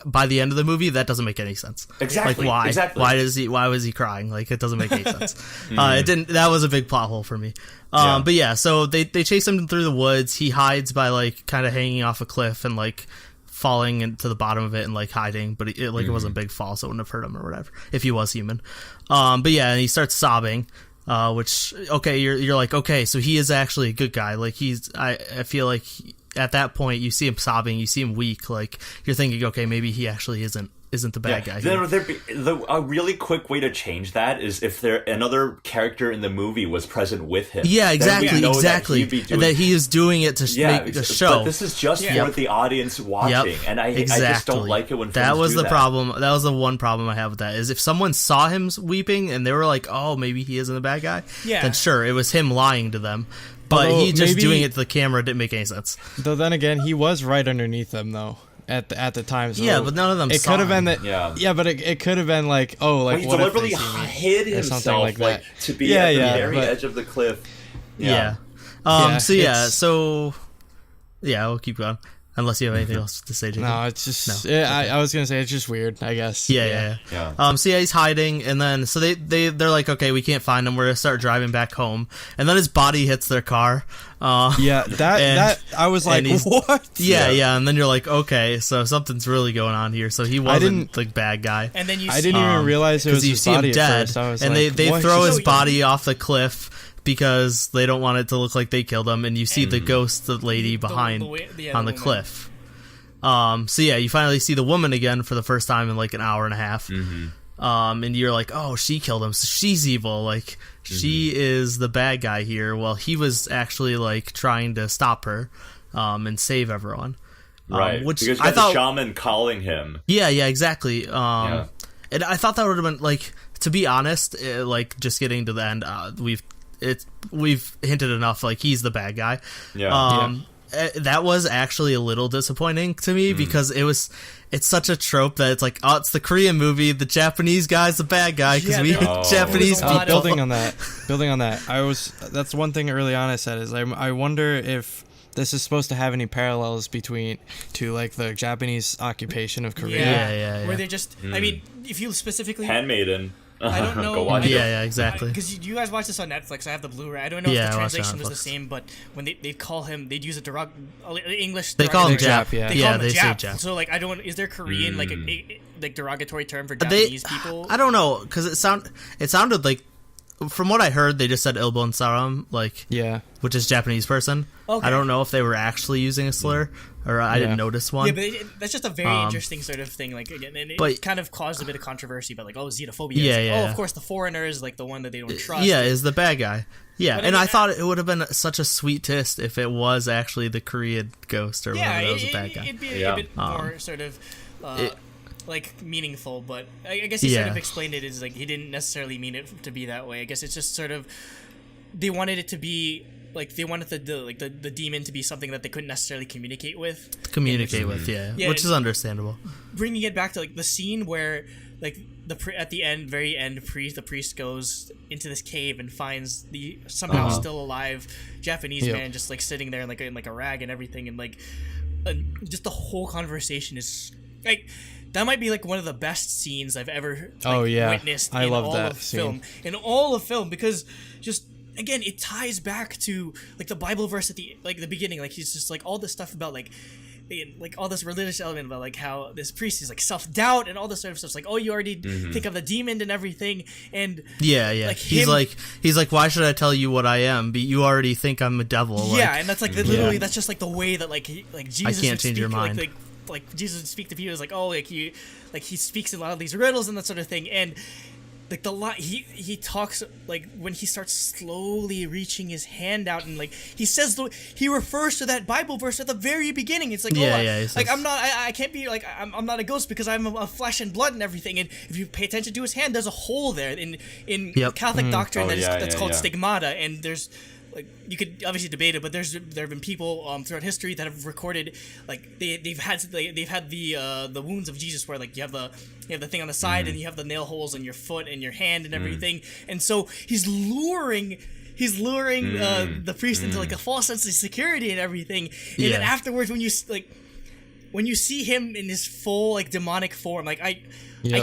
by the end of the movie, that doesn't make any sense.
Exactly.
Like, why?
Exactly.
Why was he crying? Like, it doesn't make any sense. It didn't. That was a big plot hole for me. But so they chase him through the woods. He hides by like kind of hanging off a cliff and like falling into the bottom of it and like hiding. But it wasn't a big fall, so it wouldn't have hurt him or whatever if he was human. And he starts sobbing. Which you're like, okay, so he is actually a good guy. Like I feel like at that point you see him sobbing, you see him weak. Like you're thinking, okay, maybe he actually isn't the bad guy.
A really quick way to change that is if another character in the movie was present with him.
Yeah, exactly. That he is doing it to make the show.
But this is just for the audience watching, and I just don't like it when
that was
do
the
that.
problem. That was the one problem I have with that is if someone saw him weeping and they were like, oh, maybe he isn't the bad guy. Then sure, it was him lying to them. But he just doing it to the camera didn't make any sense.
Though then again, he was right underneath them though. At the time, so
but none of them.
It could have been that. But it could have been like,
he deliberately hid himself
like that
to be at the very edge of the cliff.
So we'll keep going. Unless you have anything else to say, Jacob.
No, it's just. No. I was gonna say it's just weird. I guess.
Yeah. He's hiding, and then so they're like, okay, we can't find him. We're gonna start driving back home, and then his body hits their car.
That I was like, what?
Yeah, and then you're like, okay, so something's really going on here. So he wasn't the bad guy.
And then
I didn't even realize it was his body at first. I was
and
like,
they throw his body off the cliff because they don't want it to look like they killed him, and you see the ghost, the lady behind on the cliff. You finally see the woman again for the first time in like an hour and a half. And you're like, oh, she killed him, so she's evil. Like she is the bad guy here. Well, he was actually like trying to stop her, and save everyone.
Right,
which
because
I thought
the shaman calling him.
Yeah, exactly. And I thought that would have been like, to be honest, like just getting to the end, we've hinted enough, like he's the bad guy. That was actually a little disappointing to me because it's such a trope that it's like, oh, it's the Korean movie, the Japanese guy's the bad guy because Japanese people.
Building on that, that's one thing early on I said is I wonder if this is supposed to have any parallels to like the Japanese occupation of Korea.
Where they just, I mean, if you specifically
Handmaiden.
I don't know.
Go watch it.
Yeah, exactly.
Because you guys watch this on Netflix. I have the Blu-ray. I don't know if
Yeah,
the
I watched it on
translation was the
Netflix.
same, but when they'd call him, they'd use a English.
They call him
derogatory-
Jap.
yeah.
They call him
they say
Jap.
Jap.
So like, I don't. Is there Korean like like derogatory term for
They,
Japanese people?
I don't know, because it sounded like, from what I heard, they just said Ilbon Saram, like,
Yeah.
which is Japanese person.
Okay.
I don't know if they were actually using a slur, or I didn't notice one.
Yeah, but that's just a very interesting sort of thing. Like again, and it
but-
kind of caused a bit of controversy. But like, xenophobia.
Yeah,
It's like,
yeah.
Oh, of course, the foreigner is like the one that they don't trust.
Yeah, is the bad guy. Yeah,
But
and
I
I
mean,
thought it would have been such a sweet twist if it was actually the Korean ghost or
Yeah,
whatever that was a bad guy.
it'd be
Yeah.
a bit more sort of. Like meaningful, but I guess he sort
Yeah.
of explained it as like he didn't necessarily mean it to be that way. I guess it's just sort of they wanted it to be like they wanted the demon to be something that they couldn't necessarily communicate with.
Communicate with, yeah,
Yeah,
which is understandable.
Bringing it back to like the scene where like at the end, very end, the priest goes into this cave and finds the somehow still alive Japanese
Yep.
man just like sitting there in like a rag and everything, and like just the whole conversation is like. That might be like one of the best scenes I've ever witnessed
I
in
love
all
that
of
scene.
film. In all of film, because just again, it ties back to like the Bible verse at the beginning. Like he's just like all this stuff about like all this religious element about like how this priest is like self-doubt and all this sort of stuff. It's like, oh, you already think of the demon and everything, and
Yeah.
Like
he's
him-
like, why should I tell you what I am? But you already think I'm a devil.
yeah,
Like,
and that's like literally that's just like the way that like Jesus
can't
would
change your
speak,
mind.
Like Jesus would speak to people. It's like, oh, like he speaks a lot of these riddles and that sort of thing, and like he talks like when he starts slowly reaching his hand out and like he refers to that Bible verse at the very beginning. It's like,
Yeah,
oh,
yeah, he
like
says-
I can't be like I'm not a ghost because I'm a flesh and blood and everything. And if you pay attention to his hand, there's a hole there in
Yep.
Catholic doctrine
Oh,
that's called
yeah.
stigmata, and there's. Like you could obviously debate it, but there have been people throughout history that have recorded like they've had the wounds of Jesus where like you have the thing on the side and you have the nail holes in your foot and your hand and everything, and so he's luring the priest into like a false sense of security and everything, and then
Yeah.
afterwards when you see him in his full like demonic form, like I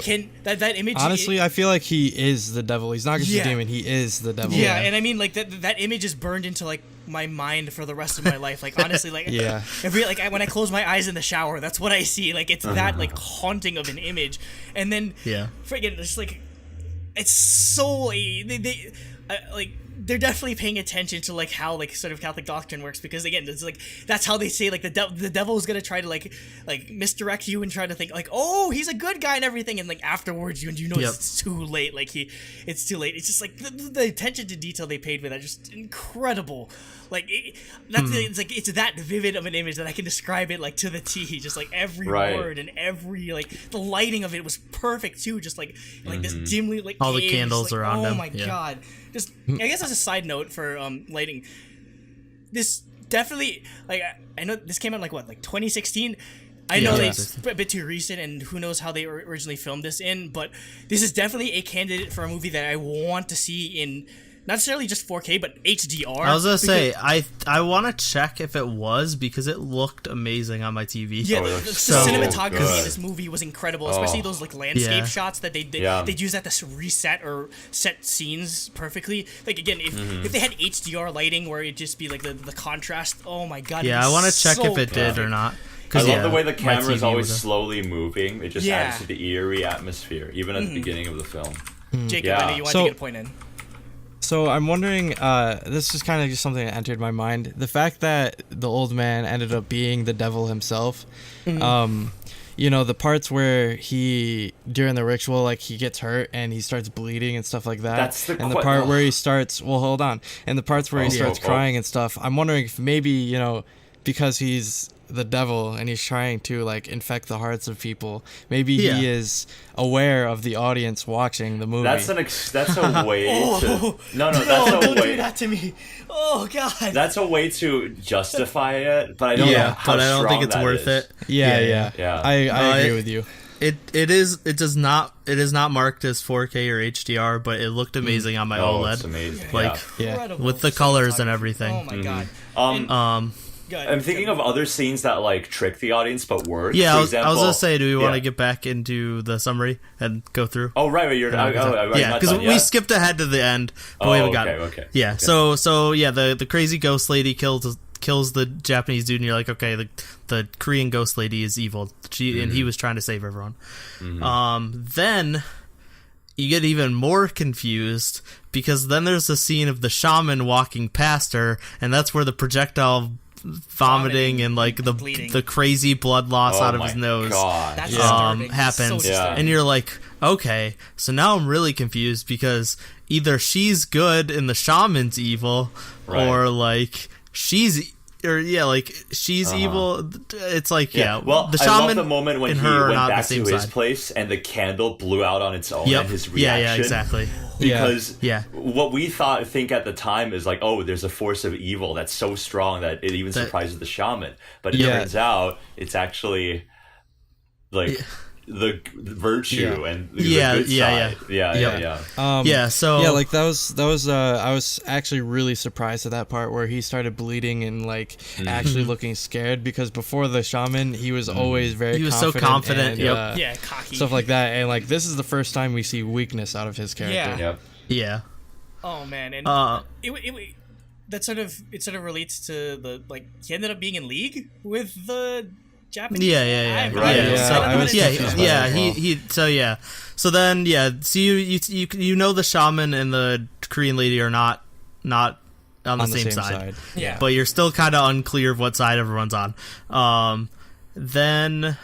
can that image
Honestly, I feel like he is the devil. He's not just
Yeah.
a demon. He is the devil.
Yeah, and I mean, like that image is burned into like my mind for the rest of my life. Like honestly, like
Yeah.
when I close my eyes in the shower, that's what I see. Like it's that like haunting of an image, and then friggin' it's like it's so they're definitely paying attention to like how like sort of Catholic doctrine works, because again it's like that's how they say like the devil is gonna try to like misdirect you and try to think like, oh, he's a good guy and everything, and like afterwards you know it's too late. Like it's too late. It's just like the attention to detail they paid with that just incredible. Like it's like it's that vivid of an image that I can describe it like to the T. Just like every word and every like the lighting of it was perfect too. Just like this dimly like
All the
cave,
candles
just, like,
around
oh
him.
my
Yeah.
god. Just I guess as a side note for lighting, this definitely like I know this came out like 2016. I know
Yeah.
it's a bit too recent, and who knows how they originally filmed this in, but this is definitely a candidate for a movie that I want to see in not necessarily just 4K, but HDR.
I was gonna say I want to check if it was, because it looked amazing on my TV.
Yeah,
Oh,
the
that's so
cinematography
good.
in this movie was incredible, especially those like landscape shots that they'd use that to reset or set scenes perfectly. Like again, if they had HDR lighting where it'd just be like the contrast, oh my god.
Yeah, I want to check if it did or not.
I love the way the
my
camera is
TV
always
was
slowly moving. It just adds to the eerie atmosphere, even at the beginning of the film.
Jacob,
Yeah.
I know you wanted
So-
to get a point in.
So I'm wondering, this is kind of just something that entered my mind. The fact that the old man ended up being the devil himself, you know, the parts where during the ritual, like he gets hurt and he starts bleeding and stuff like that.
That's the
and the part where he starts, well, hold on. And the parts where he starts crying and stuff, I'm wondering if maybe, you know, because he's the devil and he's trying to like infect the hearts of people, maybe he is aware of the audience watching the movie.
That's a way to that's a
don't
way
do that to me. Oh god.
that's a way to justify it, but I don't know how
but I don't
strong
think it's
that
worth
is.
it.
Yeah. I agree with you.
It is not marked as 4K or HDR, but it looked amazing on my
Oh,
OLED.
it's amazing.
Like
Incredible
with the colors and
cinematography.
everything.
Oh my god.
Yeah. I'm thinking of other scenes that like trick the audience but work.
Yeah,
For
I was
example,
gonna say, do we want
yeah.
to get back into the summary and go through?
Oh right,
Yeah, because we skipped ahead to the end, but we haven't got it.
Okay.
Yeah,
Okay.
so yeah, the crazy ghost lady kills the Japanese dude, and you're like, okay, the Korean ghost lady is evil. And he was trying to save everyone. Then you get even more confused because then there's a scene of the shaman walking past her, and that's where the projectile vomiting and like the crazy blood loss out of his nose
That's disturbing.
happens.
So disturbing.
And you're like, okay, so now I'm really confused because either she's good and the shaman's evil, or like she's evil. It's like,
Well,
the
I
shaman
love the moment when
and
he
her are
went
not
back
the
to
same
his
side.
place and the candle blew out on its own
Yep.
and his reaction.
Yeah, exactly.
Because
Yeah.
what we think at the time is like, oh, there's a force of evil that's so strong that it even surprises the shaman. But it turns out it's actually like the virtue and the good side.
So
like that was I was actually really surprised at that part where he started bleeding and like actually looking scared, because before the shaman he was always very
so confident
and,
cocky,
stuff like that, and like this is the first time we see weakness out of his character.
Yeah.
Oh man, and that sort of relates to the like he ended up being in league with the Japanese. So then you know the shaman and the Korean lady are not on the same side. Yeah.
But you're still kind of unclear of what side everyone's on. The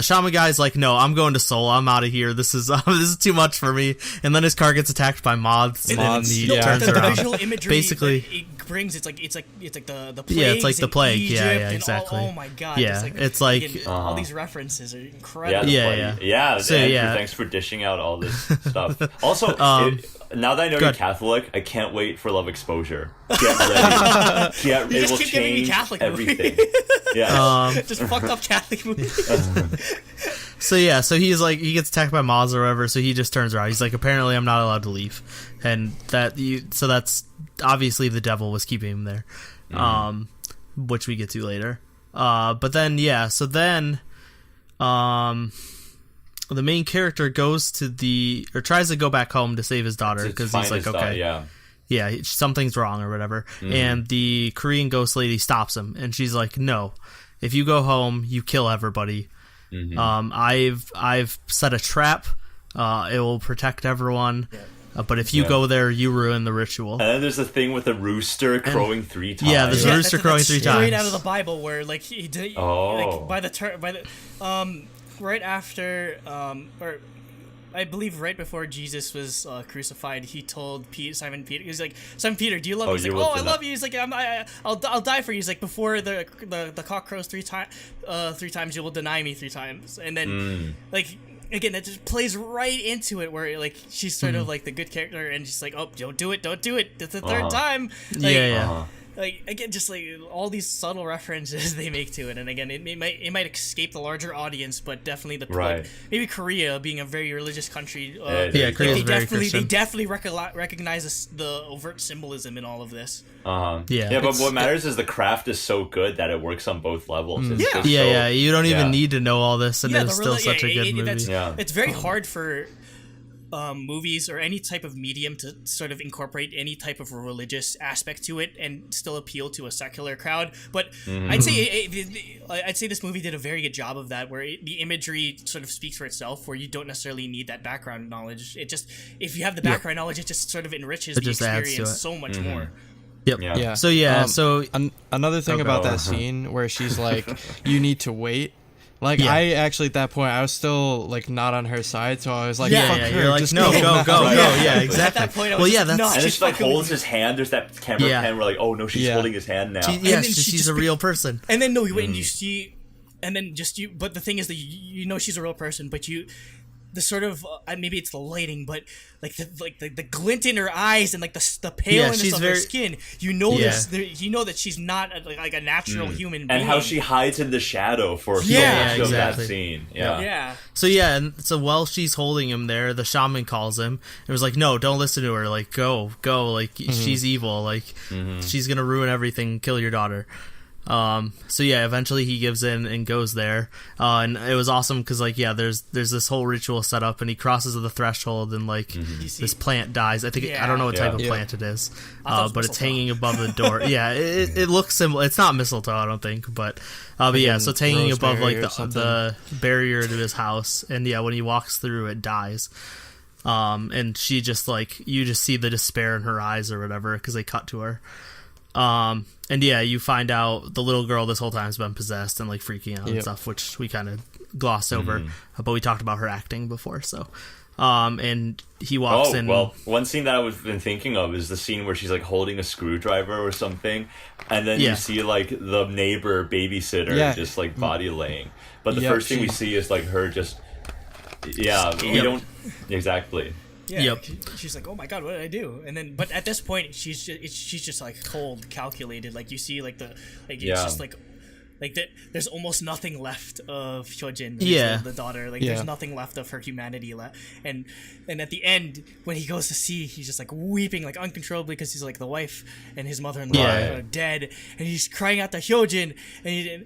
shaman guy's like, no, I'm going to Seoul. I'm out of here. This is too much for me. And then his car gets attacked by moths. And he turns
the
around.
visual imagery
Basically,
it brings it's like the plague.
Yeah, it's like the plague.
Egypt
Yeah, exactly.
Oh my god.
Yeah, it's like
again, all these references are incredible.
So, Andrew, thanks for dishing out all this stuff. Also, now that I know you're Catholic, I can't wait for Love Exposure. Get ready.
You
It will
just keep giving me
change
Catholic
everything.
movies.
Yeah.
Just fucked up Catholic movies.
So he's like, he gets attacked by moths or whatever, so he just turns around. He's like, apparently I'm not allowed to leave. And so that's obviously the devil was keeping him there. Which we get to later. But then the main character goes to tries to go back home to save his daughter, because he's like, okay. Yeah, something's wrong or whatever. And the Korean ghost lady stops him, and she's like, no, if you go home, you kill everybody. I've set a trap. It will protect everyone. But if you go there, you ruin the ritual.
And then there's a thing with a rooster crowing 3 times.
Yeah, there's a rooster crowing 3 times.
Straight out of the Bible, where like he did, like right after or I believe right before Jesus was crucified, he told Simon Peter, he's like, Simon Peter, do you love me? He's like, I love you. He's like, I'll die for you. He's like, before the cock crows 3 times, you will deny me 3 times. And then like, again, that just plays right into it, where like she's sort of like the good character, and she's like, oh, don't do it. It's the 3rd time. Like, like again, just like all these subtle references they make to it, and again, it might escape the larger audience, but definitely like, maybe Korea being a very religious country,
Korea's very Christian.
They definitely recognize the overt symbolism in all of this.
But what matters is the craft is so good that it works on both levels.
You don't even need to know all this, and it's still such a good movie.
It's very hard for movies or any type of medium to sort of incorporate any type of religious aspect to it and still appeal to a secular crowd. But I'd say this movie did a very good job of that, where the imagery sort of speaks for itself, where you don't necessarily need that background knowledge. It just, if you have the background knowledge, it just sort of enriches the experience so much more.
So
another thing about that scene where she's like, you need to wait. Like, I actually, at that point, I was still, like, not on her side, so I was like, fuck her,
you're like,
just
go. Yeah, exactly.
At that point, I was
that's...
And then she, like, holds his hand, there's that camera pan where, like, oh, no, she's holding his hand now.
She's a real person.
And then, and you see, and then but the thing is that you know she's a real person, but the sort of maybe it's the lighting, but like the glint in her eyes and like the paleness of her skin, you know that she's not like a natural human being.
And how she hides in the shadow for so much of that scene.
So while she's holding him there, the shaman calls him and was like, no, don't listen to her, like go, like she's evil, like she's gonna ruin everything, kill your daughter. So yeah, eventually he gives in and goes there, and it was awesome because like there's this whole ritual set up, and he crosses the threshold, and like this plant dies. I think I don't know what type of plant it is, but it's hanging above the door. Yeah, it looks similar. It's not mistletoe, I don't think, but yeah, so it's hanging above like the barrier to his house, and yeah, when he walks through, it dies. And she just like you just see the despair in her eyes or whatever because they cut to her. And yeah, you find out the little girl this whole time has been possessed and like freaking out and stuff, which we kind of glossed over, but we talked about her acting before. So, and he walks in.
Well, one scene that I've been thinking of is the scene where she's like holding a screwdriver or something, and then you see like the neighbor babysitter just like body laying. But the first thing we see is like her just, we don't exactly.
Yeah, she's like, "Oh my god, what did I do?" And then, but at this point, she's just like cold, calculated. Like you see, like it's just like there's almost nothing left of Hyojin, the daughter. Like there's nothing left of her humanity left. And at the end, when he goes to see, he's just like weeping like uncontrollably because he's like the wife and his mother-in-law are dead, and he's crying out to Hyojin, and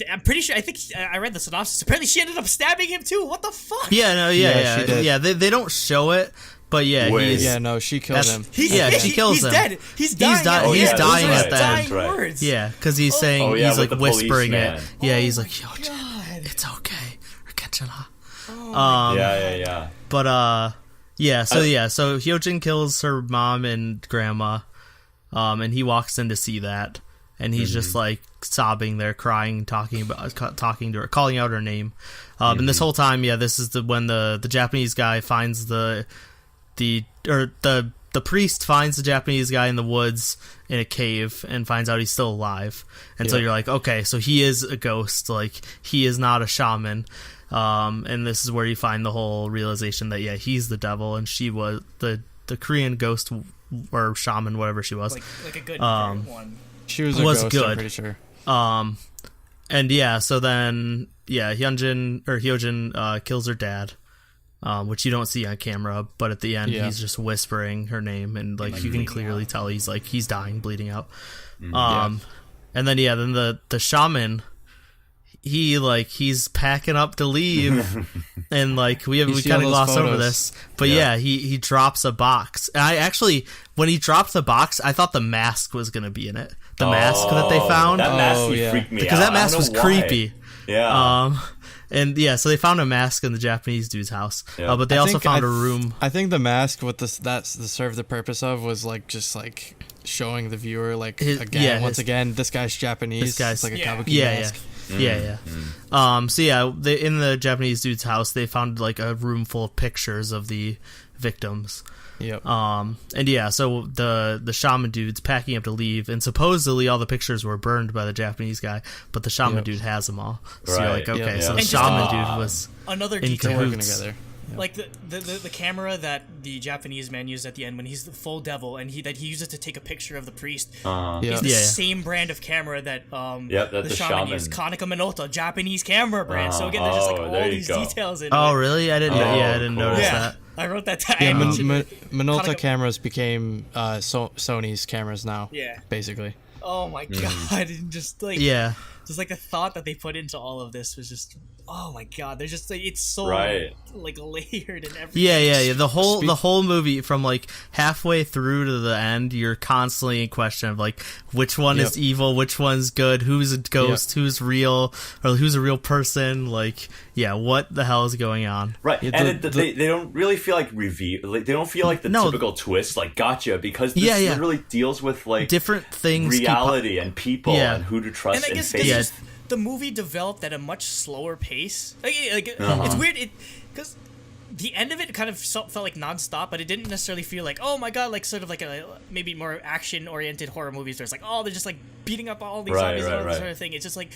I'm pretty sure. I think I read the synopsis. Apparently, she ended up stabbing him too. What the fuck?
She did.
They don't show it, but she
killed him.
She kills him.
He's dead. He's dying.
He's dying at the
end. Words.
Yeah, because he's saying he's like whispering it. Yeah, he's like,
God.
"It's okay." But so Hyojin kills her mom and grandma, and he walks in to see that. And he's just like sobbing there, crying, talking to her, calling out her name. And this whole time, this is when the Japanese guy finds the priest finds the Japanese guy in the woods in a cave and finds out he's still alive. And so you're like, okay, so he is a ghost. Like he is not a shaman. And this is where you find the whole realization that he's the devil and she was the Korean ghost or shaman, whatever she was.
Like a good one.
She was a ghost, good. I'm pretty sure.
And so then Hyojin kills her dad, which you don't see on camera, but at the end he's just whispering her name, and like you can clearly tell he's dying, bleeding out. And then the shaman, he's packing up to leave, and like we kind of glossed over this, but he drops a box. And I actually, when he dropped the box, I thought the mask was gonna be in it. The mask that they found.
That mask freaked me out.
Because that mask was creepy.
Yeah.
And so they found a mask in the Japanese dude's house, but they also found a room.
I think the mask, what that served the purpose of was like just like showing the viewer once again, this guy's Japanese. This guy's like a kabuki mask.
So in the Japanese dude's house, they found like a room full of pictures of the victims.
Yep.
So the shaman dude's packing up to leave, and supposedly all the pictures were burned by the Japanese guy, but the shaman dude has them all. So you're like, okay, so the shaman dude was
another
in
detail
working
cahoots.
together.
Like the camera that the Japanese man used at the end when he's the full devil, and he uses to take a picture of the priest. Is the same brand of camera that the shaman used. Konica Minolta, Japanese camera brand. So again, there's just like all these details in it.
Oh, really? I didn't notice that.
I wrote that down.
Yeah, Minolta cameras became Sony's cameras now. Yeah, basically.
Oh my god! And just like the thought that they put into all of this was just, oh my god! There's just like, it's so like layered and everything.
Yeah. The whole movie from like halfway through to the end, you're constantly in question of like which one is evil, which one's good, who's a ghost, who's real, or who's a real person. Like, what the hell is going on?
Right, and they don't really feel like reveal. Like, they don't feel like the typical twist, like gotcha, because this literally deals with like
different things,
reality and people and who to trust and faith.
The movie developed at a much slower pace. It's weird because the end of it kind of felt like nonstop, but it didn't necessarily feel like, oh my god, like sort of like a maybe more action-oriented horror movies where it's like, oh, they're just like beating up all these zombies and all this sort of thing. It's just like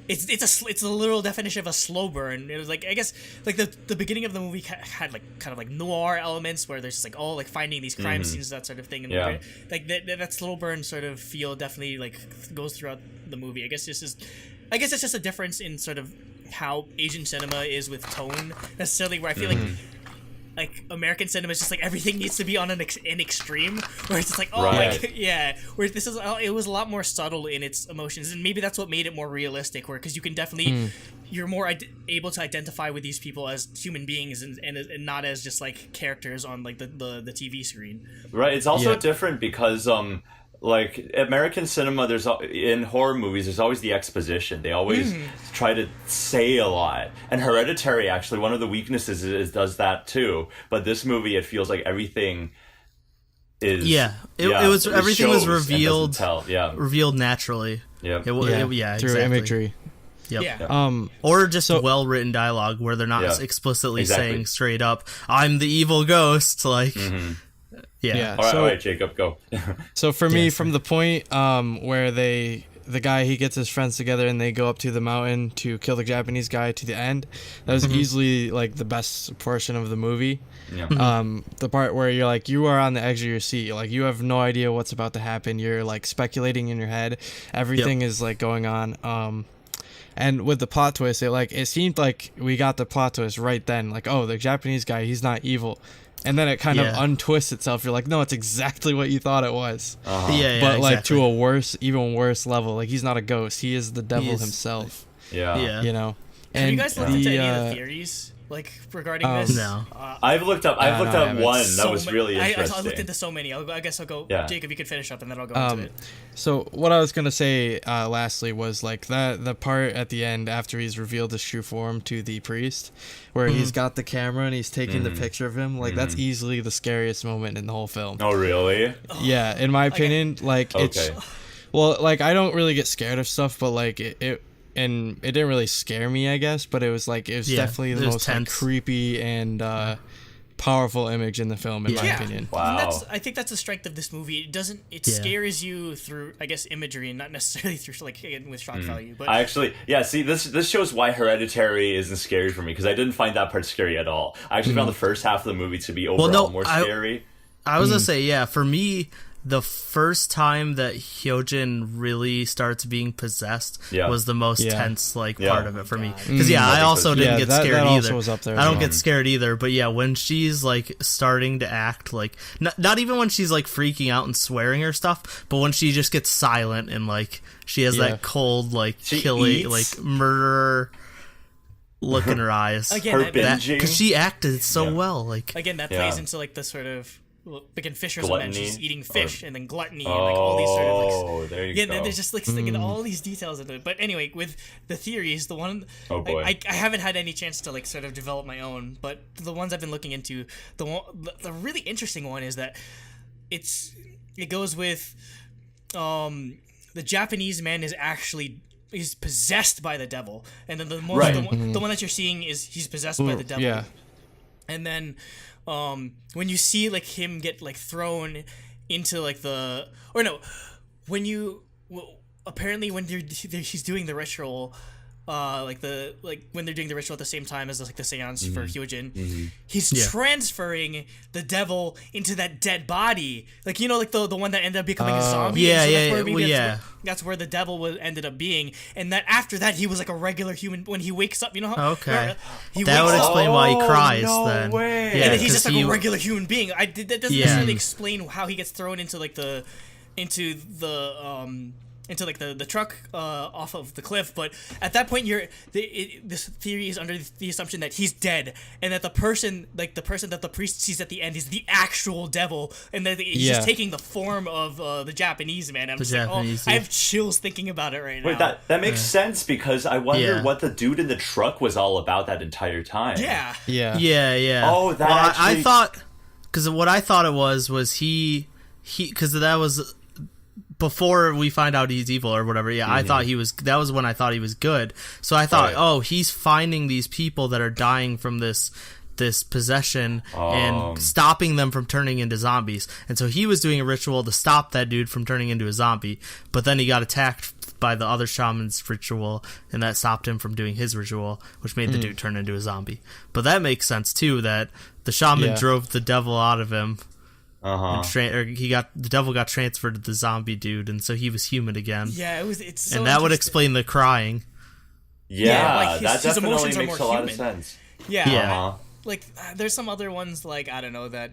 it's a literal definition of a slow burn. It was like, I guess like the beginning of the movie had like kind of like noir elements where there's just like like finding these crime scenes, that sort of thing, and like that slow burn sort of feel definitely like goes throughout the movie. I guess it's just a difference in sort of how Asian cinema is with tone, necessarily, where I feel like like American cinema is just like everything needs to be on an extreme, where it's just like, oh,
Right.
like, yeah, where this is, it was a lot more subtle in its emotions, and maybe that's what made it more realistic, where, because you can definitely, you're more able to identify with these people as human beings and not as just like characters on like the TV screen.
Right. It's also different because like American cinema, in horror movies, there's always the exposition. They always try to say a lot. And Hereditary, actually, one of the weaknesses is does that too. But this movie, it feels like everything is
it was everything was revealed
revealed
naturally.
Yeah.
through
exactly.
imagery.
Yep.
Yeah.
Or just well-written dialogue where they're not explicitly saying straight up, "I'm the evil ghost." Like,
Yeah.
All right, Jacob, go.
So for me, from the point where the guy, he gets his friends together and they go up to the mountain to kill the Japanese guy to the end, that was easily like the best portion of the movie.
Yeah.
The part where you're like, you are on the edge of your seat, like you have no idea what's about to happen. You're like speculating in your head. Everything is like going on. And with the plot twist, it seemed like we got the plot twist right then. Like, oh, the Japanese guy, he's not evil. And then it kind of untwists itself. You're like, no, it's exactly what you thought it was. But like to a even worse level. Like, he's not a ghost. He is the devil himself.
Yeah.
You know.
Have you guys looked into any of the theories? Like, regarding this?
No.
I've looked up one that was really interesting.
I looked into so many. I guess I'll go.
Yeah.
Jacob, you can finish up, and then I'll go into it.
So what I was gonna say, lastly, was like the part at the end after he's revealed his true form to the priest, where he's got the camera and he's taking the picture of him. Like that's easily the scariest moment in the whole film.
Oh, really?
Yeah, in my opinion, like it's. Well, like I don't really get scared of stuff, but like it and it didn't really scare me, I guess, but it was definitely the most like, creepy and powerful image in the film, in my opinion.
Wow.
I think that's the strength of this movie. It scares you through, I guess, imagery and not necessarily through like with shock value. But
I actually, see, this shows why Hereditary isn't scary for me, because I didn't find that part scary at all. I actually found the first half of the movie to be overall more scary.
I was gonna say, for me, the first time that Hyojin really starts being possessed was the most tense part of it for me. Because I also didn't get scared either.
Also was up there.
I don't get scared either. But when she's like starting to act like not even when she's like freaking out and swearing or stuff, but when she just gets silent and like she has that cold like killing like murderer look in her eyes.
Again,
because she acted so well. Like
again, that plays into like the sort of. Well, again, Fisher's when she's eating fish, and then gluttony, and like all these sort of like,
there you go.
There's just like all these details into it. But anyway, with the theories, the one I haven't had any chance to like sort of develop my own, but the ones I've been looking into, the really interesting one is that it goes with the Japanese man is possessed by the devil, and then the one that you're seeing is he's possessed by the devil, and then. When you see like him get like thrown into like apparently when he's doing the ritual, when they're doing the ritual at the same time as like the seance for Hyojin, he's transferring the devil into that dead body, like like the one that ended up becoming a zombie. That's where the devil ended up being, and that after that he was like a regular human when he wakes up. You know how
that would explain why he cries. Then
and then he's just like a regular human being. That doesn't necessarily explain how he gets thrown into like the truck off of the cliff, but at that point this theory is under the assumption that he's dead, and that the person that the priest sees at the end is the actual devil, and that he's just taking the form of the Japanese man. I'm just I have chills thinking about it right now.
Wait, that makes sense, because I wonder what the dude in the truck was all about that entire time.
Yeah.
Oh,
I thought, because what I thought it was he because that was. Before we find out he's evil or whatever, I thought that was when I thought he was good. So I thought, he's finding these people that are dying from this possession and stopping them from turning into zombies. And so he was doing a ritual to stop that dude from turning into a zombie, but then he got attacked by the other shaman's ritual, and that stopped him from doing his ritual, which made the dude turn into a zombie. But that makes sense too, that the shaman drove the devil out of him. The devil got transferred to the zombie dude, and so he was human again.
Yeah, it's so
and that would explain the crying.
That definitely makes a lot of sense.
Yeah. like there's some other ones like I don't know that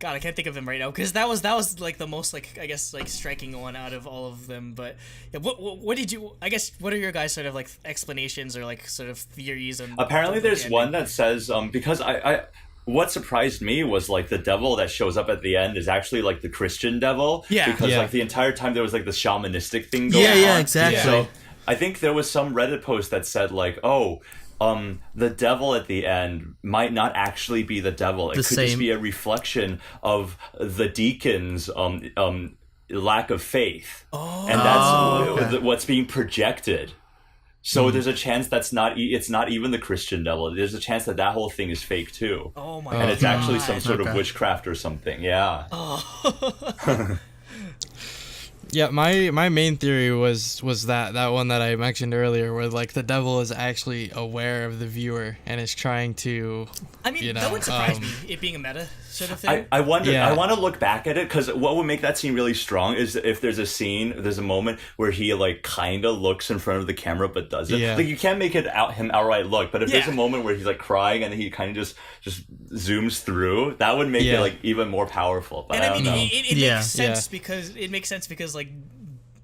God, I can't think of them right now because that was like the most like I guess like striking one out of all of them. But yeah, what did you? I guess what are your guys sort of like explanations or like sort of theories? And
apparently, there's one that says because I what surprised me was like the devil that shows up at the end is actually like the Christian devil.
Yeah.
Because like the entire time there was like the shamanistic thing going on.
Yeah, exactly.
So I think there was some Reddit post that said like, oh. The devil at the end might not actually be the devil. It could just be a reflection of the deacon's lack of faith, and that's what's being projected. So there's a chance it's not even the Christian devil. There's a chance that whole thing is fake too.
Oh my!
And it's actually some sort of witchcraft or something. Yeah.
Yeah, my main theory was that one that I mentioned earlier, where like the devil is actually aware of the viewer and is trying to.
I mean, that would surprise me. It being a meta sort of thing.
I wonder. Yeah. I want to look back at it because what would make that scene really strong is if there's a moment where he like kind of looks in front of the camera but doesn't.
Yeah.
Like you can't make it him outright look, but if there's a moment where he's like crying and he kind of just zooms through, that would make it like even more powerful. But
and
I don't know.
It makes sense because like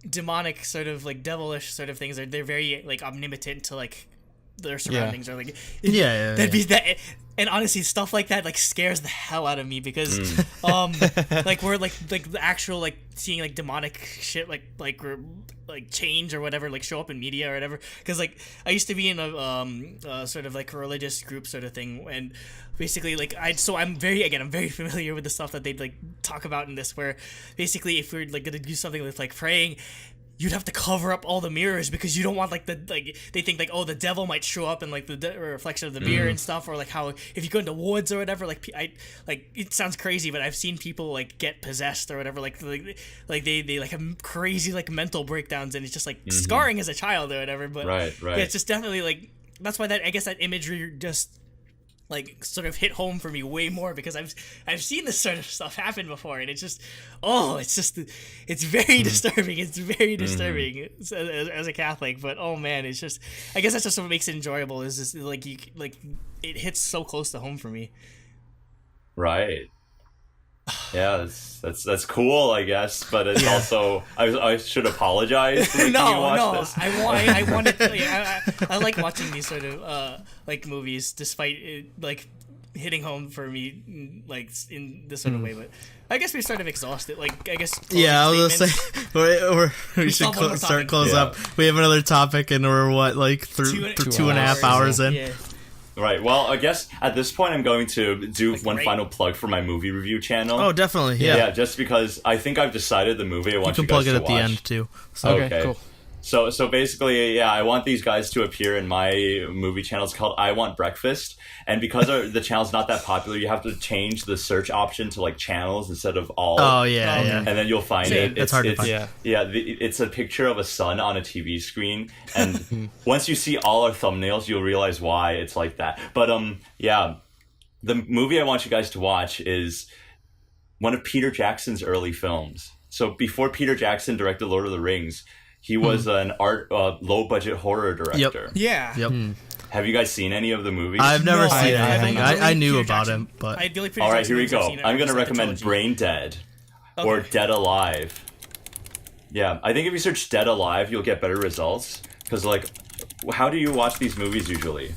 demonic sort of like devilish sort of things they're very like omnipotent to like their surroundings or like that'd be that. And honestly, stuff like that like scares the hell out of me because like we're like the actual like seeing like demonic shit like change or whatever like show up in media or whatever, because like I used to be in a sort of like a religious group sort of thing, and basically like I'm very familiar with the stuff that they'd like talk about in this, where basically if we're like gonna do something with like praying, you'd have to cover up all the mirrors because you don't want like they think like, oh, the devil might show up in like the reflection of the mirror and stuff, or like how if you go into woods or whatever, like it sounds crazy, but I've seen people like get possessed or whatever, like they like have crazy like mental breakdowns, and it's just like scarring as a child or whatever. But
right.
Yeah, it's just definitely like that's why I guess that imagery just like sort of hit home for me way more because I've seen this sort of stuff happen before, and it's just it's very disturbing. It's very disturbing as a Catholic, but oh man, it's just I guess that's just what makes it enjoyable is just like it hits so close to home for me.
Right. Yeah, that's cool, I guess, but it's also I should apologize for making you watch this.
I wanted I like watching these sort of like movies despite it like hitting home for me like in this sort of way, but I guess we're sort of exhausted. Like I guess
I was gonna say we should start close up. We have another topic and we're what like through 2.5 hours in.
Yeah.
Right. Well, I guess at this point I'm going to do one final plug for my movie review channel.
Oh, definitely. Yeah.
Just because I think I've decided the movie I want you guys to watch.
You can plug it at the end too.
So. Okay, cool.
So basically, I want these guys to appear in my movie channel. It's called I Want Breakfast. And because the channel's not that popular, you have to change the search option to like channels instead of all.
Oh, yeah.
And then you'll find it.
It's hard to find.
It's a picture of a sun on a TV screen. And once you see all our thumbnails, you'll realize why it's like that. But the movie I want you guys to watch is one of Peter Jackson's early films. So before Peter Jackson directed Lord of the Rings, he was an low-budget horror director.
Yep. Yeah.
Yep.
Have you guys seen any of the movies?
I've never seen anything. I knew about him, but...
All right, here we go. I'm going to recommend Brain Dead or Dead Alive. Yeah, I think if you search Dead Alive, you'll get better results. Because, like, how do you watch these movies usually?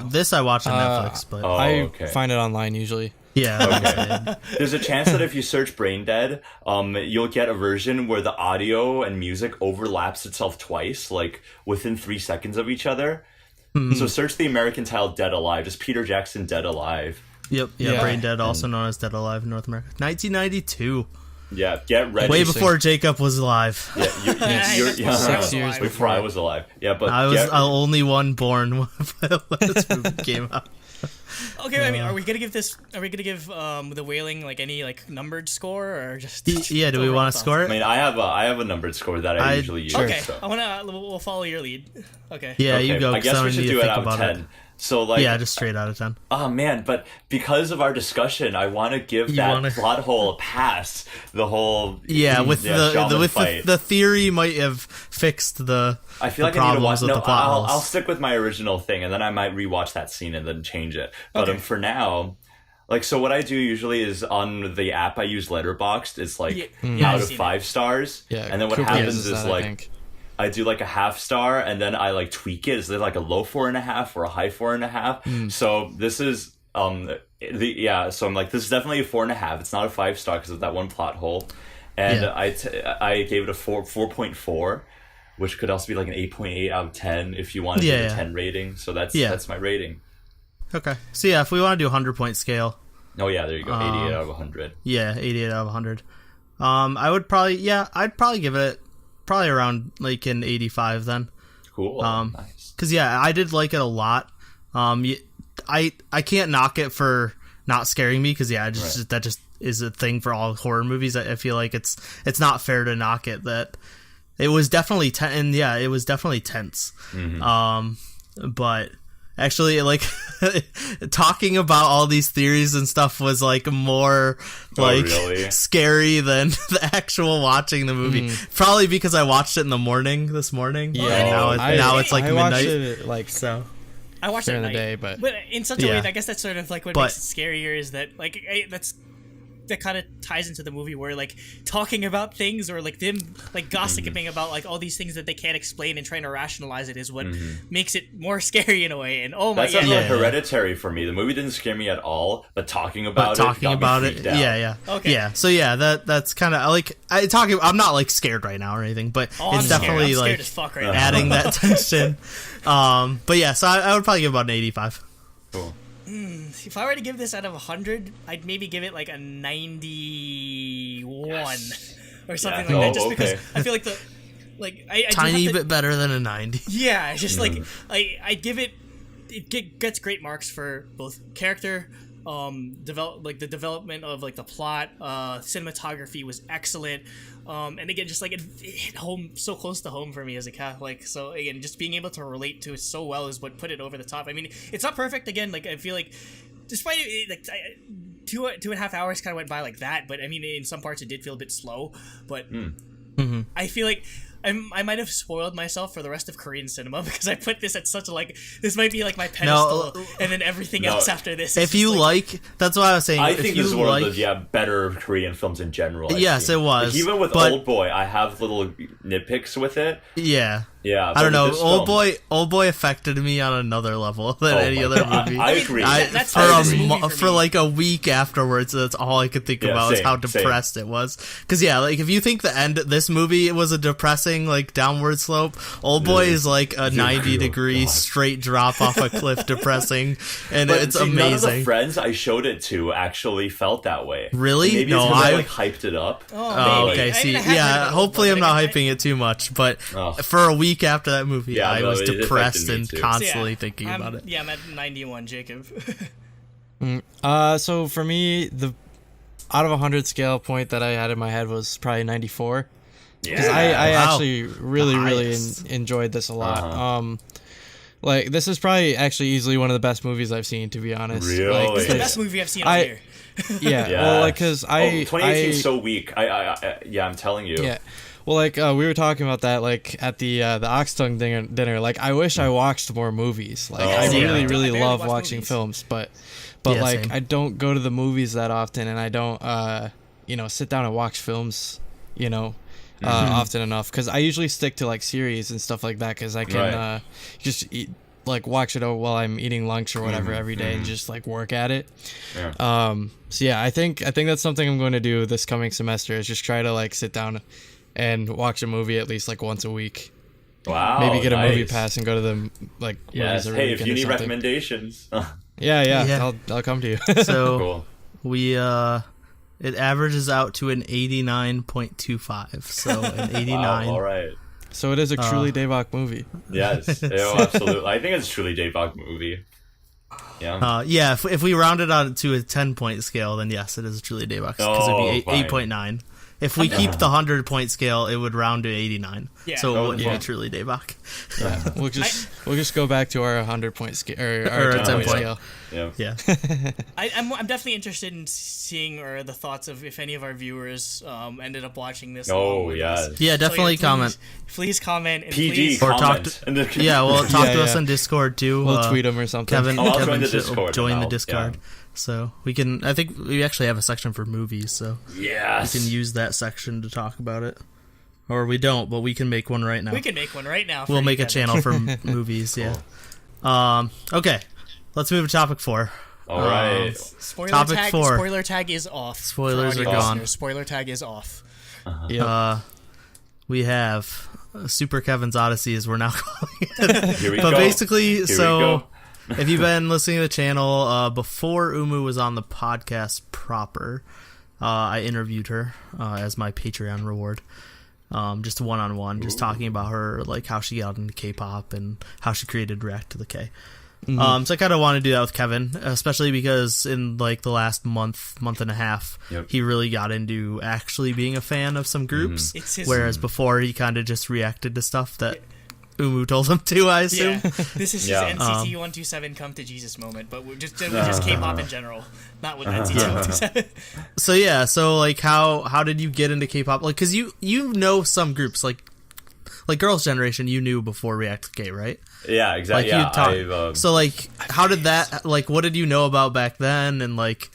This I watch on Netflix, but...
I find it online usually.
Yeah.
Okay. There's a chance that if you search Brain Dead, you'll get a version where the audio and music overlaps itself twice, like within 3 seconds of each other. So search the American title Dead Alive, just Peter Jackson Dead Alive.
Yep. Yeah. Brain Dead, also known as Dead Alive in North America. 1992.
Yeah, get ready.
Way before Jacob was alive.
Yeah, you're
6 years
before I was alive. Yeah, but
I was the only one born when this movie came out.
Okay, I mean, are we gonna give the Wailing like any like numbered score or just?
Yeah, do we want to score it?
I mean, I have a numbered score that I usually use.
Okay,
so.
we'll follow your lead. Okay.
Yeah, you go.
I guess we should do it out of 10. So like,
Yeah, just straight out of 10.
oh man, but because of our discussion, I want to give plot hole a pass. The whole
the theory might have fixed the.
I feel like I need to watch. No, I'll stick with my original thing, and then I might rewatch that scene and then change it. But for now, like, so what I do usually is on the app I use Letterboxd. It's like out of 5 stars.
Yeah,
and then what happens is like. I do like a half star, and then I like tweak it. Is there like a low 4.5 or a high 4.5? So this is so I'm like, this is definitely a 4.5. It's not a 5-star because of that one plot hole, and I gave it a 4.4, which could also be like an 8.8 out of 10 if you want to do a 10 rating. So that's my rating.
Okay, so if we want to do a 100-point scale.
Oh yeah, there you go, 88 out of 100.
Yeah, 88 out of 100. I'd probably give it. Probably around like an 85 then.
Cool. Nice.
Because I did like it a lot. I can't knock it for not scaring me because that just is a thing for all horror movies. I feel like it's not fair to knock it. That it was definitely it was definitely tense. But actually, like, talking about all these theories and stuff was like more scary than the actual watching the movie. Probably because I watched it in the morning this morning. Yeah, and now it's like
I
midnight.
Watched it, like,
I watched it
during the day, but
in such a way, I guess that's sort of like what makes it scarier is that like that kind of ties into the movie where like talking about things or like them like gossiping about like all these things that they can't explain and trying to rationalize it is what makes it more scary in a way. And
that's like Hereditary for me. The movie didn't scare me at all, but talking about it.
Okay. So that's kind of like I'm not like scared right now or anything, but it's definitely
I'm
like
scared as fuck right
adding that tension. But yeah, so I would probably give about an 85.
Cool.
If I were to give this out of 100, I'd maybe give it like a 91 or something like that. Just because I feel like I
tiny bit better than a 90.
Yeah, it's just like I give it. It gets great marks for both character, the development of like the plot, cinematography was excellent. And again, just like it hit home so close to home for me as a Catholic. So again, just being able to relate to it so well is what put it over the top. I mean, it's not perfect. Again, like I feel like, despite it, like 2.5 hours kind of went by like that. But I mean, in some parts it did feel a bit slow. But I feel like I might have spoiled myself for the rest of Korean cinema because I put this at such a like this might be like my pedestal, and then everything else after this.
If you like, that's what I was saying.
I think this is one of the better Korean films in general.
Yes, it was.
Like, even with Old Boy, I have little nitpicks with it.
Yeah.
Yeah,
I don't know. Old Boy affected me on another level than any other movie.
I agree.
For like a week afterwards, that's all I could think about is how depressed it was. Because like if you think this movie was a depressing like downward slope, Old Boy is like a 90-degree straight drop off a cliff, depressing, and it's amazing. None of
the friends I showed it to actually felt that way.
Really?
Maybe it's because I like hyped it up.
Okay. Hopefully I'm not hyping it too much, but for a week after that movie, I was depressed and constantly thinking about it.
Yeah, I'm at 91, Jacob.
So for me, the out of 100 scale point that I had in my head was probably 94. Because I actually really enjoyed this a lot. Like, this is probably actually easily one of the best movies I've seen, to be honest.
Really?
Like,
it's the best movie I've seen all year.
Well, like, because
2018 is so weak. I'm telling you.
Yeah. Well, like, we were talking about that, like, at the Oxtongue dinner. Like, I wish I watched more movies. Like, I really love watching films, but like, same. I don't go to the movies that often, and I don't, sit down and watch films, often enough. Because I usually stick to, like, series and stuff like that, because I can just watch it while I'm eating lunch or whatever every day and just, like, work at it. Yeah. So, yeah, I think that's something I'm going to do this coming semester, is just try to, like, sit down and watch a movie at least like once a week.
Wow.
Maybe get a movie pass and go to the movies every
if you need recommendations.
Yeah. I'll come to you.
So
cool.
We it averages out to an 89.25. So an 89.
Wow, all right.
So it is a truly Daebak movie.
Yes. Absolutely. I think it's a truly Daebak movie. Yeah.
If we round it out to a 10-point scale, then yes, it is a truly Daebak because it'd be 8.9. if we keep the 100-point scale, it would round to 89.
Yeah.
So it wouldn't
yeah.
be truly Daebak.
Yeah, we'll just go back to our 100-point scale or our 10-point scale.
Yeah.
Yeah.
I'm definitely interested in seeing or the thoughts of if any of our viewers ended up watching this. along with us.
yes.
Yeah, definitely comment.
Please comment. And
PG
please,
Or talk
comment.
Yeah, well, talk to
Yeah,
us
yeah.
on Discord too.
We'll tweet them or something.
Kevin,
I'll
Kevin
join the
should
Discord
join
and
the
I'll-
Discord.
yeah.
So we can. I think we actually have a section for movies, so
Yes.
we can use that section to talk about it. Or we don't, but we can make one right now.
we can make one right now.
We'll
for
make
you,
a
Kevin.
channel for movies. Yeah. Okay. Let's move to topic 4.
All right.
Spoiler
Topic
tag.
4.
Spoiler tag is off.
Spoilers
For
are
audio
gone.
listeners, Spoiler tag is off.
Yep.
We have Super Kevin's Odyssey, as we're now calling it.
Here we
But
go.
basically,
Here we
so
go.
if you've been listening to the channel before Umu was on the podcast proper, I interviewed her as my Patreon reward. Just one-on-one, just talking about her, like how she got into K-pop and how she created React to the K. So I kind of want to do that with Kevin, especially because in like the last month and a half,
Yep.
he really got into actually being a fan of some groups.
It's his-
Whereas before he kind of just reacted to stuff that Umu told him to, I assume.
Yeah, this is his
Yeah.
NCT 127 come to Jesus moment, but we're just K-pop in general, not with NCT 127.
So yeah, so like how did you get into K-pop? Like, cause you know some groups like Girls' Generation you knew before React to K, right?
Yeah, exactly.
Like
Yeah,
you talk,
I've,
so like how did that, like what did you know about back then, and like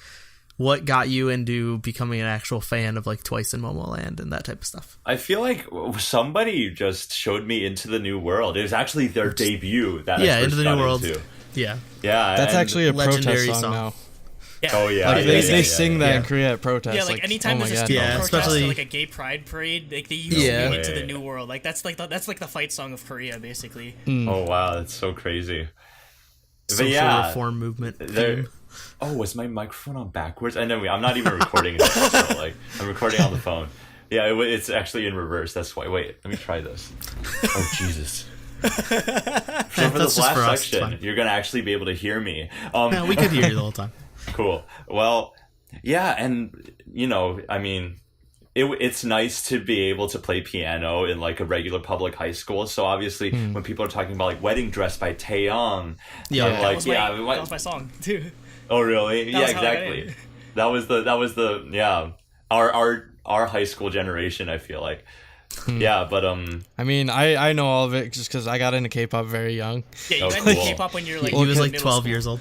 what got you into becoming an actual fan of like Twice and MOMOLAND and that type of stuff?
I feel like somebody just showed me Into the New World. It was actually their debut that I
Yeah,
first
Into the
got
New World.
into.
Yeah.
Yeah,
That's
and-
actually a
legendary
protest
song.
song now.
Yeah.
Oh yeah,
Like
yeah,
they
yeah,
sing
yeah,
that
yeah.
in Korea at protests.
Yeah, like anytime
oh my
there's a
God.
student
Yeah,
protest
especially-
or like a gay pride parade, like they use
Yeah.
Me Into the
way.
New World. Like that's like the fight song of Korea, basically.
Oh wow, that's so crazy.
Social
But yeah,
reform movement.
there.
theme.
Oh, was my microphone on backwards? I know. I'm not even recording it. So, like, I'm recording on the phone. Yeah, it's actually in reverse. That's why. Wait, let me try this. Oh Jesus. So for
That's
this
just for
last
us, it's
section,
fine.
you're gonna actually be able to hear me.
Yeah, we could hear you the whole time.
Cool. Well, yeah, and you know, I mean, it's nice to be able to play piano in like a regular public high school. So obviously, when people are talking about like Wedding Dress by Taeyong,
Yeah.
I'm
That
like,
That was,
yeah,
that was my song too.
oh really? Yeah,
was how I got
exactly.
in.
That was the yeah, our high school generation. I feel like. Yeah, but
I mean, I know all of it just because I got into K-pop very young.
Yeah, you
Oh,
got into
cool.
K-pop when you're like
He was
in
like
middle
12
school.
years old.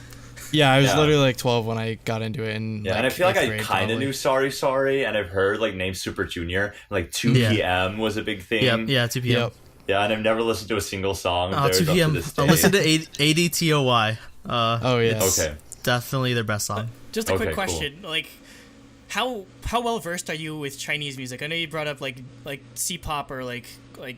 Yeah, I was
Yeah.
literally like 12 when I got into it. And
yeah, and I feel like
8th
I
grade,
kind of
probably.
knew Sorry Sorry, and I've heard like name Super Junior, like 2
Yeah.
p.m. was a big thing.
Yep. Yeah, 2 p.m.
Yep.
Yeah, and I've never listened to a single song of
Oh,
theirs
2
up to
p.m.
this day.
Listen to ADTOY.
Oh yeah.
It's
Okay.
definitely their best song.
Just a
Okay,
quick
cool.
question, like how well versed are you with Chinese music? I know you brought up like C-pop or like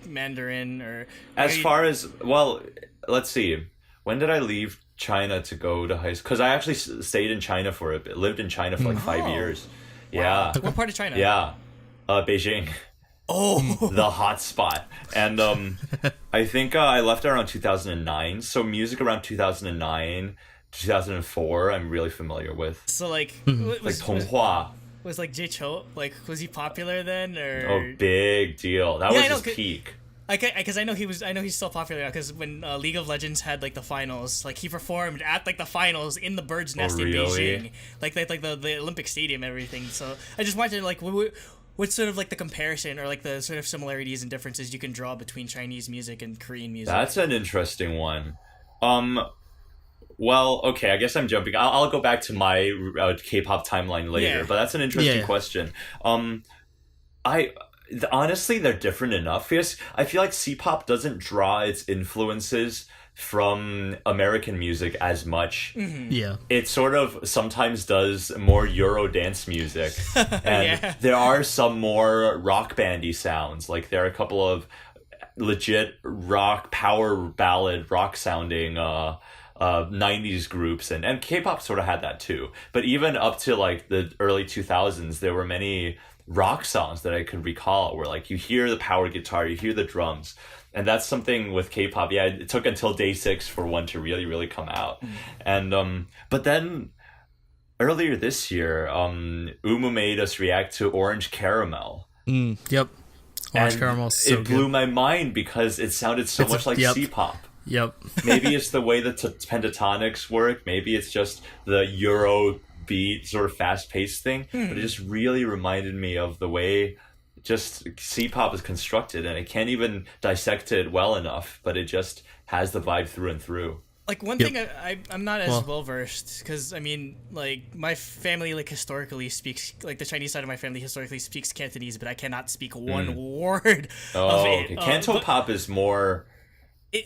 Mandarin or
As
are you-
far as, well, let's see. When did I leave China to go to high school? Because I actually stayed in China for a bit, lived in China for like 5
Oh.
years. Yeah.
what part of China?
Yeah. Beijing.
Oh,
The hot spot. And I think I left around 2009. So music around 2009, 2004, I'm really familiar with.
so like
Like
was
Tonghua.
like Jay Cho, like was he popular then or?
Oh, big deal. That
Yeah,
was
I know,
his
'cause-
peak.
Because I know he's still popular because when League of Legends had like the finals, like he performed at like the finals in the Bird's Nest in
really?
Beijing, like the Olympic Stadium and everything. So I just wanted to like what's sort of like the comparison or like the sort of similarities and differences you can draw between Chinese music and Korean music.
That's an interesting one. Well, okay, I guess I'm jumping. I'll go back to my K-pop timeline later,
Yeah.
but that's an interesting
Yeah.
question. Honestly, they're different enough because I feel like C-pop doesn't draw its influences from American music as much.
Yeah.
It sort of sometimes does more Euro dance music, and
Yeah.
there are some more rock bandy sounds. Like there are a couple of legit rock power ballad rock sounding 90s groups, and K-pop sort of had that too. But even up to like the early 2000s, there were many rock songs that I could recall where like you hear the power guitar, you hear the drums. And that's something with K-pop. Yeah, it took until DaybakCast for one to really, really come out. And but then earlier this year, Umu made us react to Orange Caramel.
Yep. Orange
And
Caramel is so
it blew
good.
my mind because it sounded so much like C-pop.
Yep.
Maybe it's the way the pentatonics work. Maybe it's just the Euro beat sort of fast-paced thing. But it just really reminded me of the way just C-pop is constructed, and I can't even dissect it well enough, but it just has the vibe through and through.
Like one thing I'm not as well versed, because I mean, like my family like historically speaks, like the Chinese side of my family historically speaks Cantonese, but I cannot speak one word of it.
Okay. Cantopop is more.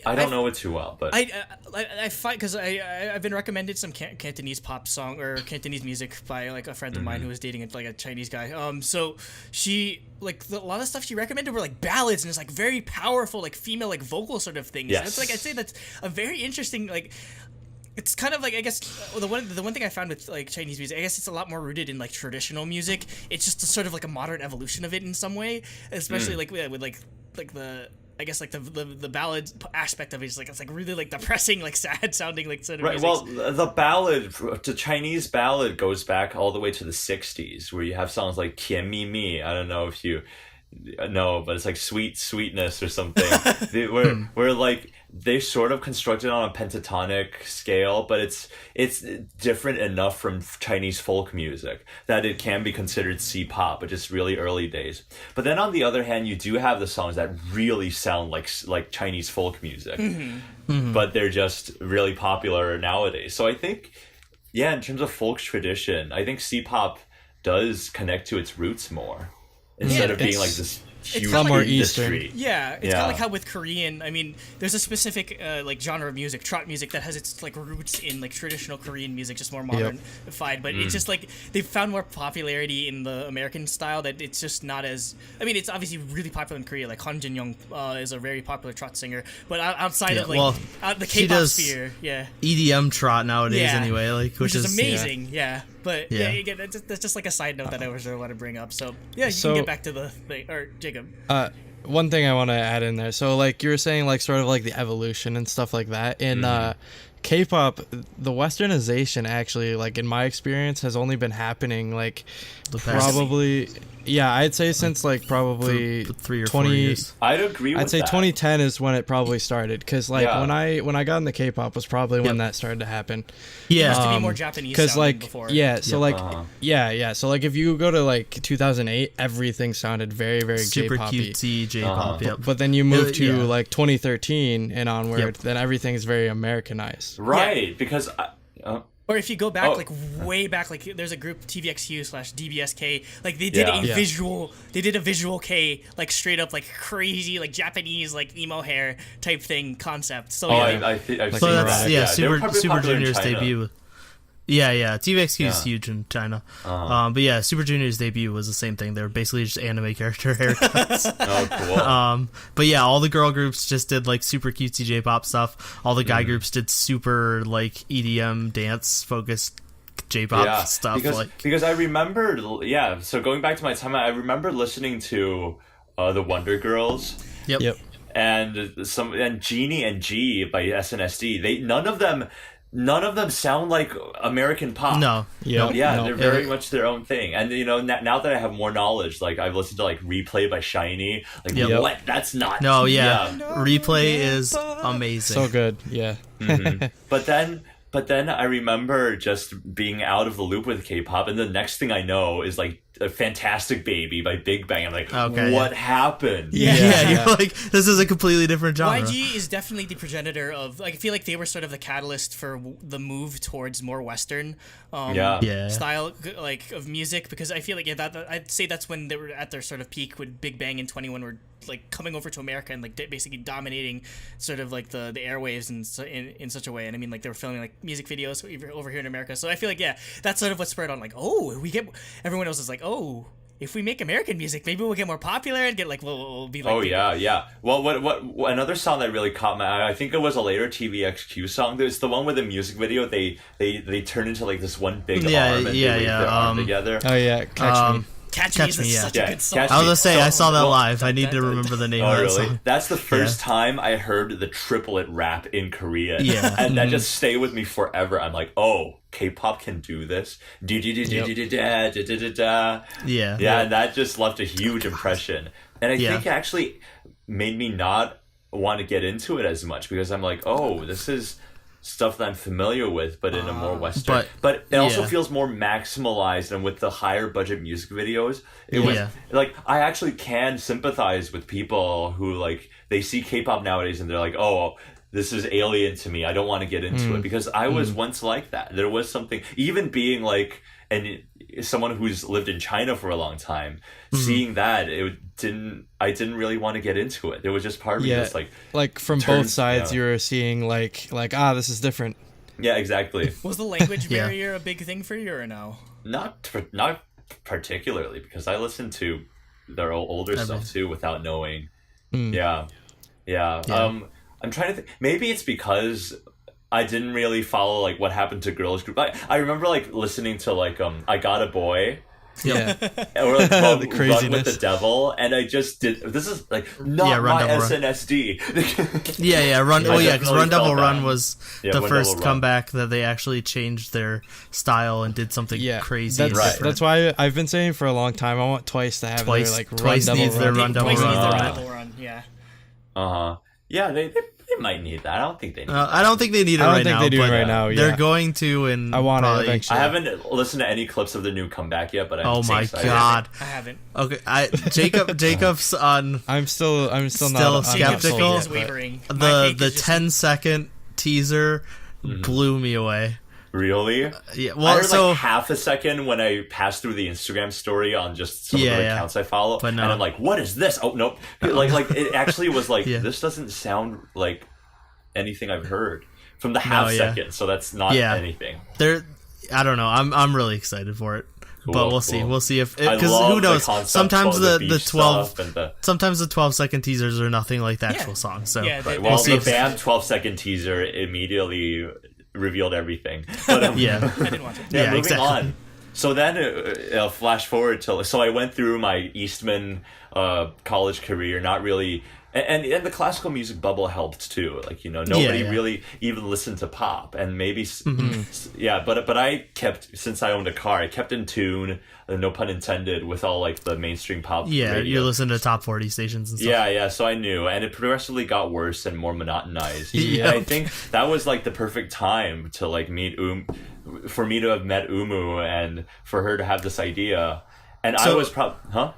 I don't know it too well, but
I find, because I've been recommended some Cantonese pop song or Cantonese music by like a friend of mine who was dating like a Chinese guy. So she like a lot of stuff she recommended were like ballads, and it's like very powerful like female like vocal sort of things.
Yes.
And it's like I'd say that's a very interesting like. It's kind of like, I guess, the one thing I found with like Chinese music, I guess it's a lot more rooted in like traditional music. It's just a sort of like a modern evolution of it in some way, especially like with like the. I guess like the ballad aspect of it is like it's like really like depressing, like sad sounding like sort of
right.
music.
Well, the ballad, the Chinese ballad, goes back all the way to the '60s, where you have songs like "Tian Mi Mi." I don't know if you know, but it's like sweetness or something. where like they sort of constructed on a pentatonic scale, but it's different enough from Chinese folk music that it can be considered C-pop, but just really early days. But then on the other hand, you do have the songs that really sound like Chinese folk music, but they're just really popular nowadays. So I think, yeah, in terms of folk tradition, I think C-pop does connect to its roots more instead of being like this huge
more
industry.
Eastern.
Yeah, it's kind of like how with Korean, I mean, there's a specific like genre of music, trot music, that has its like roots in like traditional Korean music, just more modernified. But it's just like they've found more popularity in the American style that it's just not as. I mean, it's obviously really popular in Korea. Like Han Jin Young is a very popular trot singer, but outside of like the K-pop sphere,
EDM trot nowadays anyway, like which
is amazing. Yeah. But again, that's just like a side note that I was want to bring up. So you can get back to the thing, or Jacob.
One thing I want to add in there. So like you were saying, like sort of like the evolution and stuff like that in K-pop, the westernization actually, like in my experience, has only been happening like probably. Yeah, I'd say since like probably
3 or 4 years.
I'd agree with that.
I'd say 2010 is when it probably started, because like when I got into K-pop was probably when that started to happen.
Yeah, it used to be more Japanese sounding
like
before.
so like if you go to like 2008, everything sounded very very
super
J-poppy.
cutesy J-pop.
But then you move to like 2013 and onward, then everything's very Americanized.
Right, because
or if you go back, like way back, like there's a group TVXQ/DaebakCast, like they did a visual K, like straight up like crazy like Japanese like emo hair type thing concept. So
I've seen that.
Super Junior's debut. Yeah, TVXQ is huge in China. But yeah, Super Junior's debut was the same thing. They were basically just anime character haircuts.
Cool.
But yeah, all the girl groups just did like super cutesy J-pop stuff. All the guy groups did super like EDM dance focused J-pop stuff.
Because I remembered, so going back to my time, I remember listening to the Wonder Girls.
Yep.
And Genie and G by SNSD. None of them sound like American pop. They're very much their own thing. And now that I have more knowledge, like I've listened to like Replay by Shiny, like what? That's not.
Replay is amazing.
So good. Yeah.
But then I remember just being out of the loop with K-pop, and the next thing I know is like a Fantastic Baby by Big Bang. I'm like, what happened?
You're like, this is a completely different genre.
YG is definitely the progenitor of, like, I feel like they were sort of the catalyst for the move towards more Western style like of music, because I feel like I'd say that's when they were at their sort of peak, when Big Bang and 21 were like coming over to America and like basically dominating sort of like the airwaves in such a way. And I mean, like they were filming like music videos over here in America. So I feel like that's sort of what spurred on like, everyone else is like, if we make American music, maybe we'll get more popular and get like we'll be like.
Well, what another song that really caught my eye, I think it was a later TVXQ song. There's the one with the music video. They turn into like this one big arm and they wave their arm together.
Oh yeah, Catch Me.
Catch Me is
Me, yeah.
such a good song.
Catch
I was
Me.
gonna say I saw that
Well,
live. I need to remember the name
Oh,
of that
really?
song.
That's the first time I heard the triplet rap in Korean.
Yeah.
And that just stayed with me forever. I'm like, oh, K-pop can do this.
Yeah.
Yeah, and that just left a huge impression. And I think it actually made me not want to get into it as much because I'm like, oh, this is stuff that I'm familiar with, but in a more Western. But it also feels more maximalized, and with the higher budget music videos, it was like I actually can sympathize with people who like they see K-pop nowadays and they're like, oh, this is alien to me. I don't want to get into it because I was once like that. There was something, even being like, and someone who's lived in China for a long time, seeing that I didn't really want to get into it. There was just part of me that's
like from both sides, you were seeing like this is different.
Yeah, exactly.
Was the language barrier a big thing for you or no?
Not particularly, because I listened to their older stuff too without knowing. Yeah. I'm trying to think. Maybe it's because I didn't really follow like what happened to girls group. I remember like listening to like I Got a Boy.
Yeah.
Or like
The
Run
craziness.
with the Devil, and I just did. This is like not
Run
my
Devil Run.
SNSD.
Run.
I
Oh yeah, because
definitely
Run Devil
felt
Run
that.
was
Yeah,
the
Run
first
Devil Run.
comeback that they actually changed their style and did something crazy.
That's,
and different.
that's why I've been saying for a long time I want Twice to have
Twice-
their like
Twice
Run
needs
Devil
their
Run.
Run Devil
Twice
Run.
needs the
Run.
Run Devil Run, yeah.
Yeah, they might need that. I don't think they need.
I don't think they need it
I don't
right
think
now.
they do
but
it right now.
They're
Yeah.
going to, and
I want it
probably-
eventually.
I haven't listened to any clips of the new comeback yet, but I'm
Oh my
excited.
god.
I haven't.
Okay, Jacob's on
I'm still not
Still
I'm not
skeptical?
sold
Is
yet, but-
wavering. My faith
the
is just-
10-second teaser blew me away.
Really?
Yeah,
I
well,
heard
so
like half a second when I passed through the Instagram story on just some of the accounts I follow,
But no.
and I'm like, "What is this?" Oh nope! Like it actually was like,
Yeah.
this doesn't sound like anything I've heard from the half second. So that's not anything.
I don't know. I'm really excited for it. But
Cool,
we'll see.
cool.
We'll see if
I
because
love
who knows?
The concept
Sometimes
of
the
beach
12
stuff and the,
sometimes the 12-second teasers are nothing like the actual song. So
Yeah,
right,
we'll
well,
see
the BAM 12-second teaser immediately revealed everything. But,
yeah.
I didn't watch it.
Yeah, moving
exactly.
on. So then, flash forward to so I went through my Eastman college career, not really, and the classical music bubble helped too. Like nobody really even listened to pop, and maybe but I kept, since I owned a car, I kept in tune, no pun intended, with all like the mainstream pop.
Yeah,
radio.
you listen to top 40 stations and stuff.
Yeah, so I knew, and it progressively got worse and more monotonized.
Yep.
And I think that was like the perfect time to like meet for me to have met Umu, and for her to have this idea, and I
So-
was probably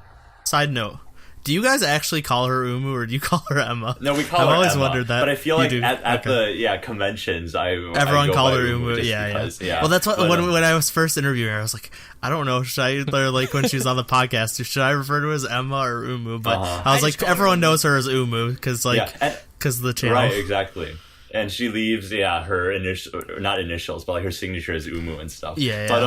Side note. Do you guys actually call her Umu or do you call her Emma?
No, we call
I've
her
always
Emma,
wonder that.
but I feel
You
like
do?
at
Okay.
the conventions,
Everyone
go
called
by
her Umu.
just
Yeah,
because,
Well, that's what
But,
when I was first interviewing her, I was like, I don't know, should I, or like when she was on the podcast, should I refer to her as Emma or Umu? But I was
I
like,
just call her
everyone
Umu.
knows her as Umu because of the channel.
Right, exactly. And she leaves, her not initials, but like her signature is Umu and stuff.
Yeah.
But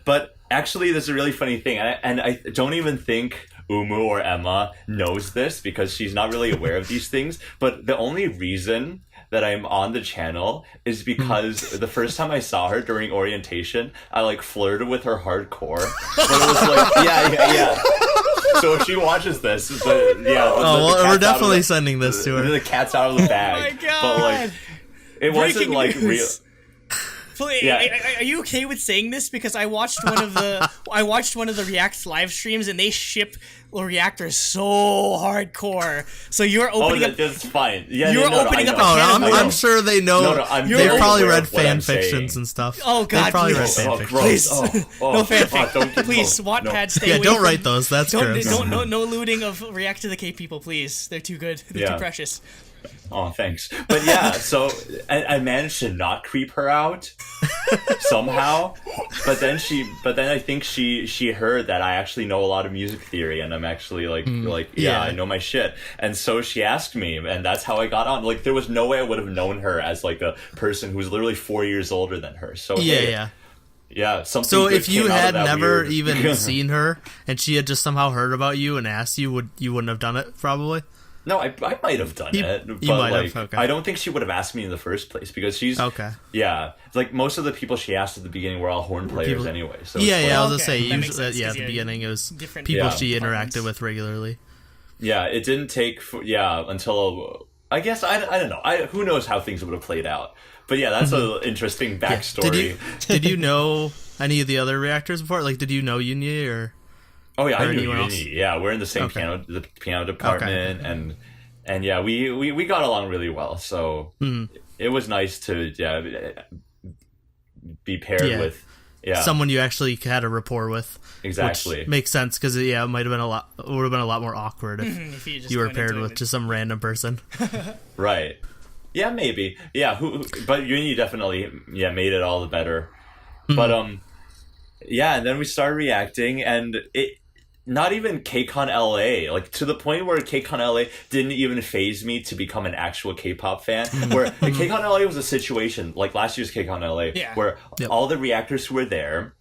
but actually, there's a really funny thing, and I don't even think Umu or Emma knows this because she's not really aware of these things. But the only reason that I'm on the channel is because the first time I saw her during orientation, I like flirted with her hardcore. But it was like, yeah. So if she watches this,
We're definitely sending this to her.
The cat's out of the bag.
Oh my God.
But like, it wasn't
Breaking
like real.
news. Please,
Yeah.
are you okay with saying this? Because I watched one of the React live streams, and they ship reactors so hardcore. So you're opening up.
That's fine. Yeah,
You're
no,
opening
I
up
know.
a can of
I know.
I'm sure they know.
No, I'm
They've
very
probably
aware
read
of what
fan
I'm saying.
fictions and stuff.
Oh, God,
They've probably
please.
read fan
Oh,
fictions.
gross.
Please,
Oh,
no fanfic.
don't get
Please,
close.
Wattpad,
No.
stay
Yeah,
away
don't
from-
write those. That's gross.
No looting of React to the K people, please. They're too good. They're too precious.
Oh, thanks. But yeah, so I managed to not creep her out somehow. But then I think she heard that I actually know a lot of music theory, and I'm actually I know my shit. And so she asked me, and that's how I got on. Like, there was no way I would have known her as like a person who's literally 4 years older than her. So yeah. Something.
So
good
if you
came out of
had
that
never
weird-
even seen her and she had just somehow heard about you and asked you, you wouldn't have done it probably?
No, I might have done it, but
might
like
have, okay.
I don't think she would have asked me in the first place because she's
Okay.
Yeah, like most of the people she asked at the beginning were all horn players anyway. So it's
Yeah,
like-
I was
Okay,
gonna say
that makes
usually,
sense, 'cause,
at the
yeah,
beginning it was
different
people she
departments.
interacted with regularly.
Yeah, it didn't take until I guess I don't know. Who knows how things would have played out. But yeah, that's an interesting backstory.
Did you know any of the other reactors before? Like, did you know Unity or?
Oh yeah, I
or
knew
anyone
Unity.
else?
Yeah, we're in the same
Okay.
piano department, and yeah, we got along really well. So it was nice to be paired with
someone you actually had a rapport with.
Exactly.
Which makes sense because it might have been would have been a lot more awkward if
If
you were paired with just some random person.
Right. Yeah, maybe. Yeah, but Unity definitely made it all the better. But and then we started reacting, and it not even KCON LA, like to the point where KCON LA didn't even phase me to become an actual K-pop fan. Where KCON LA was a situation like last year's KCON LA, where all the reactors who were there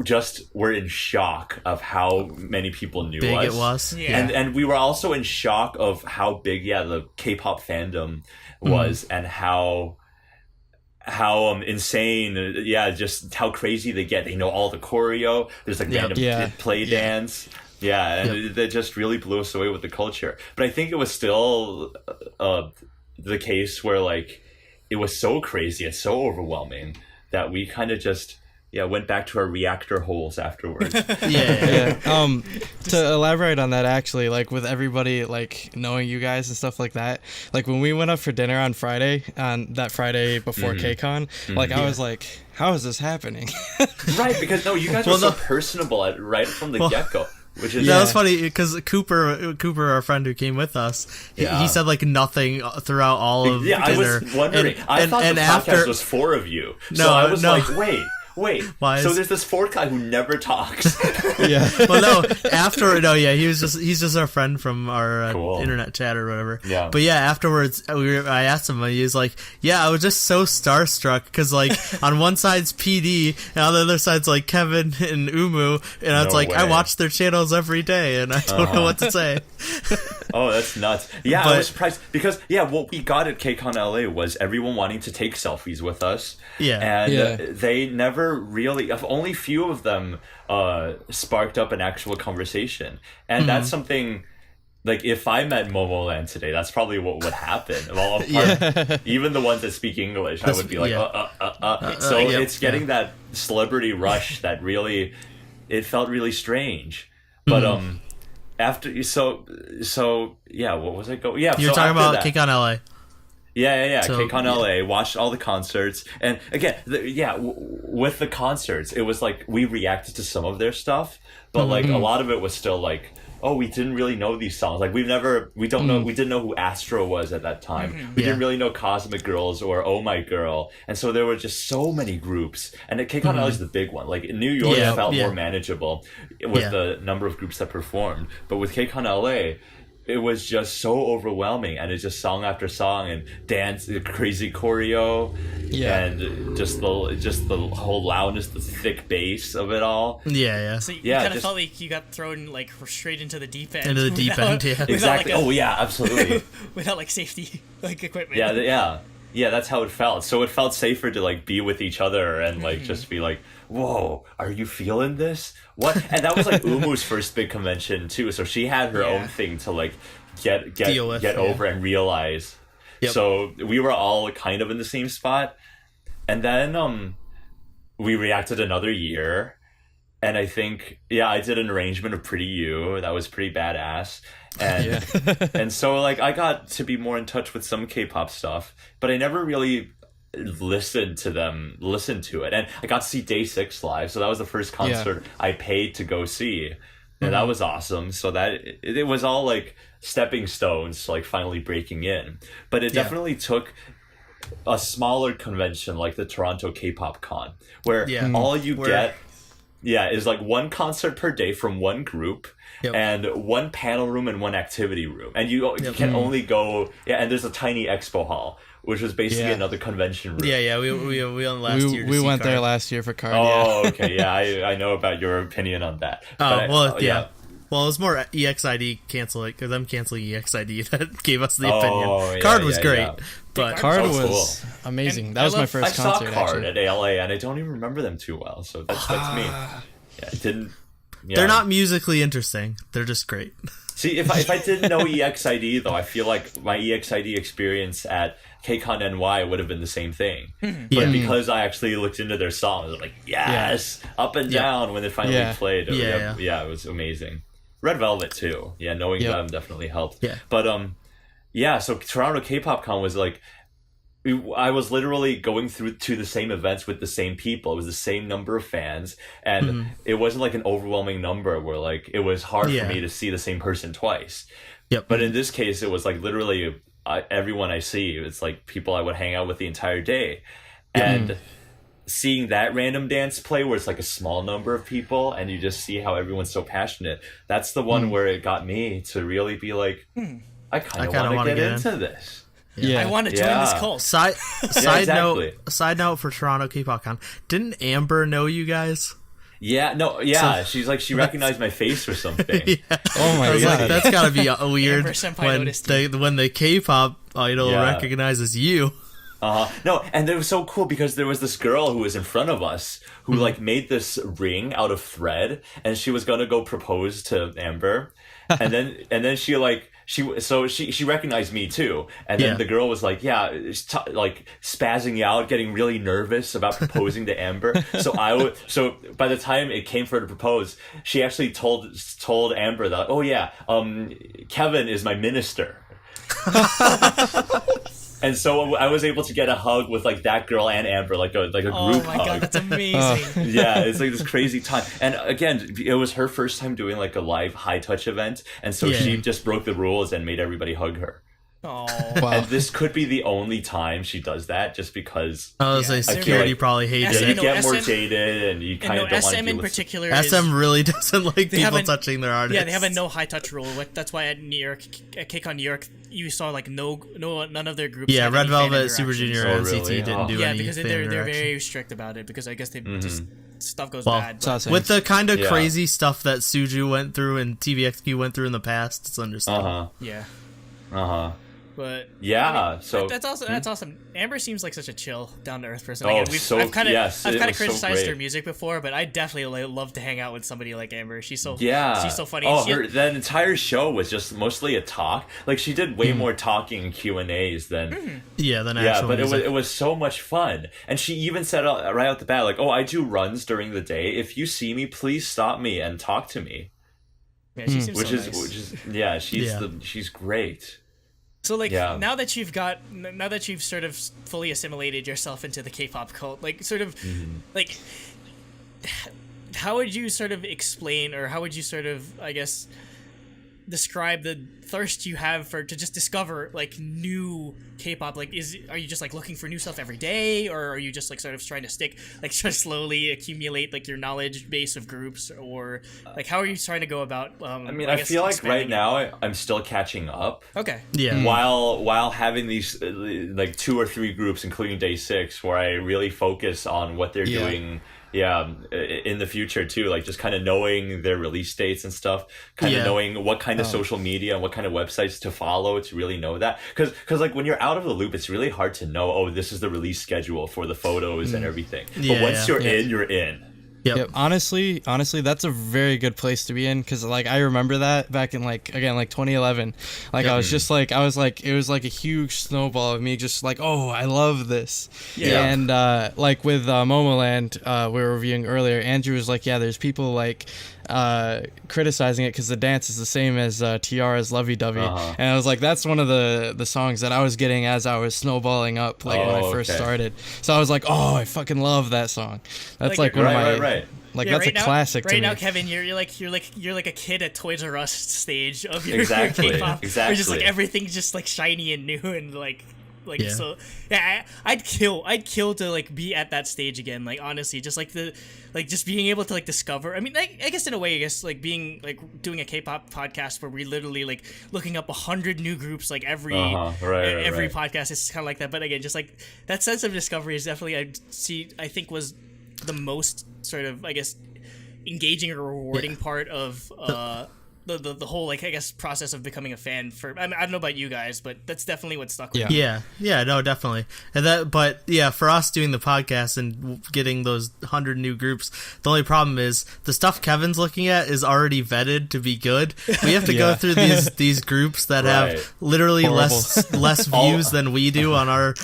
just were in shock of how many people knew
Big
us.
it was.
Yeah.
And we were also in shock of how big the K-pop fandom was and how insane, just how crazy they get. They know all the choreo. There's like random play dance. Yeah, and they just really blew us away with the culture. But I think it was still the case where like it was so crazy and so overwhelming that we kind of just went back to our reactor holes afterwards.
To elaborate on that, actually, like with everybody like knowing you guys and stuff like that, like when we went up for dinner on Friday, on that Friday before KCON, like I was like, how is this happening?
Right, because you guys were so personable right from the get-go. Which is
that was funny because Cooper, our friend who came with us, he said like nothing throughout all of dinner.
I was wondering. I thought the podcast was 4 of you. So I was like, wait. So there's this 4th guy who never talks.
He's just our friend from our internet chat or whatever.
Yeah.
But afterwards I asked him, and he was like, I was just so starstruck because like on one side's PD and on the other side's like Kevin and Umu, and I was I watch their channels every day and I don't know what to say.
Oh, that's nuts. Yeah, I was surprised because what we got at KCON LA was everyone wanting to take selfies with us. And they never really, only few of them sparked up an actual conversation. And that's something, like if I met MOMOLAND today, that's probably what would happen. Well, even the ones that speak English, I would be like, So it's getting that celebrity rush that really, it felt really strange. But after, what was I going?
You're talking about KCON LA.
So, KCON LA, watched all the concerts. And again, with the concerts, it was like we reacted to some of their stuff, but like a lot of it was still like, oh, we didn't really know these songs. Like we didn't know who Astro was at that time. We didn't really know Cosmic Girls or Oh My Girl. And so there were just so many groups. And KCON LA is the big one. Like in New York, it felt more manageable with the number of groups that performed. But with KCON LA, it was just so overwhelming, and it's just song after song and dance, crazy choreo, and just the whole loudness, the thick bass of it all.
So you kind of felt like you got thrown like straight into the deep end.
Exactly. Absolutely.
Without like safety equipment.
Yeah, that's how it felt. So it felt safer to like be with each other and like just be like, whoa, are you feeling this? What? And that was like Umu's first big convention too. So she had her own thing to like get over and realize. So we were all kind of in the same spot. And then we reacted another year. And I think, I did an arrangement of Pretty You. That was pretty badass. And and so like I got to be more in touch with some K-pop stuff, but I never really listened to it. And I got to see DaybakCast live, so that was the first concert I paid to go see. And that was awesome. So that it was all like stepping stones to like finally breaking in. But it definitely took a smaller convention like the Toronto K-pop Con, where all you get is like one concert per day from one group. And one panel room and one activity room, and you can only go. And there's a tiny expo hall, which was basically another convention room.
We went last year.
We went there last year for Card.
Oh, okay, I know about your opinion on that.
Well, it was more EXID cancel it because I'm canceling EXID that gave us the opinion.
yeah,
Card was
yeah,
great,
yeah.
but
Card
That was
was amazing.
And
That was my
I
first
I saw
concert.
Card
Actually.
at ALA, and I don't even remember them too well. So that's me. Yeah, it didn't. Yeah.
they're not musically interesting. They're just great.
See, if I didn't know EXID though, I feel like my EXID experience at KCON NY would have been the same thing. But because I actually looked into their songs, I was like, yes, up and down when they finally played.
Yeah.
It was amazing. Red Velvet too. Yeah, knowing them definitely helped.
Yeah.
But so Toronto K-pop Con was like, I was literally going through to the same events with the same people. It was the same number of fans, and it wasn't like an overwhelming number where like it was hard for me to see the same person twice.
Yep.
But in this case, it was like literally everyone I see. It's like people I would hang out with the entire day, and seeing that random dance play where it's like a small number of people, and you just see how everyone's so passionate. That's the one where it got me to really be like, I kind of want to get into this.
Yeah.
I want to join this cult.
Side
exactly.
note for Toronto K-pop Con. Didn't Amber know you guys?
She's like, she recognized my face or something.
Oh my
I was
god.
like, that's gotta be weird
Amber Senpai noticed you.
when the K-pop idol recognizes you.
No, and it was so cool because there was this girl who was in front of us who like made this ring out of thread, and she was gonna go propose to Amber, and then she recognized me too, and then the girl was like, like spazzing out, getting really nervous about proposing to Amber. So by the time it came for her to propose, she actually told Amber that, Kevin is my minister. And so I was able to get a hug with like that girl and Amber, like a group hug.
Oh my god, that's amazing.
Yeah, it's like this crazy time. And again, it was her first time doing like a live high touch event, and so she just broke the rules and made everybody hug her.
Oh,
Wow.
And this could be the only time she does that, just because
I was like, security probably hates
you
it.
get more jaded, and you kind of don't want to
SM
deal
in
with
particular
SM really doesn't like people
a-
touching their artists.
Yeah, they have a no high touch rule. That's why at New York, at KCON New York, you saw like none of their groups.
Yeah,
had
Red
any fan
Velvet, Super
interactions.
Junior,
Oh,
NCT
really?
didn't do
Yeah,
any
because
fan
they're
interaction.
very strict about it because I guess they just stuff goes
Well,
bad.
Saw
But,
some-
With the kind of
Yeah.
crazy stuff that Suju went through and TVXQ went through in the past, it's understandable.
yeah, but
Yeah, so
that's awesome. Amber seems like such a chill, down to earth person.
Oh,
Again,
so-
I've kind of
yes, it was so
criticized her
great.
music before, but I definitely love to hang out with somebody like Amber. She's so
yeah,
she's so funny.
Oh,
She-
that entire show was just mostly a talk. Like she did way more talking and Q&As than
Yeah, than
yeah,
actual
but
music.
it was so much fun. And she even said right out the bat, like, "Oh, I do runs during the day. If you see me, please stop me and talk to me."
yeah, she seems
Which
so
is
nice.
she's great.
So like
Yeah.
now that you've sort of fully assimilated yourself into the K-pop cult, like sort of like how would you sort of explain, or how would you sort of, I guess, describe the thirst you have to just discover like new K-pop? Like, are you just like looking for new stuff every day, or are you just like sort of trying to try to slowly accumulate like your knowledge base of groups, or like how are you trying to go about?
I mean, I
guess
feel like
expanding
right
it?
now I'm still catching up.
Okay.
Yeah.
While having these like 2 or 3 groups, including Day6, where I really focus on what they're doing. Yeah, in the future too, like just kind of knowing their release dates and stuff, kind of knowing what kind of social media and what kind of websites to follow to really know that. Because like when you're out of the loop, it's really hard to know, oh, this is the release schedule for the photos and everything. But
Yeah,
once you're
yeah.
in, you're in.
Yep.
Honestly, that's a very good place to be in, because like I remember that back in like 2011, like I was just like it was like a huge snowball of me just like, oh, I love this.
Yeah.
And like with Momoland, we were reviewing earlier, Andrew was like, yeah, there's people like criticizing it because the dance is the same as Tiara's Lovey Dovey, and I was like, that's one of the songs that I was getting as I was snowballing up when I first started. So I was like, oh, I fucking love that song. That's like one of my
right.
like
Yeah,
that's a classic to
right
me.
now, Kevin, you're like a kid at Toys R Us stage of your
Exactly,
K-pop.
exactly.
Where just like everything's just like shiny and new and like
Yeah.
so. Yeah, I'd kill to like be at that stage again. Like honestly, just like just being able to like discover. I mean, I guess in a way, being doing a K-pop podcast where we literally like looking up 100 new groups like every
right.
podcast is kind of like that. But again, just like that sense of discovery is definitely I think was the most sort of, I guess, engaging or rewarding part of the whole like I guess process of becoming a fan. I don't know about you guys, but that's definitely what stuck with me.
Yeah, no, definitely. But for us doing the podcast and getting those 100 new groups, the only problem is the stuff Kevin's looking at is already vetted to be good. We have to go through these groups that have literally less views than we do on our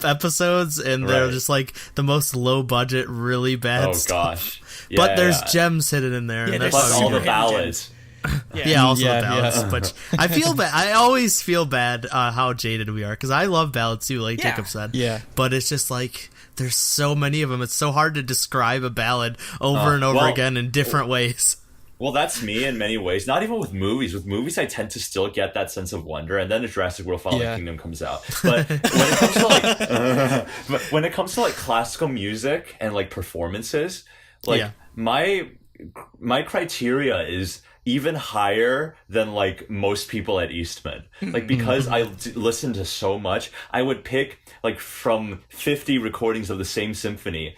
episodes, and they're just like the most low budget, really bad stuff.
Gosh.
But there's gems hidden in there.
Yeah,
and
Plus all the ballads.
Also the ballads. But I feel bad. I always feel bad how jaded we are, because I love ballads too, like Jacob said. Yeah. But it's just like there's so many of them. It's so hard to describe a ballad over and over again in different ways.
Well, that's me in many ways. Not even with movies. With movies, I tend to still get that sense of wonder, and then the Jurassic World: Fallen Kingdom comes out. But when it comes to like classical music and like performances, like my criteria is even higher than like most people at Eastman. Like, because I listen to so much, I would pick like from 50 recordings of the same symphony,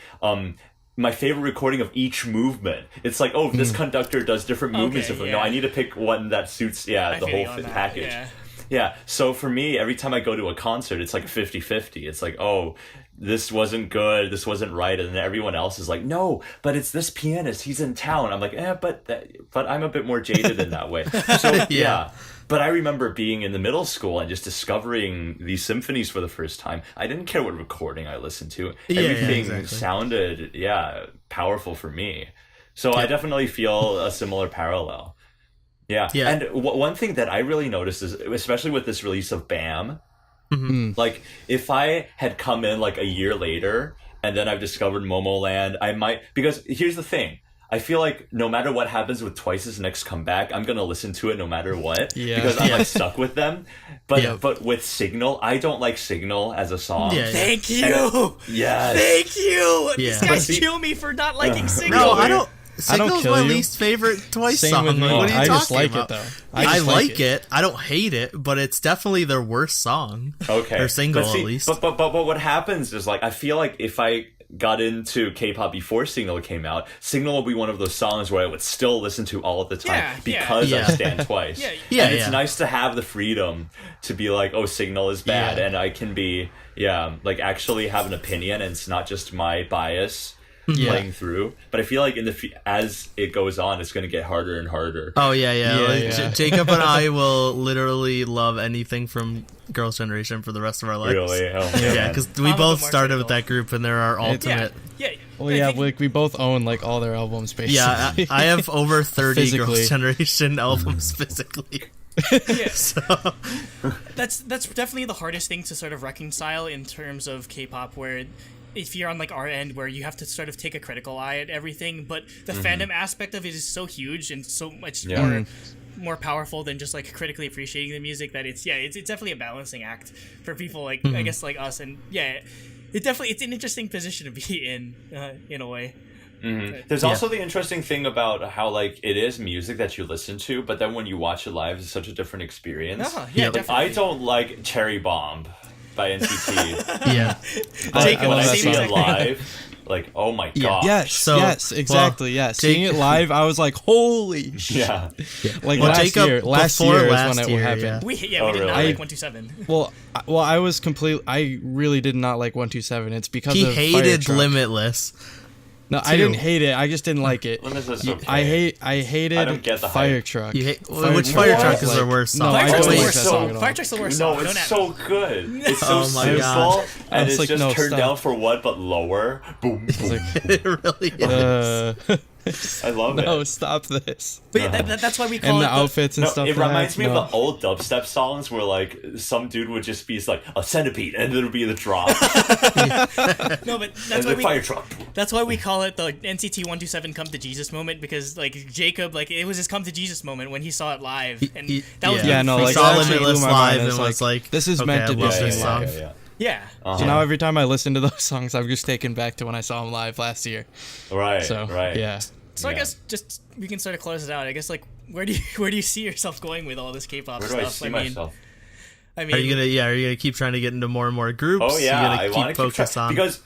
my favorite recording of each movement. It's like, oh, this conductor does different movements. No, I need to pick one that suits the whole package. Yeah, so for me, every time I go to a concert, it's like 50-50. It's like, oh, this wasn't good, this wasn't right, and then everyone else is like, no, but it's this pianist, he's in town. I'm like, but I'm a bit more jaded in that way. So But I remember being in the middle school and just discovering these symphonies for the first time. I didn't care what recording I listened to. Everything sounded, powerful for me. So I definitely feel a similar parallel. Yeah. And one thing that I really noticed is, especially with this release of BAM, like if I had come in like a year later and then I've discovered MOMOLAND, I might, because here's the thing. I feel like no matter what happens with Twice's next comeback, I'm going to listen to it no matter what, because I'm like stuck with them. But with Signal, I don't like Signal as a song.
Thank you. Thank you. These guys kill me for not liking Signal.
No, I don't. Signal's my least favorite Twice song. What are you talking about?
I just like it, though.
I like it. I don't hate it, but it's definitely their worst song.
Okay.
Or single, at least.
But what happens is, like, I feel like if I got into K-pop before Signal came out, Signal will be one of those songs where I would still listen to all of the time because I stand Twice. And it's nice to have the freedom to be like, oh, Signal is bad, and I can be, like, actually have an opinion, and it's not just my bias playing through. But I feel like as it goes on, it's going to get harder and harder.
Jacob and I will literally love anything from Girls' Generation for the rest of our lives.
Really?
Because we both started with that group, and they're our ultimate.
Like we both own like all their albums basically.
Yeah, I have over 30 Girls' Generation albums physically.
So that's definitely the hardest thing to sort of reconcile in terms of K-pop, where if you're on like our end where you have to sort of take a critical eye at everything, but the fandom aspect of it is so huge and so much more powerful than just like critically appreciating the music, that it's definitely a balancing act for people like I guess like us. And it's an interesting position to be in a way.
There's also the interesting thing about how like it is music that you listen to, but then when you watch it live, it's such a different experience. Like, I don't like Cherry Bomb by NCT.
Jacob,
when I see it live, like, oh my god.
Yes, exactly. Seeing it live, I was like, holy shit. Like last year is when it happened.
We did not like 127.
Well, I really did not like 127. It's because
he
of
hated Limitless.
No, I didn't hate it. I just didn't like it.
Okay.
I hated
I don't get the
Fire
hype.
Truck.
Which Fire Truck is their worst song?
No, I don't like that song at all.
Fire Truck's the worst song.
No, it's so good. It's so simple, and it's just turned down for what, but lower. Boom, boom.
It really is.
I love it.
No, stop this.
But that's why we call it
the outfits and stuff.
It reminds me of the old dubstep songs where like some dude would just be like a centipede, and it'll be the drop.
No, but that's why
Fire Truck.
That's why we call it the NCT 127 Come to Jesus moment, because like Jacob, like it was his come to Jesus moment when he saw it live, and that was
like
saw Limitless live and was like,
this is meant to be
this song.
So now every time I listen to those songs, I'm just taken back to when I saw them live last year.
Right.
So I guess just we can sort of close it out. I guess like where do you see yourself going with all this K-pop stuff?
Where do I see myself?
I mean,
are you gonna keep trying to get into more and more groups?
Oh yeah,
I want to keep focus on
because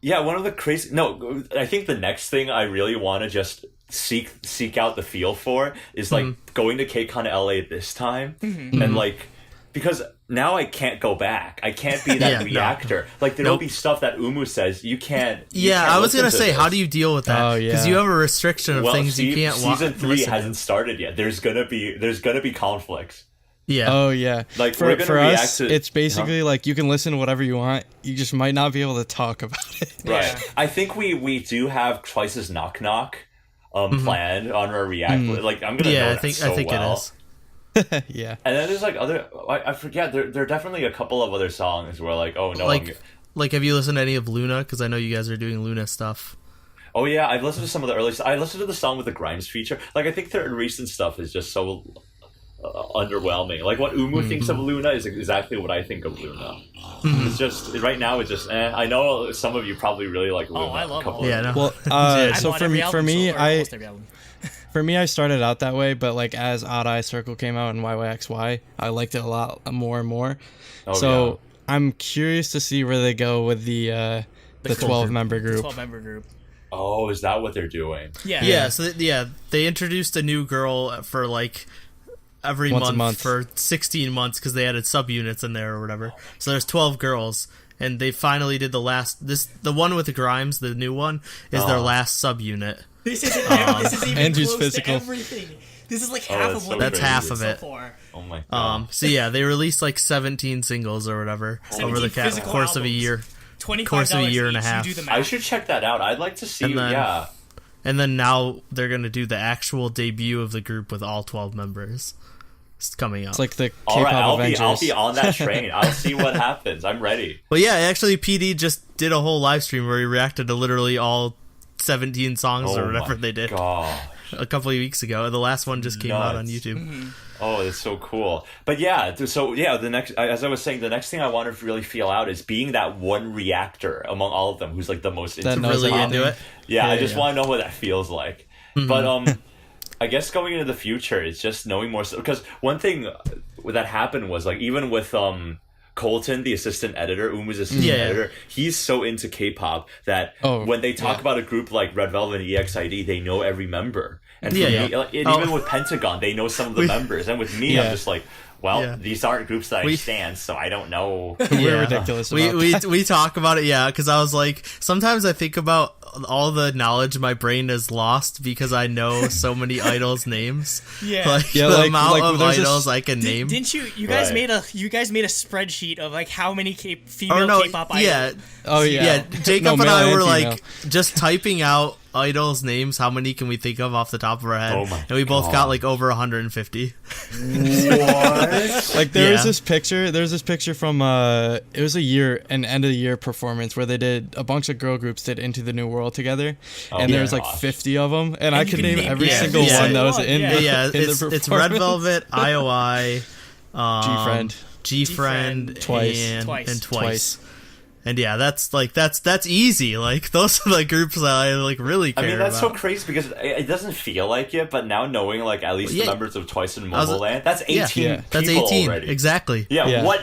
one of the crazy. No, I think the next thing I really want to just seek out the feel for is like going to KCON LA this time and like because now I can't go back. I can't be that reactor. Like there'll be stuff that Umu says you can't.
I was gonna say, how do you deal with that?
Oh, yeah.
Because you have a restriction of things you can't watch.
Season 3 hasn't started yet. There's gonna be conflicts.
Yeah.
Oh yeah.
Like
for
we're gonna
us,
react to,
it's basically like you can listen to whatever you want. You just might not be able to talk about it.
Right.
Yeah.
I think we do have Twice's Knock Knock planned on our react. Like I'm gonna know that so well.
It is.
Yeah.
And then there's like other I forget there are definitely a couple of other songs where like oh no
like have you listened to any of Luna? Because I know you guys are doing Luna stuff.
oh yeah I've listened to some of the early I listened to the song with the Grimes feature. Like I think their recent stuff is just so underwhelming. Like what Umu thinks of Luna is exactly what I think of Luna. It's just right now it's just I know some of you probably really like Luna.
Oh, I love
couple
it.
Yeah, no.
Well,
I've
so
bought
for
every
me,
album almost every album.
For me, I started out that way, but like as Odd Eye Circle came out and YYXY, I liked it a lot more and more. So I'm curious to see where they go with the 12-member group.
12-member group.
Oh, is that what they're doing?
Yeah.
So they introduced a new girl for like every
Once a
month,
month
for 16 months because they added subunits in there or whatever. So there's 12 girls, and they finally did the one with the Grimes, the new one, is their last subunit.
This isn't even
Andrew's
close
physical.
to everything. This is like half of what
That's
they've
half
released
of it.
so far.
Oh my god.
So yeah, they released like 17 singles or whatever over the
physical
course of a
albums.
year.
$25
year and a
each,
half.
you do the
I
math.
should check that out. I'd like to see.
And then-
yeah.
And then now they're gonna do the actual debut of the group with all 12 members. It's coming out.
It's like the
All right,
K-pop
I'll
Avengers.
be on that train. I'll see what happens. I'm ready.
Well, yeah, actually, PD just did a whole live stream where he reacted to literally all 17 songs or whatever they did
God.
a couple of weeks ago. The last one just came out on
Nuts.
YouTube.
Oh, that's so cool. But yeah, so yeah, the next, as I was saying, the next thing I want to really feel out is being that one reactor among all of them who's like the most
That knows
Really
everything.
into it.
Yeah, I
Yeah,
just
yeah.
want to know what that feels like. But I guess going into the future, it's just knowing more. Because one thing that happened was like even with Colton, the assistant editor, Umu's assistant editor, he's so into K-pop that when they talk about a group like Red Velvet and EXID, they know every member. And for me, even with Pentagon, they know some of the members. And with me, I'm just like, well, these aren't groups that I stand, so I don't know.
We're ridiculous about that.
We talk about it, because I was like, sometimes I think about all the knowledge my brain has lost because I know so many idols' names.
Yeah,
the
like-
amount
like,
of
there's
idols I can name.
Didn't you guys made a spreadsheet of like how many female K-pop idols?
Yeah.
Oh yeah.
Yeah, Jacob
No,
and
male
I were
female.
like just typing out idols' names. How many can we think of off the top of our head?
Oh my
and we both
God.
got like over 150.
What?
Like there was
Yeah.
this picture. There's this picture from it was an end of the year performance where they did a bunch of girl groups did Into the New World together, and
yeah.
there's like 50 of them, and I
you
could
can
name
name
every
every
single
single
one that was
one,
in
yeah.
the
Yeah,
in the
it's Red
performance.
Velvet, IOI,
G-Friend.
G-Friend,
Twice.
and
Twice.
Twice. And yeah, that's easy. Like those are the groups that I like really care
I mean, that's
about.
so crazy because it doesn't feel like it, but now knowing like at least the
Yeah.
members of Twice and
was-
MOMOLAND, that's 18
Yeah.
That's
people
18
already.
exactly.
Yeah,
Yeah.
what?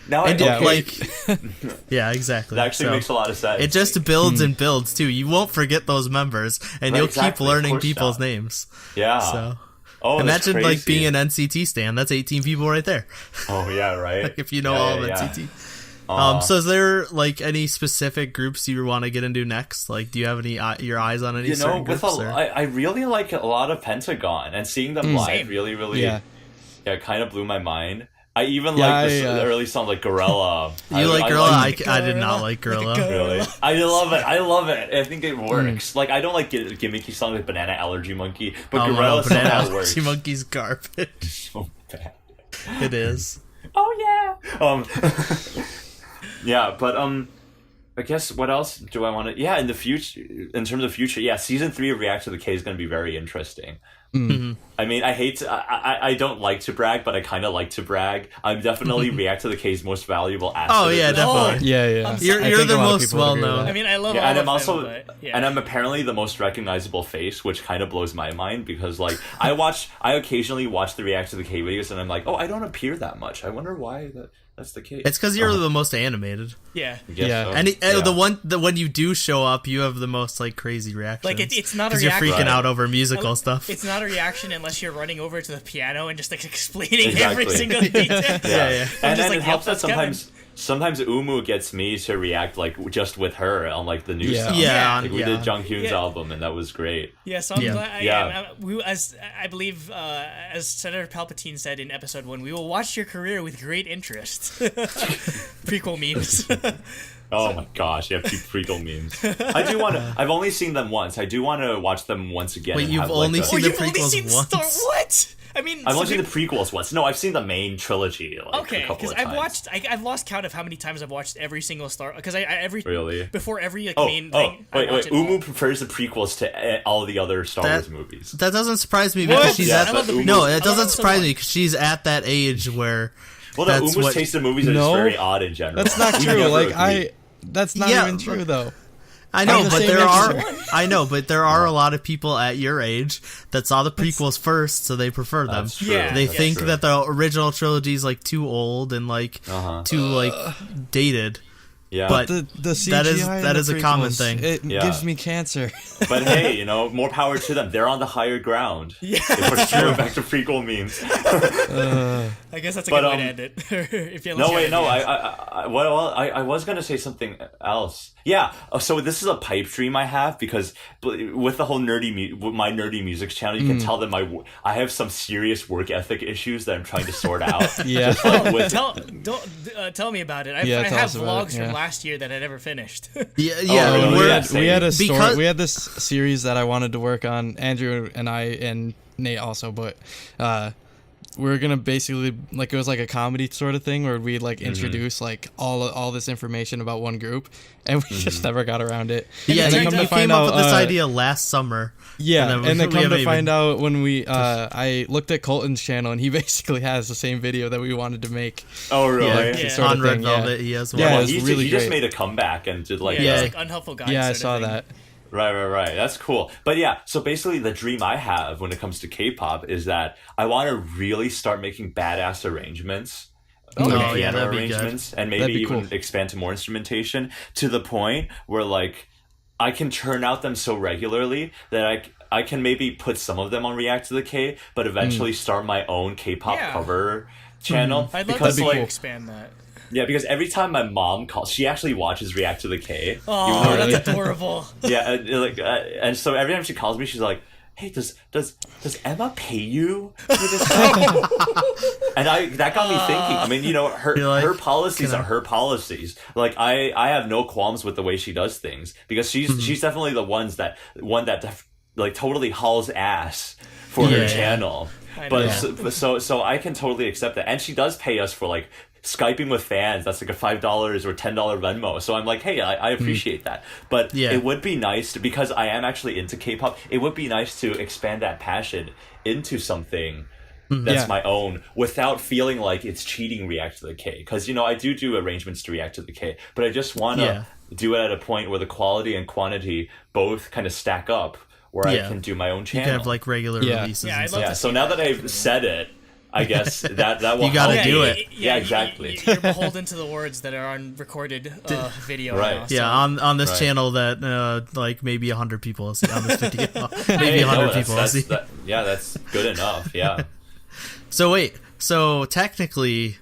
Now
And
I
like, yeah, exactly.
that actually
So,
makes a lot of sense.
It just builds and builds too. You won't forget those members, and
Right,
you'll
exactly,
keep
of
learning
course
people's
not.
names.
yeah.
So
Oh, that's
imagine like
crazy.
being an NCT stan. That's 18 people right there.
Oh yeah, right.
If you know
Yeah,
all
yeah,
of
yeah.
NCT.
Aw.
So is there like any specific groups you want to get into next? Like, do you have any your eyes on any
You know,
certain
with
groups? or-
I really like a lot of Pentagon, and seeing them live
Same.
really,
Yeah.
kind of blew my mind. I even
Yeah,
like the
I,
early song like Gorilla.
You like Gorilla?
like-
I did not like Gorilla.
Really? I love it. I think it works. Like, I don't like gimmicky songs like Banana Allergy Monkey, but
Oh,
Gorilla
no, Banana
somehow works.
Allergy Monkey's garbage.
So bad.
It is.
Oh yeah. Yeah, but I guess what else do I want to? Yeah, in the future, in terms of future, yeah, season 3 of React to the K is going to be very interesting.
Mm-hmm.
I mean, I don't like to brag, but I kind of like to brag. I'm definitely React to the K's most valuable asset.
Oh
at
yeah,
this
definitely.
point.
Yeah, yeah.
I'm
You're
sorry.
you're
think
the
a lot of
most
people would
well
agree with
known.
that.
I mean, I love
Yeah,
all
and
of
I'm
them,
also,
but, yeah.
and I'm apparently the most recognizable face, which kind of blows my mind because, like, I occasionally watch the React to the K videos, and I'm like, oh, I don't appear that much. I wonder why that's That's the case.
It's because you're the most animated.
Yeah.
I guess
Yeah.
so.
And when you do show up, you have the most like crazy reactions.
Like it's not a
because you're
reaction.
freaking out over musical stuff.
It's not a reaction unless you're running over to the piano and just like explaining
Exactly.
every single detail.
Yeah.
And then
like,
it helps
yep,
that
that's Kevin.
sometimes Umu gets me to react like just with her on like the new
Yeah.
stuff.
Yeah,
Like we
yeah.
did Junghyun's
Yeah.
album, and that was great.
Yeah, so I'm
Yeah.
glad.
Yeah.
As I believe, as Senator Palpatine said in episode 1, we will watch your career with great interest. Prequel memes.
Oh my gosh, you have two prequel memes. I do want to. I've only seen them once. I do want to watch them once again.
Wait,
and
you've
have,
only
like,
seen
Oh,
the
you've only
prequels
seen
once?
What? I mean,
I've only
some
seen the prequels once. No, I've seen the main trilogy. Like,
okay,
a couple
because
of
I've
times.
watched. I've lost count of how many times I've watched every single Star. Because I every
Really?
before every like,
Oh,
main thing. I
wait.
watch it all.
Umu prefers the prequels to all the other Star Wars movies.
That doesn't surprise me
What?
because she's
Yeah,
at
but Umu-
no, it
I love
doesn't
the
surprise
one.
me because she's at that age where
Well, no,
that's
Umu's
what-
taste in movies is
No.
very odd in general.
That's not
We
true.
never
Like
agree.
that's not
Yeah,
even
but-
true though.
I know,
the
but
same
there
age
are
as her.
I know, but there are a lot of people at your age that saw the prequels first, so they prefer them.
That's true.
Yeah.
They
That's
think
true.
that the original trilogy is like too old and like too like dated.
Yeah,
but-
The CGI
that
in
is
the
a common
prequels,
thing.
It
Yeah.
gives me cancer.
but hey, more power to them. They're on the higher ground.
Yeah.
If we're going back to prequel memes.
I guess that's a
But,
good way to end it. If you
No, wait, no. I was gonna say something else. Yeah. So this is a pipe dream I have because with the whole with my nerdy music channel, you can tell that I have some serious work ethic issues that I'm trying to sort out.
Yeah.
Like with-
Tell me about it. I
Yeah, tell
have
us about
vlogs
it,
from
yeah.
last year that I never finished.
Yeah,
really?
we're-
Yeah,
we had a story.
Because-
We had this series that I wanted to work on. Andrew and I and Nate also, but we were gonna basically like it was like a comedy sort of thing where we like introduce like all this information about one group, and we just never got around it.
Yeah,
And then
you,
come to
you
find
came up
out,
with this idea last summer.
Yeah, and then
we
come
haven't
to find
even-
out when we I looked at Colton's channel and he basically has the same video that we wanted to make.
oh really?
Yeah.
Sort
on
of
Red
thing, yeah.
Velvet, he has one.
Yeah,
Well,
it was
he
really
just
great.
made a comeback and did like
Yeah,
Yeah.
it's like unhelpful guys.
Yeah, I
sort of
saw
thing.
that.
Right. That's cool. But yeah, so basically the dream I have when it comes to K-pop is that I want to really start making badass arrangements.
Oh,
like
yeah,
piano
that'd be good.
arrangements, and maybe
That'd be
even
cool.
expand to more instrumentation to the point where like I can churn out them so regularly that I can maybe put some of them on React to the K, but eventually start my own K-pop
Yeah.
cover channel
I'd love
because
to
like
expand that.
yeah, because every time my mom calls, she actually watches React to the K.
Oh,
even though-
that's adorable.
yeah, and so every time she calls me, she's like, "Hey, does Emma pay you for this?" And that got me thinking. I mean, her
You're like,
her policies
can I-
are her policies. Like I have no qualms with the way she does things because she's definitely the one that like totally hauls ass for her
Yeah.
channel.
I
But
know.
so I can totally accept that, and she does pay us for like Skyping with fans. That's like a $5 or $10 Venmo. So I'm like, hey, I appreciate that. But
Yeah.
it would be nice because I am actually into K-pop. It would be nice to expand that passion into something that's
Yeah.
my own without feeling like it's cheating React to the K. Because I do arrangements to React to the K, but I just want to
Yeah.
do it at a point where the quality and quantity both kind of stack up, where I
Yeah.
can do my own
You
channel.
can have like regular
Yeah.
releases.
Yeah,
and
I'd
stuff.
love
Yeah,
to
so
see
now
that.
that I've said it, I guess that will
You gotta
help.
do it.
Yeah, exactly.
You're beholden to the words that are on recorded video.
Right.
Now,
Yeah,
so-
on this
Right.
channel that like maybe 100 people will see on this video. Maybe
Hey,
100
no,
people will see.
that's good enough. Yeah.
So wait, so technically,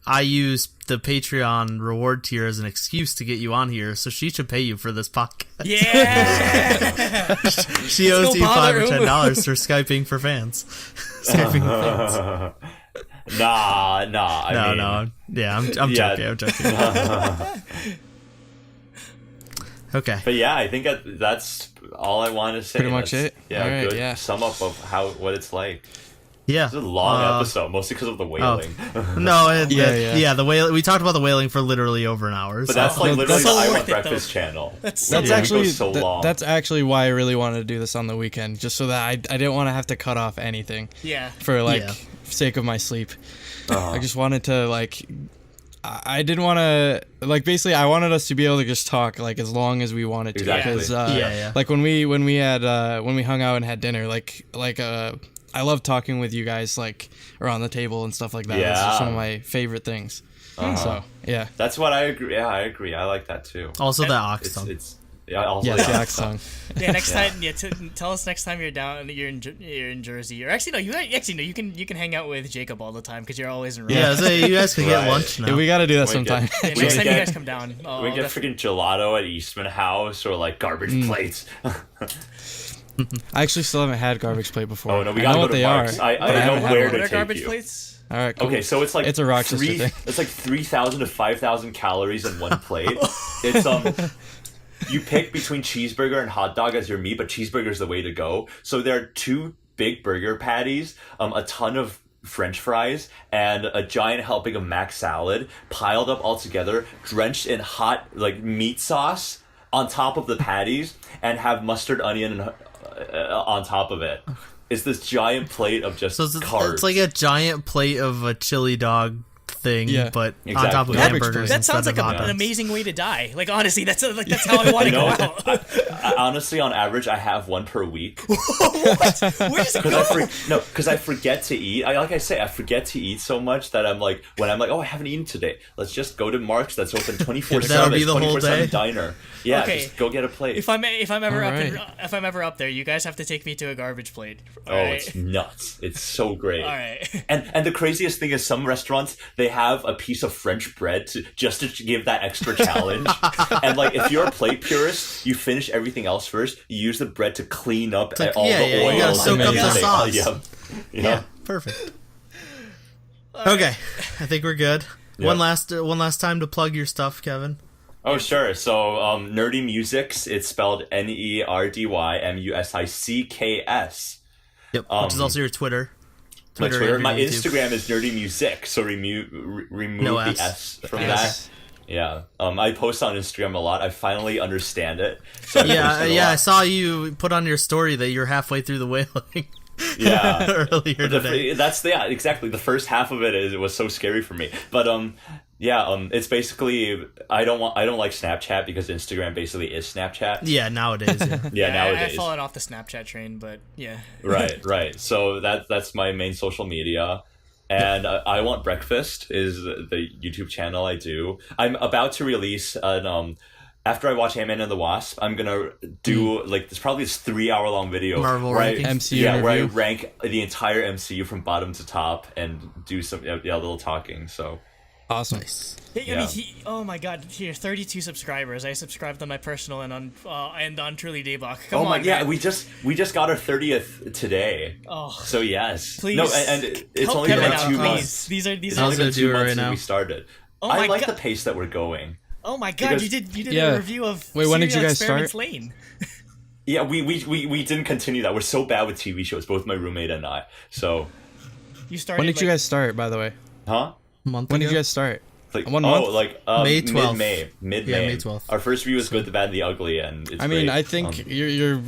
I use the Patreon reward tier as an excuse to get you on here, so she should pay you for this podcast.
Yeah.
She owes
go
you
bother
$5 or
Umu.
$10 for Skyping for fans. Skyping with fans.
Nah.
No. Yeah, I'm
Yeah.
joking. I'm joking. Okay.
But yeah, I think that's all I want to say.
Pretty much
That's-
it?
Yeah,
Alright,
good
yeah.
sum up of what it's like.
Yeah.
It's a long episode, mostly because of the wailing.
No,
Yeah.
the wailing. We talked about the wailing for literally over an hour.
But
so-
that's like
No,
literally
that's
the
so
I
worth
Want
it,
Breakfast channel.
That's
That's
Yeah, it
actually
goes so long.
that's actually why I really wanted to do this on the weekend, just so that I didn't want to have to cut off anything
yeah.
for like
Yeah.
sake of my sleep.
Uh-huh.
I just wanted to like I didn't want to like basically I wanted us to be able to just talk like as long as we wanted to
Exactly.
because
Yeah.
like when we had when we hung out and had dinner like I love talking with you guys like around the table and stuff like that. It's just
Yeah.
one of my favorite things. So yeah.
That's what I agree. Yeah, I agree. I like that too.
Also, the Ox song.
Yeah, also
Yes, the Ox song.
Yeah, next time. Yeah, tell us next time you're down. You're in Jersey. Or actually, no. You can hang out with Jacob all the time because you're always in. Rome.
Yeah, so you guys can get
Right.
lunch now.
Yeah, we got to do that sometime.
Yeah, next time you guys come down,
we get freaking gelato at Eastman House or like garbage plates.
I actually still haven't had garbage plate before.
Oh no, we
I
gotta
know
go
what
to
they
Mark's.
are.
I
but haven't
know
had
where
one.
to
What are
take
garbage
you.
plates?
All right, cool.
Okay, so it's like
It's a Rochester thing.
It's like 3,000 to 5,000 calories in one plate. It's you pick between cheeseburger and hot dog as your meat, but cheeseburger's the way to go. So there are 2 big burger patties, a ton of French fries, and a giant helping of mac salad piled up all together, drenched in hot like meat sauce on top of the patties, and have mustard onion on top of it. It's this giant plate of just carbs.
It's like a giant plate of a chili dog thing,
Yeah.
but on
Exactly.
top of
That-
hamburgers.
That sounds
instead
like
of hot
an
dogs.
amazing way to die. Like honestly, that's how I want to go out.
Honestly, on average, I have one per week.
What? Where does it go?
Because I forget to eat. I forget to eat so much that I'm like, when I'm like, oh, I haven't eaten today. Let's just go to Mark's that's open 24/7.
That'll be the whole
24/7
day?
diner. Yeah,
Okay.
just go get a plate.
If I'm ever
Alright.
if I'm ever up there, you guys have to take me to a garbage plate.
Oh, it's nuts. It's so great.
all right.
And the craziest thing is some restaurants, they have a piece of French bread to give that extra challenge. And like if you're a plate purist, you finish everything else first. You use the bread to clean up
like-
all
yeah,
the
yeah, you
oil.
gotta
soak up the
and
sauce.
Yeah.
Yeah, perfect. Okay, I think we're good.
Yeah.
One last time to plug your stuff, Kevin.
Oh, sure. So, Nerdy Musics, it's spelled NERDYMUSICKS.
Yep, which is also your Twitter.
My Twitter,
and
my
your YouTube.
Instagram is Nerdy Music, so remove
No
the
S.
S from
Yes.
that. Yeah. I post on Instagram a lot. I finally understand it. So I
Yeah,
post it a
yeah. I
lot.
saw you put on your story that you're halfway through the wailing
Yeah.
earlier today.
Exactly. The first half of it was so scary for me. But it's basically I don't like Snapchat because Instagram basically is Snapchat.
Yeah, nowadays. Yeah.
Yeah, nowadays.
I've fallen off the Snapchat train, but yeah.
Right. So that's my main social media. And I Want Breakfast is the YouTube channel I do. I'm about to release an after I watch Ant-Man and the Wasp, I'm gonna do this 3-hour-long video
Marvel
where
ranking.
MCU
where I
review.
rank the entire MCU from bottom to top and do some little talking. So
Awesome.
Nice.
Oh my god, here 32 subscribers. I subscribed on my personal and on Truly Daebak. Come on,
yeah,
man.
we just got our 30th today.
Oh,
So yes,
please.
no, and it's
help
only
Kevin
been
out,
2
please.
months.
These are
It's
I'll
only
go
been
do
2
it
months
right
since
now.
we started.
Oh
I
my
like
God.
the pace that we're going.
Oh my god,
Because-
you did
Yeah.
a review of
Wait, when did
Serial
you guys
Experiments
start?
Lane.
Yeah, we didn't continue that. We're so bad with TV shows, both my roommate and I. So,
You started
When did you guys start, by the way?
huh?
Month
When
ago?
did you guys start?
Like,
One month?
May 12th.
mid-May.
Yeah, May 12th.
Our first review was Good, the Bad, and the Ugly, and it's
I mean,
great.
I think you're.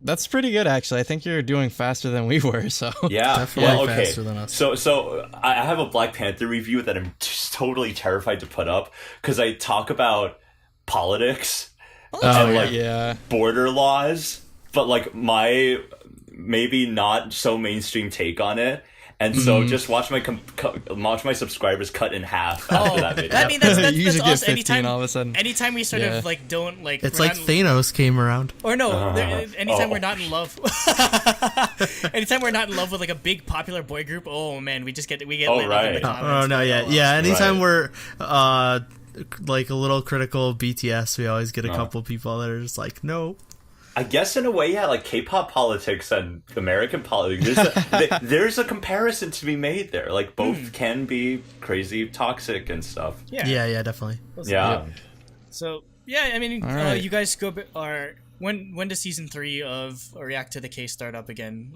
That's pretty good, actually. I think you're doing faster than we were. So
Yeah,
Definitely
well, okay.
faster than us.
So I have a Black Panther review that I'm just totally terrified to put up because I talk about politics and
yeah.
border laws, but my maybe not so mainstream take on it. And so just watch my subscribers cut in half after that video.
I mean, that's
You usually get
us.
15 all of a sudden.
Anytime we sort
Yeah.
of don't like.
It's
we're
like
not-
Thanos came around.
Or no, anytime
Oh.
we're not in love. Anytime we're not in love with a big popular boy group, oh man, we get
Oh,
lit up in the
right.
comments.
Oh no, yeah. Anytime
Right.
we're like a little critical of BTS, we always get a couple people that are just like, no.
I guess in a way, yeah, like K-pop politics and American politics, there's a comparison to be made there. Like both can be crazy, toxic, and stuff.
Yeah, definitely.
Yeah.
So yeah, I mean,
All right.
you guys when does season 3 of React to the K start up again?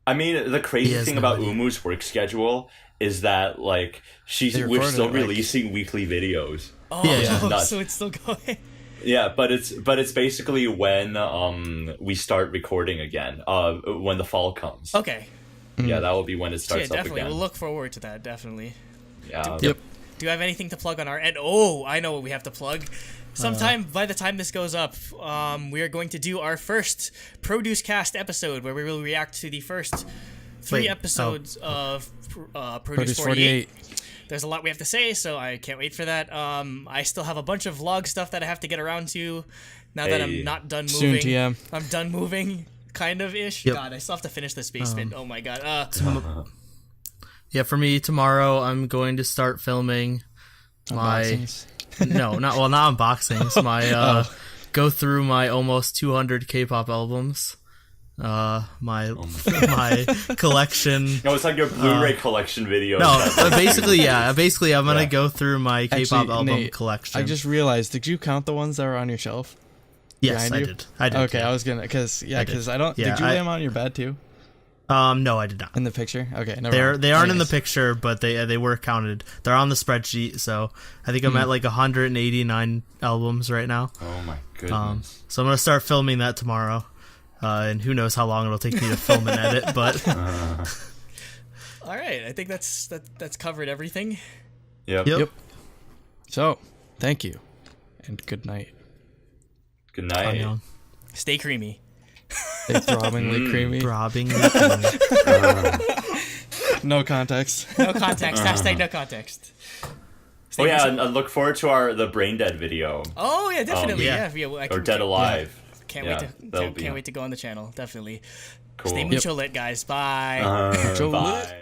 I mean, the crazy
He has
thing
no
about
idea.
Umu's work schedule is that we're
recorded
still
it, like-
releasing weekly videos.
Oh,
Yeah.
Nuts.
so it's still going.
Yeah, but it's basically when we start recording again. When the fall comes.
Okay.
Yeah, that will be when it
So yeah,
starts up
definitely.
again.
We'll look forward to that. Definitely.
Yeah.
Yep.
Do you have anything to plug on our end? Oh, I know what we have to plug. Sometime by the time this goes up, we are going to do our first Produce Cast episode where we will react to the first 3 episodes of Produce 48. There's a lot we have to say, so I can't wait for that. I still have a bunch of vlog stuff that I have to get around to now that I'm not done moving.
Soon TM.
I'm done moving, kind of ish.
Yep.
God, I still have to finish this basement. Oh my god.
Yeah, for me tomorrow, I'm going to start filming
Unboxings.
not unboxings. My go through my almost 200 K-pop albums. My collection.
No, it's like your Blu-ray collection video.
No, but basically, I'm gonna go through my K-pop
Actually,
album
Nate,
collection.
I just realized, did you count the ones that were on your shelf?
yes,
behind
I
you?
did. I did.
Okay,
yeah.
I was gonna, because I don't.
Yeah,
did you lay them on your bed too?
No, I did not.
In the picture? Okay, never mind.
They aren't in the
Anyways.
picture, but they were counted. They're on the spreadsheet, so I think I'm at like 189 albums right now.
Oh my goodness.
So I'm gonna start filming that tomorrow, and who knows how long it'll take me to film and edit. But
All right, I think that's covered everything.
Yep.
Yep.
So, thank you, and good night.
Good night.
Annyeong.
Stay creamy.
Stay throbbingly creamy.
Throbbing.
No context.
No context. Hashtag no context.
Oh yeah, and look forward to the Brain Dead video.
Oh yeah, definitely.
yeah.
I
Or Dead Alive.
Can't
Yeah, that'll
wait
be-
can't wait to go on the channel. Definitely.
Cool.
Stay mucho lit, guys. Bye.
Bye.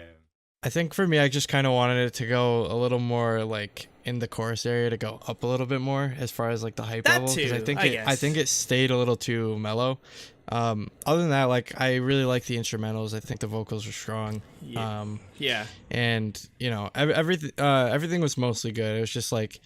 I think for me, I just kind of wanted it to go a little more like in the chorus area, to go up a little bit more as far as like the hype
That
level.
too, I
I
guess.
think it stayed a little too mellow. Other than that, like I really like the instrumentals. I think the vocals were strong.
Yeah. Yeah.
And you know everything was mostly good. It was just like